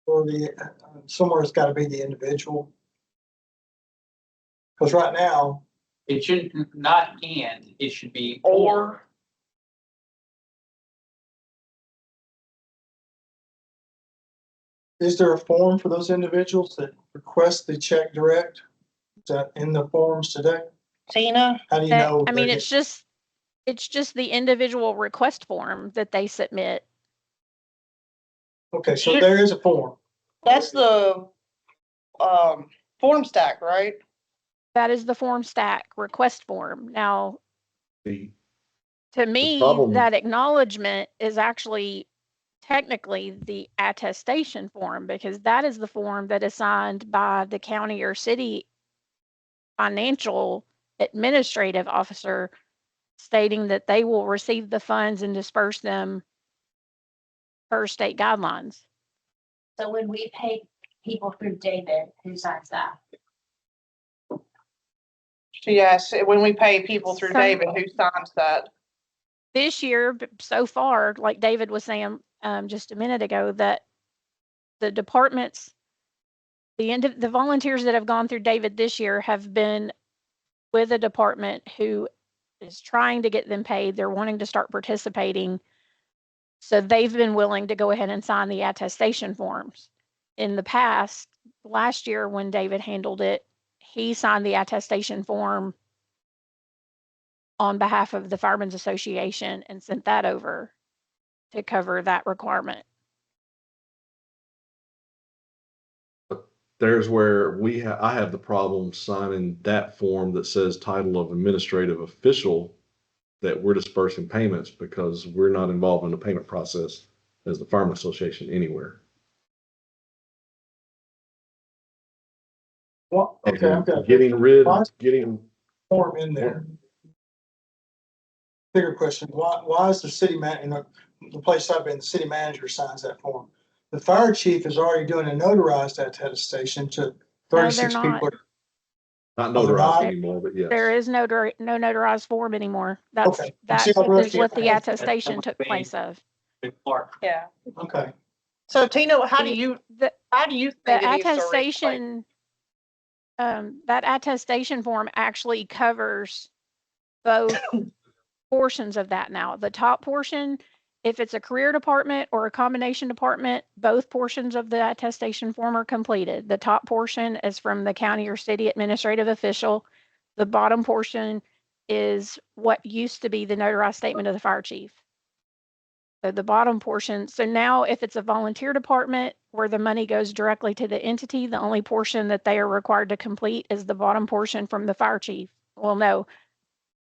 Or somewhere it's gotta be the individual. Cause right now, It should not and, it should be Or. is there a form for those individuals that request the check direct? Is that in the forms today? Tina, How do you know? I mean, they it's just the individual request form that they submit. Okay, so there is a form. that's the form stack, right? That is the form stack request form. Now, The to me, problem- that acknowledgement is actually technically the attestation form, because that is the form that is signed by the county or city financial administrative officer stating that they will receive the funds and disperse them per state guidelines. so when we pay people through David, who signs that? Yes, when we pay people through Some- David, who signs that? This year, so far, like David was saying just a minute ago, that the departments, the volunteers that have gone through David this year have been with a department who is trying to get them paid. They're wanting to start participating. So they've been willing to go ahead and sign the attestation forms. In the past, last year when David handled it, he signed the attestation form on behalf of the Firemen's Association and sent that over to cover that requirement. There's where I have the problem signing that form that says title of administrative official, that we're dispersing payments, because we're not involved in the payment process as the Firemen Association anywhere. Well, okay, I've got Getting form in there. Bigger question, why is the city the place I've been, the city manager signs that form? The fire chief is already doing a notarized attestation to 36 not. people. not Oh, they're notarized not? anymore, but yes. There is no notarized form anymore. That's, Okay. that See, I wrote is what the it. attestation took place of. Yeah. Okay, So Tina, how do you The think it needs to read? attestation, that attestation form actually covers both portions of that now. The top portion if it's a career department or a combination department, both portions of the attestation form are completed. The top portion is from the county or city administrative official. The bottom portion is what used to be the notarized statement of the fire chief. So the bottom portion, so now if it's a volunteer department where the money goes directly to the entity, the only portion that they are required to complete is the bottom portion from the fire chief. Well, no,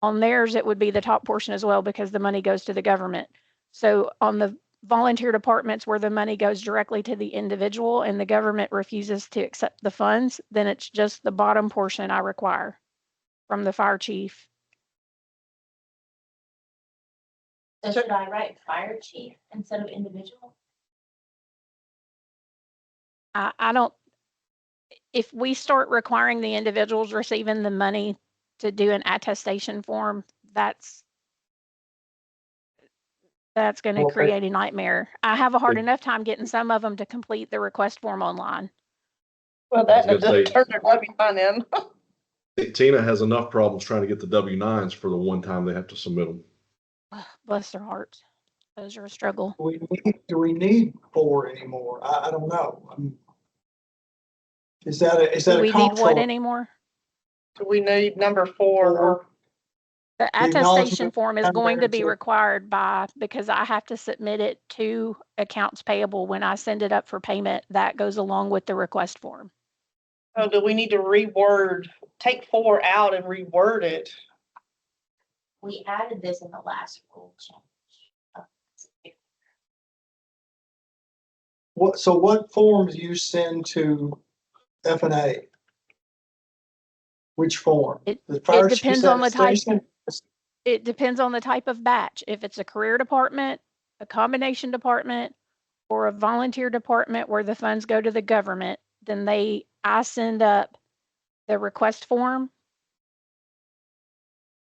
on theirs, it would be the top portion as well because the money goes to the government. So on the volunteer departments where the money goes directly to the individual and the government refuses to accept the funds, then it's just the bottom portion I require from the fire chief. So should I write fire chief instead of individual? I don't, if we start requiring the individuals receiving the money to do an attestation form, that's going to create a nightmare. I have a hard enough time getting some of them to complete the request form online. Well, I was that gonna say- doesn't turn their W-9 in. Tina has enough problems trying to get the W-9s for the one time they have to submit them. Bless their hearts. Those are a struggle. Do we need 4 anymore? I don't know. Is that Do a we need what cultural? anymore? Do we need number 4 or? The attestation acknowledgement form is and going to be narrative. required because I have to submit it to accounts payable when I send it up for payment. That goes along with the request form. Oh, do we need to take 4 out and reword it? We added this in the last rule change. What forms you send to F&A? Which form? It The fire depends chief's on the type. attestation? It depends on the type of batch. If it's a career department, a combination department, or a volunteer department where the funds go to the government, then I send up the request form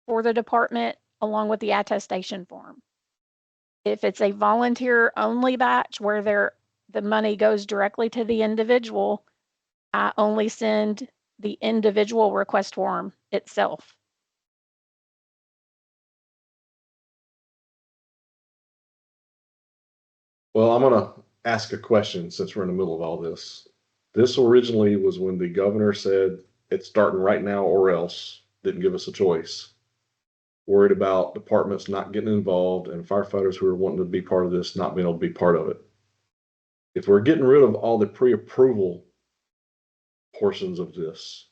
for the department along with the attestation form. If it's a volunteer only batch where the money goes directly to the individual, I only send the individual request form itself. Well, I'm gonna ask a question since we're in the middle of all this. This originally was when the governor said it's starting right now or else, didn't give us a choice. Worried about departments not getting involved and firefighters who are wanting to be part of this not being able to be part of it. If we're getting rid of all the pre-approval portions of this,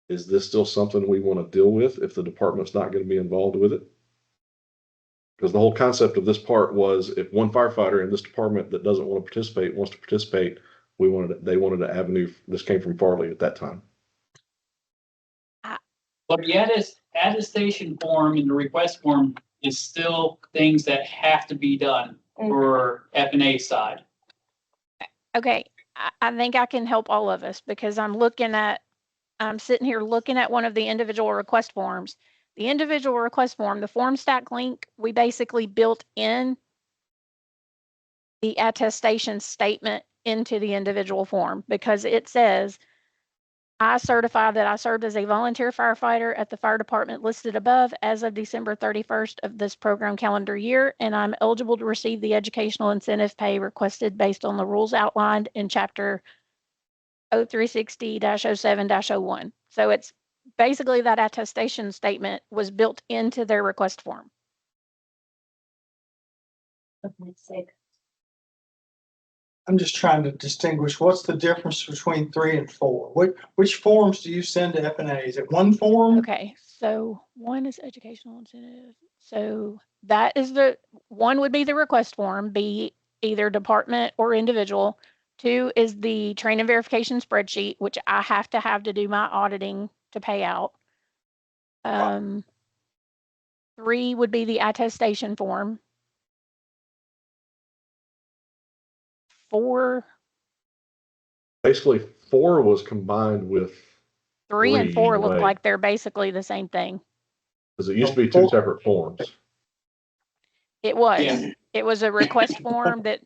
is this still something we want to deal with if the department's not going to be involved with it? Because the whole concept of this part was if one firefighter in this department that doesn't want to participate wants to participate, they wanted an avenue. This came from Farley at that time. But the attestation form and the request form is still things that have to be done for F&A side. Okay, I think I can help all of us because I'm sitting here looking at one of the individual request forms. The individual request form, the form stack link, we basically built in the attestation statement into the individual form because it says, I certify that I served as a volunteer firefighter at the fire department listed above as of December 31st of this program calendar year, and I'm eligible to receive the educational incentive pay requested based on the rules outlined in Chapter 0360-07-01. So it's basically that attestation statement was built into their request form. I'm just trying to distinguish what's the difference between 3 and 4. Which forms do you send to F&A? Is it one form? Okay, so one is educational incentive. So that is one would be the request form, be either department or individual. 2 is the training verification spreadsheet, which I have to do my auditing to pay out. 3 would be the attestation form. 4. Basically, 4 was combined with 3 and 4 look anyway, like they're basically the same thing. because it used to be 2 separate forms. It was. Yeah. It was a request form that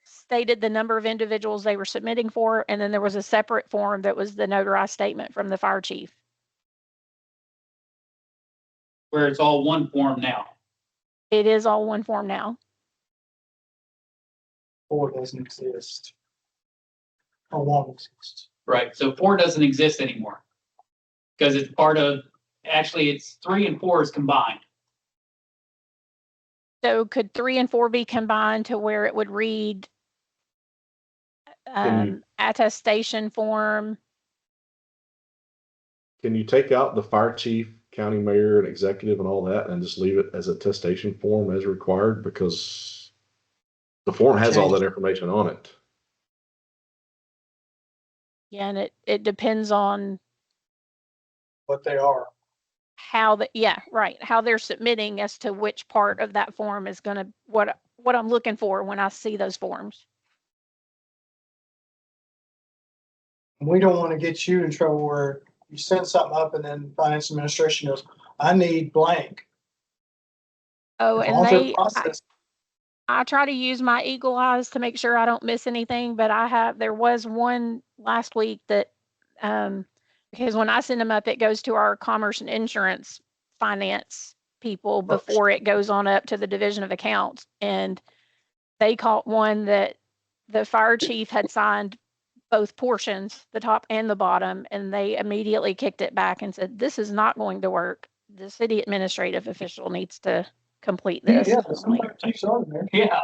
stated the number of individuals they were submitting for, and then there was a separate form that was the notarized statement from the fire chief. Where it's all one form now. It is all one form now. Or doesn't exist. Or won't exist. Right, so 4 doesn't exist anymore. Because it's part of, actually, it's 3 and 4 is combined. So could 3 and 4 be combined to where it would read attestation form? Can you take out the fire chief, county mayor, and executive and all that and just leave it as a attestation form as required? Because the form has all that information on it. Yeah, and it depends on What they are. how how they're submitting as to which part of that form is gonna, what I'm looking for when I see those forms. We don't want to get you in trouble where you send something up and then finance administration goes, I need blank. Oh, As and long as they're I processed. try to use my eagle eyes to make sure I don't miss anything, but there was one last week that, because when I send them up, it goes to our commerce and insurance finance people before it goes on up to the division of accounts. And they caught one that the fire chief had signed both portions, the top and the bottom, and they immediately kicked it back and said, this is not going to work. The city administrative official needs to complete this. Yeah, some fire chiefs are there. Yeah.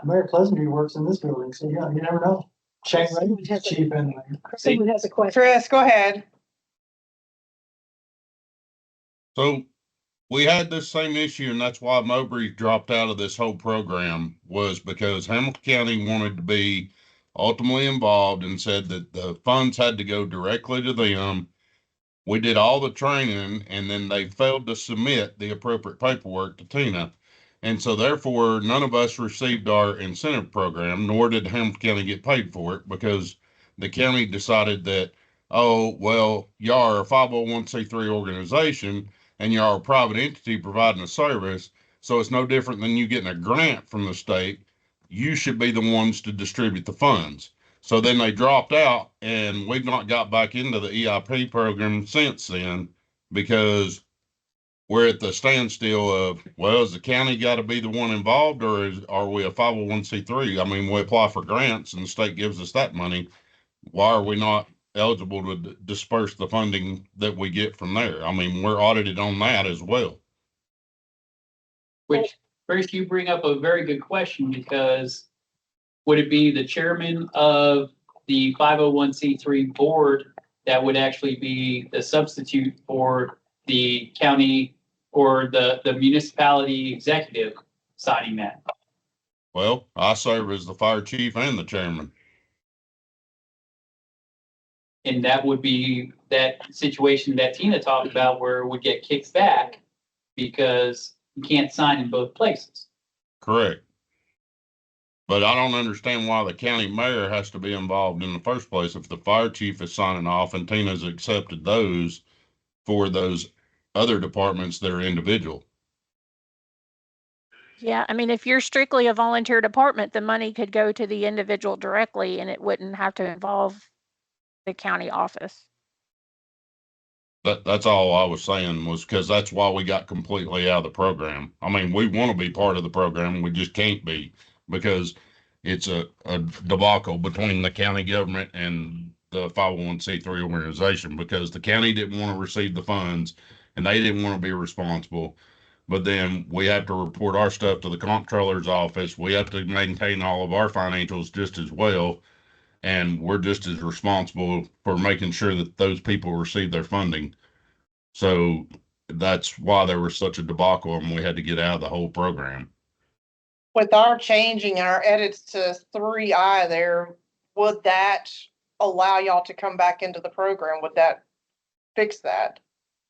Mayor Pleasantview works in this building, so yeah, you never know. Shane Ray is chief in there. Someone has a question. Chris, go ahead. So we had this same issue, and that's why Mowbray dropped out of this whole program, was because Hamilton County wanted to be ultimately involved and said that the funds had to go directly to them. We did all the training, and then they failed to submit the appropriate paperwork to Tina. And so therefore, none of us received our incentive program, nor did Hamilton County get paid for it, because the county decided that, oh, well, y'all are a 501c3 organization and y'all are a private entity providing a service. So it's no different than you getting a grant from the state. You should be the ones to distribute the funds. So then they dropped out, and we've not got back into the EIP program since then, because we're at the standstill of, well, has the county got to be the one involved, or are we a 501c3? I mean, we apply for grants and the state gives us that money. Why are we not eligible to disperse the funding that we get from there? I mean, we're audited on that as well. Which, Bruce, you bring up a very good question, because would it be the chairman of the 501c3 board that would actually be the substitute for the county or the municipality executive signing that? Well, I serve as the fire chief and the chairman. And that would be that situation that Tina talked about where it would get kicked back because you can't sign in both places. Correct. But I don't understand why the county mayor has to be involved in the first place if the fire chief is signing off and Tina's accepted those for those other departments that are individual. Yeah, I mean, if you're strictly a volunteer department, the money could go to the individual directly and it wouldn't have to involve the county office. That's all I was saying, was because that's why we got completely out of the program. I mean, we want to be part of the program, we just can't be, because it's a debacle between the county government and the 501c3 organization, because the county didn't want to receive the funds and they didn't want to be responsible. But then we have to report our stuff to the comptroller's office. We have to maintain all of our financials just as well. And we're just as responsible for making sure that those people receive their funding. So that's why there was such a debacle and we had to get out of the whole program. With our changing our edits to 3I there, would that allow y'all to come back into the program? Would that fix that?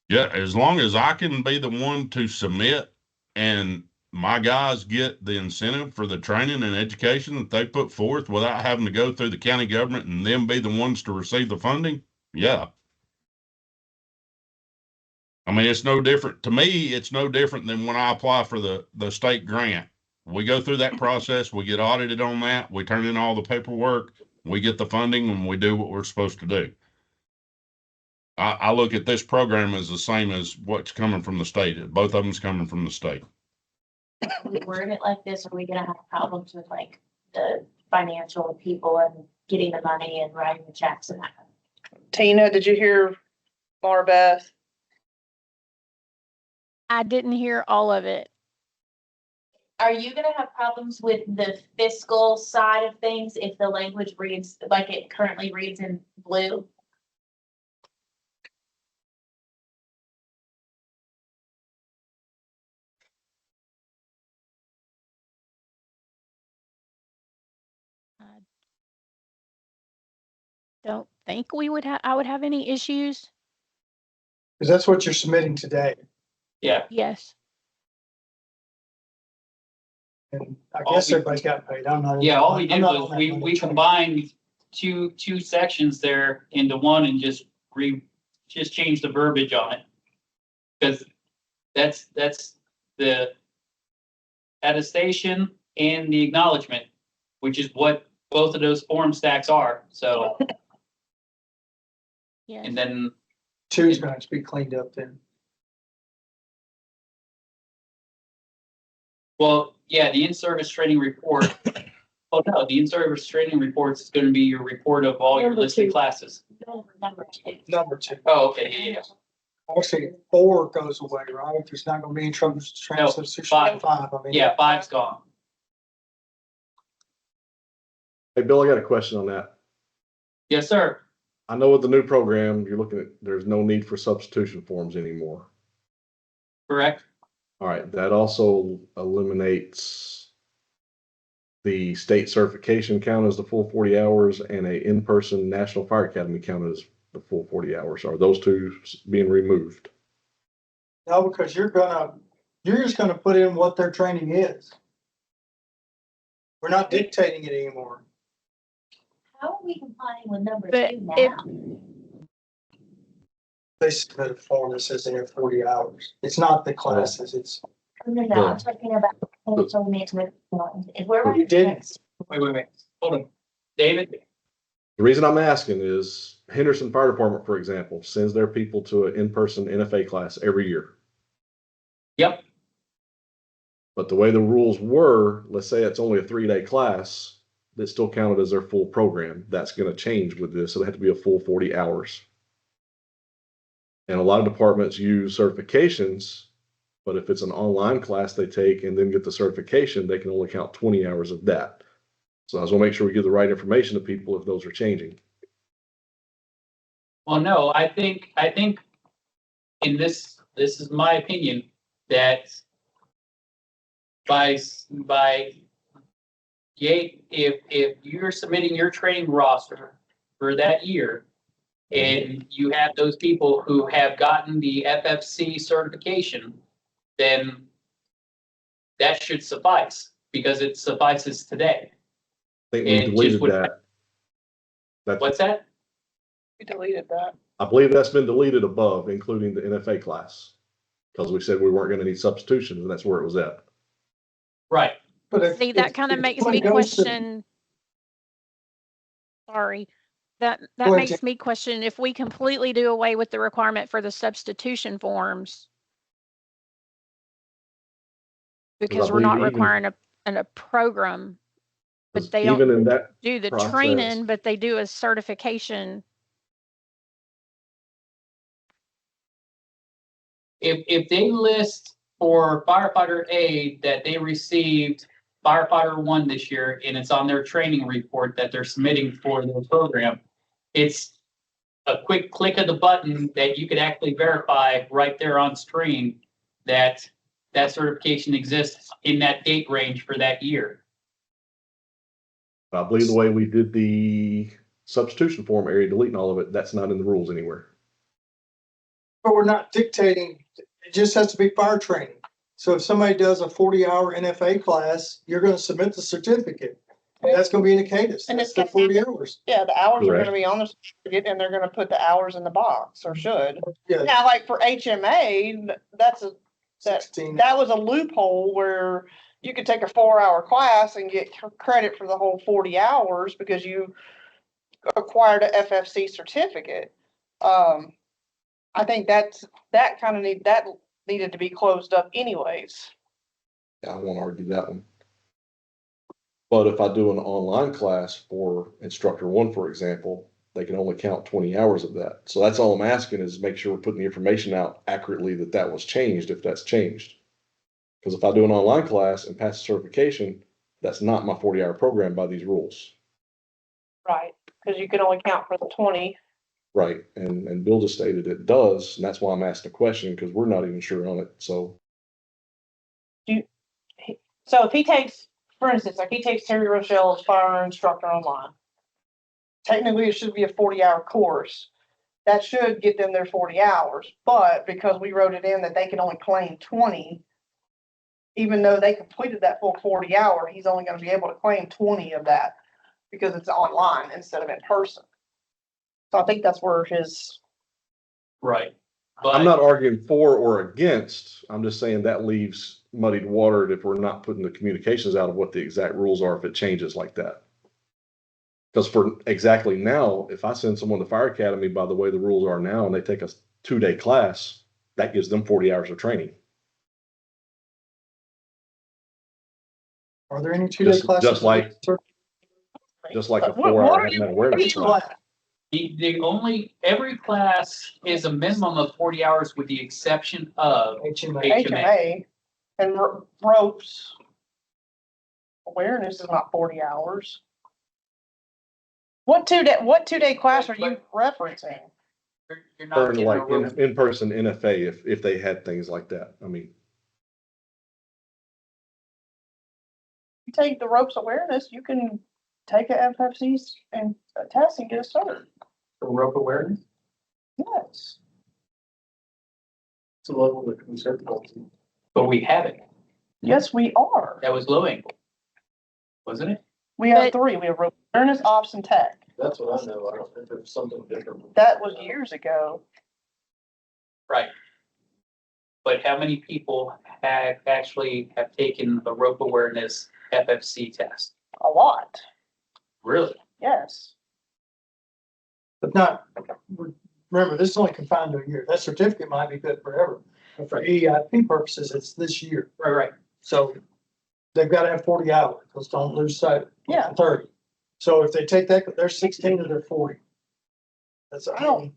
Yeah, as long as I can be the one to submit and my guys get the incentive for the training and education that they put forth without having to go through the county government and them be the ones to receive the funding. Yeah. I mean, it's no different to me. It's no different than when I apply for the state grant. We go through that process. We get audited on that. We turn in all the paperwork. We get the funding and we do what we're supposed to do. I look at this program as the same as what's coming from the state. Both of them's coming from the state. we word it like this, are we gonna have problems with like the financial people and getting the money and writing the checks and that? Tina, did you hear Marbeth? I didn't hear all of it. Are you gonna have problems with the fiscal side of things if the language reads like it currently reads in blue? Don't think I would have any issues. Because that's what you're submitting today. Yeah, Yes. And I All guess we- everybody's got paid. I'm not. yeah, all we I'm did not was on that we money train. combined two sections there into one and just changed the verbiage on it. Cause that's the attestation and the acknowledgement, which is what both of those form stacks are, so, Yes. and then, Two's gonna have to be cleaned up then. well, yeah, the in-service training report. Oh, no, the in-service training reports is gonna be your report of all your Number listed two. classes. Number two. Number two. Oh, okay, yeah. Actually, 4 goes away, right? There's not gonna be any trouble. Substitution five. 5. I mean. Yeah, 5's gone. Hey, Bill, I got a question on that. Yes, sir. I know with the new program, you're looking at, there's no need for substitution forms anymore. Correct? All right, that also eliminates the state certification count as the full 40 hours and a in-person National Fire Academy count as the full 40 hours. Are those two being removed? No, because you're just gonna put in what their training is. We're not dictating it anymore. How are we complying with number But two if- now? They submit a form that says they have 40 hours. It's not the classes, it's. No, I'm talking about financial management. If we're. You running didn't. checks, Wait. Hold on. David? The reason I'm asking is Henderson Fire Department, for example, sends their people to an in-person NFA class every year. Yep. But the way the rules were, let's say it's only a 3-day class, that's still counted as their full program. That's going to change with this. It'll have to be a full 40 hours. And a lot of departments use certifications, but if it's an online class they take and then get the certification, they can only count 20 hours of that. So I was gonna make sure we give the right information to people if those are changing. Well, no, I think in this is my opinion, that if you're submitting your training roster for that year, and you have those people who have gotten the FFC certification, then that should suffice, because it suffices today. I think we And just deleted would- that. That's, What's that? We deleted that. I believe that's been deleted above, including the NFA class. Because we said we weren't gonna need substitutions, and that's where it was at. Right. But if. See, that if- kind of if makes somebody me goes to- question. Sorry, that Go ahead, makes Jan. me question if we completely do away with the requirement for the substitution forms. Because we're not believe even- requiring a program, but 'Cause they even don't in that do the process- training, but they do a certification. If they list for firefighter A that they received firefighter 1 this year, and it's on their training report that they're submitting for their program, it's a quick click of the button that you could actually verify right there on screen that that certification exists in that date range for that year. I believe the way we did the substitution form area, deleting all of it, that's not in the rules anywhere. But we're not dictating, it just has to be fire training. So if somebody does a 40-hour NFA class, you're gonna submit the certificate. That's gonna be indicated, And that's it's the gonna- 40 hours. Yeah, the hours are Correct. gonna be on the certificate and they're gonna put the hours in the box, or should. Yeah, Now, like for HMA, that 16. that was a loophole where you could take a 4-hour class and get credit for the whole 40 hours because you acquired a FFC certificate. I think that needed to be closed up anyways. I won't argue that one. But if I do an online class for instructor one, for example, they can only count 20 hours of that. So that's all I'm asking is make sure we're putting the information out accurately that that was changed, if that's changed. Because if I do an online class and pass the certification, that's not my 40-hour program by these rules. Right, because you can only count for the 20. Right, and Bill just stated it does, and that's why I'm asking the question, because we're not even sure on it, so. So if he takes, for instance, like he takes Terry Rochelle's fire instructor online, technically it should be a 40-hour course. That should get them their 40 hours, but because we wrote it in that they can only claim 20, even though they completed that full 40 hour, he's only going to be able to claim 20 of that because it's online instead of in person. So I think that's where his, Right. I'm not arguing for or against, I'm just saying that leaves muddied water if we're not putting the communications out of what the exact rules are if it changes like that. Because for exactly now, if I send someone to fire academy by the way the rules are now and they take a 2-day class, that gives them 40 hours of training. Are there any 2-day classes? Just like a 4-hour hazmat awareness class. Every class is a minimum of 40 hours with the exception of HMA and ropes. Awareness is not 40 hours. What two-day class are you referencing? You're not Or getting like a rope. in-person NFA if they had things like that. I mean, You take the ropes awareness, you can take a FFC and a test and get a cert. For rope awareness, Yes. it's a level of concern. But we have it. Yes, we are. That was low ankle. Wasn't it? We have But- 3. We have rope awareness, ops, and tech. That's what I know. I don't think there's something different. That was years ago. Right. But how many people have taken the rope awareness FFC test? A lot. Really? Yes. But not, remember, this is only confined to a year. That certificate might be good forever. But for EIP purposes, it's this year. Right. So they've got to have 40 hours. Let's don't lose sight of Yeah. 30. So if they take that, they're 16 of their 40. That's, I'm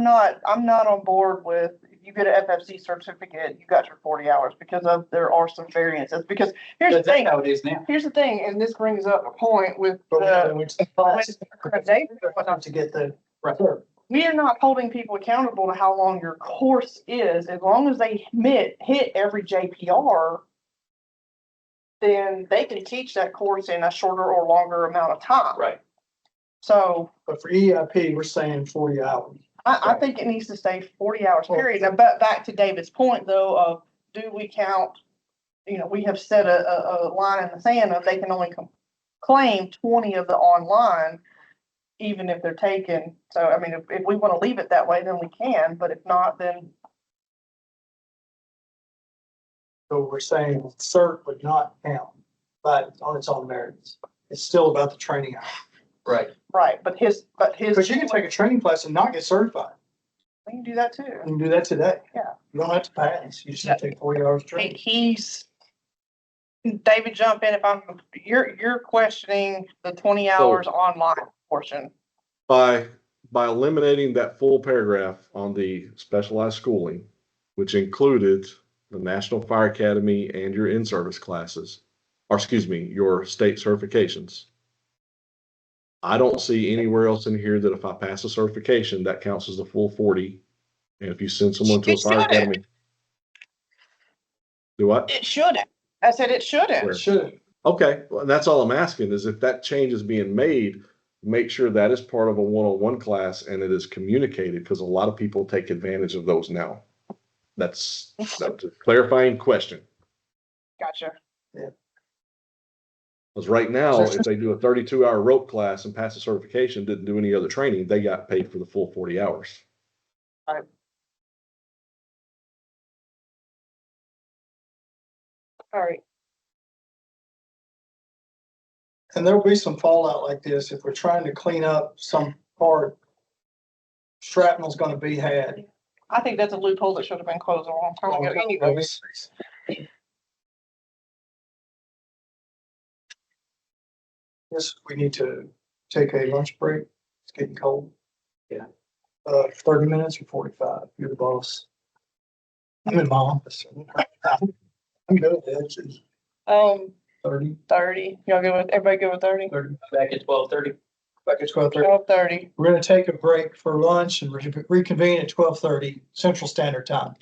not on board with, if you get an FFC certificate, you got your 40 hours because there are some variances. Because here's the That's thing, how it is now. and this brings up a point with but the, when it's the class, with to get the. Right. we are not holding people accountable to how long your course is. As long as they hit every JPR, then they can teach that course in a shorter or longer amount of time. Right. So But for EIP, we're saying 40 hours. I think it needs to stay 40 hours period. Now, but back to David's point though, of do we count, we have set a line in the sand of they can only claim 20 of the online, even if they're taken. So, I mean, if we want to leave it that way, then we can, but if not, then So we're saying cert would not count, but on its own merits. It's still about the training hours. Right. right. But his, Because you can take a training class and not get certified. we can do that too. You can do that today. Yeah. You don't have to pass. You just have to take 40 hours training. David, jump in if you're questioning the 20 hours online portion. by eliminating that full paragraph on the specialized schooling, which included the National Fire Academy and your in-service classes, or excuse me, your state certifications. I don't see anywhere else in here that if I pass a certification, that counts as the full 40. And if you send someone to a fire academy. Do what? It shouldn't. I said it shouldn't. Where? Should. Okay, well, that's all I'm asking is if that change is being made, make sure that is part of a one-on-one class and it is communicated because a lot of people take advantage of those now. That's a clarifying question. Gotcha. Because right now, if they do a 32-hour rope class and pass the certification, didn't do any other training, they got paid for the full 40 hours. All right. And there'll be some fallout like this if we're trying to clean up some part. Shrapnel's gonna be had. I think that's a loophole that should have been closed a long time ago anyways. Yes, we need to take a lunch break. It's getting cold. Yeah. 30 minutes or 45. You're the boss. I'm in my office. I'm good at that. 30, 30. Y'all good with, everybody good with 30? 30, Back at 12:30. back at 12:30. 12:30. We're gonna take a break for lunch and reconvene at 12:30 Central Standard Time.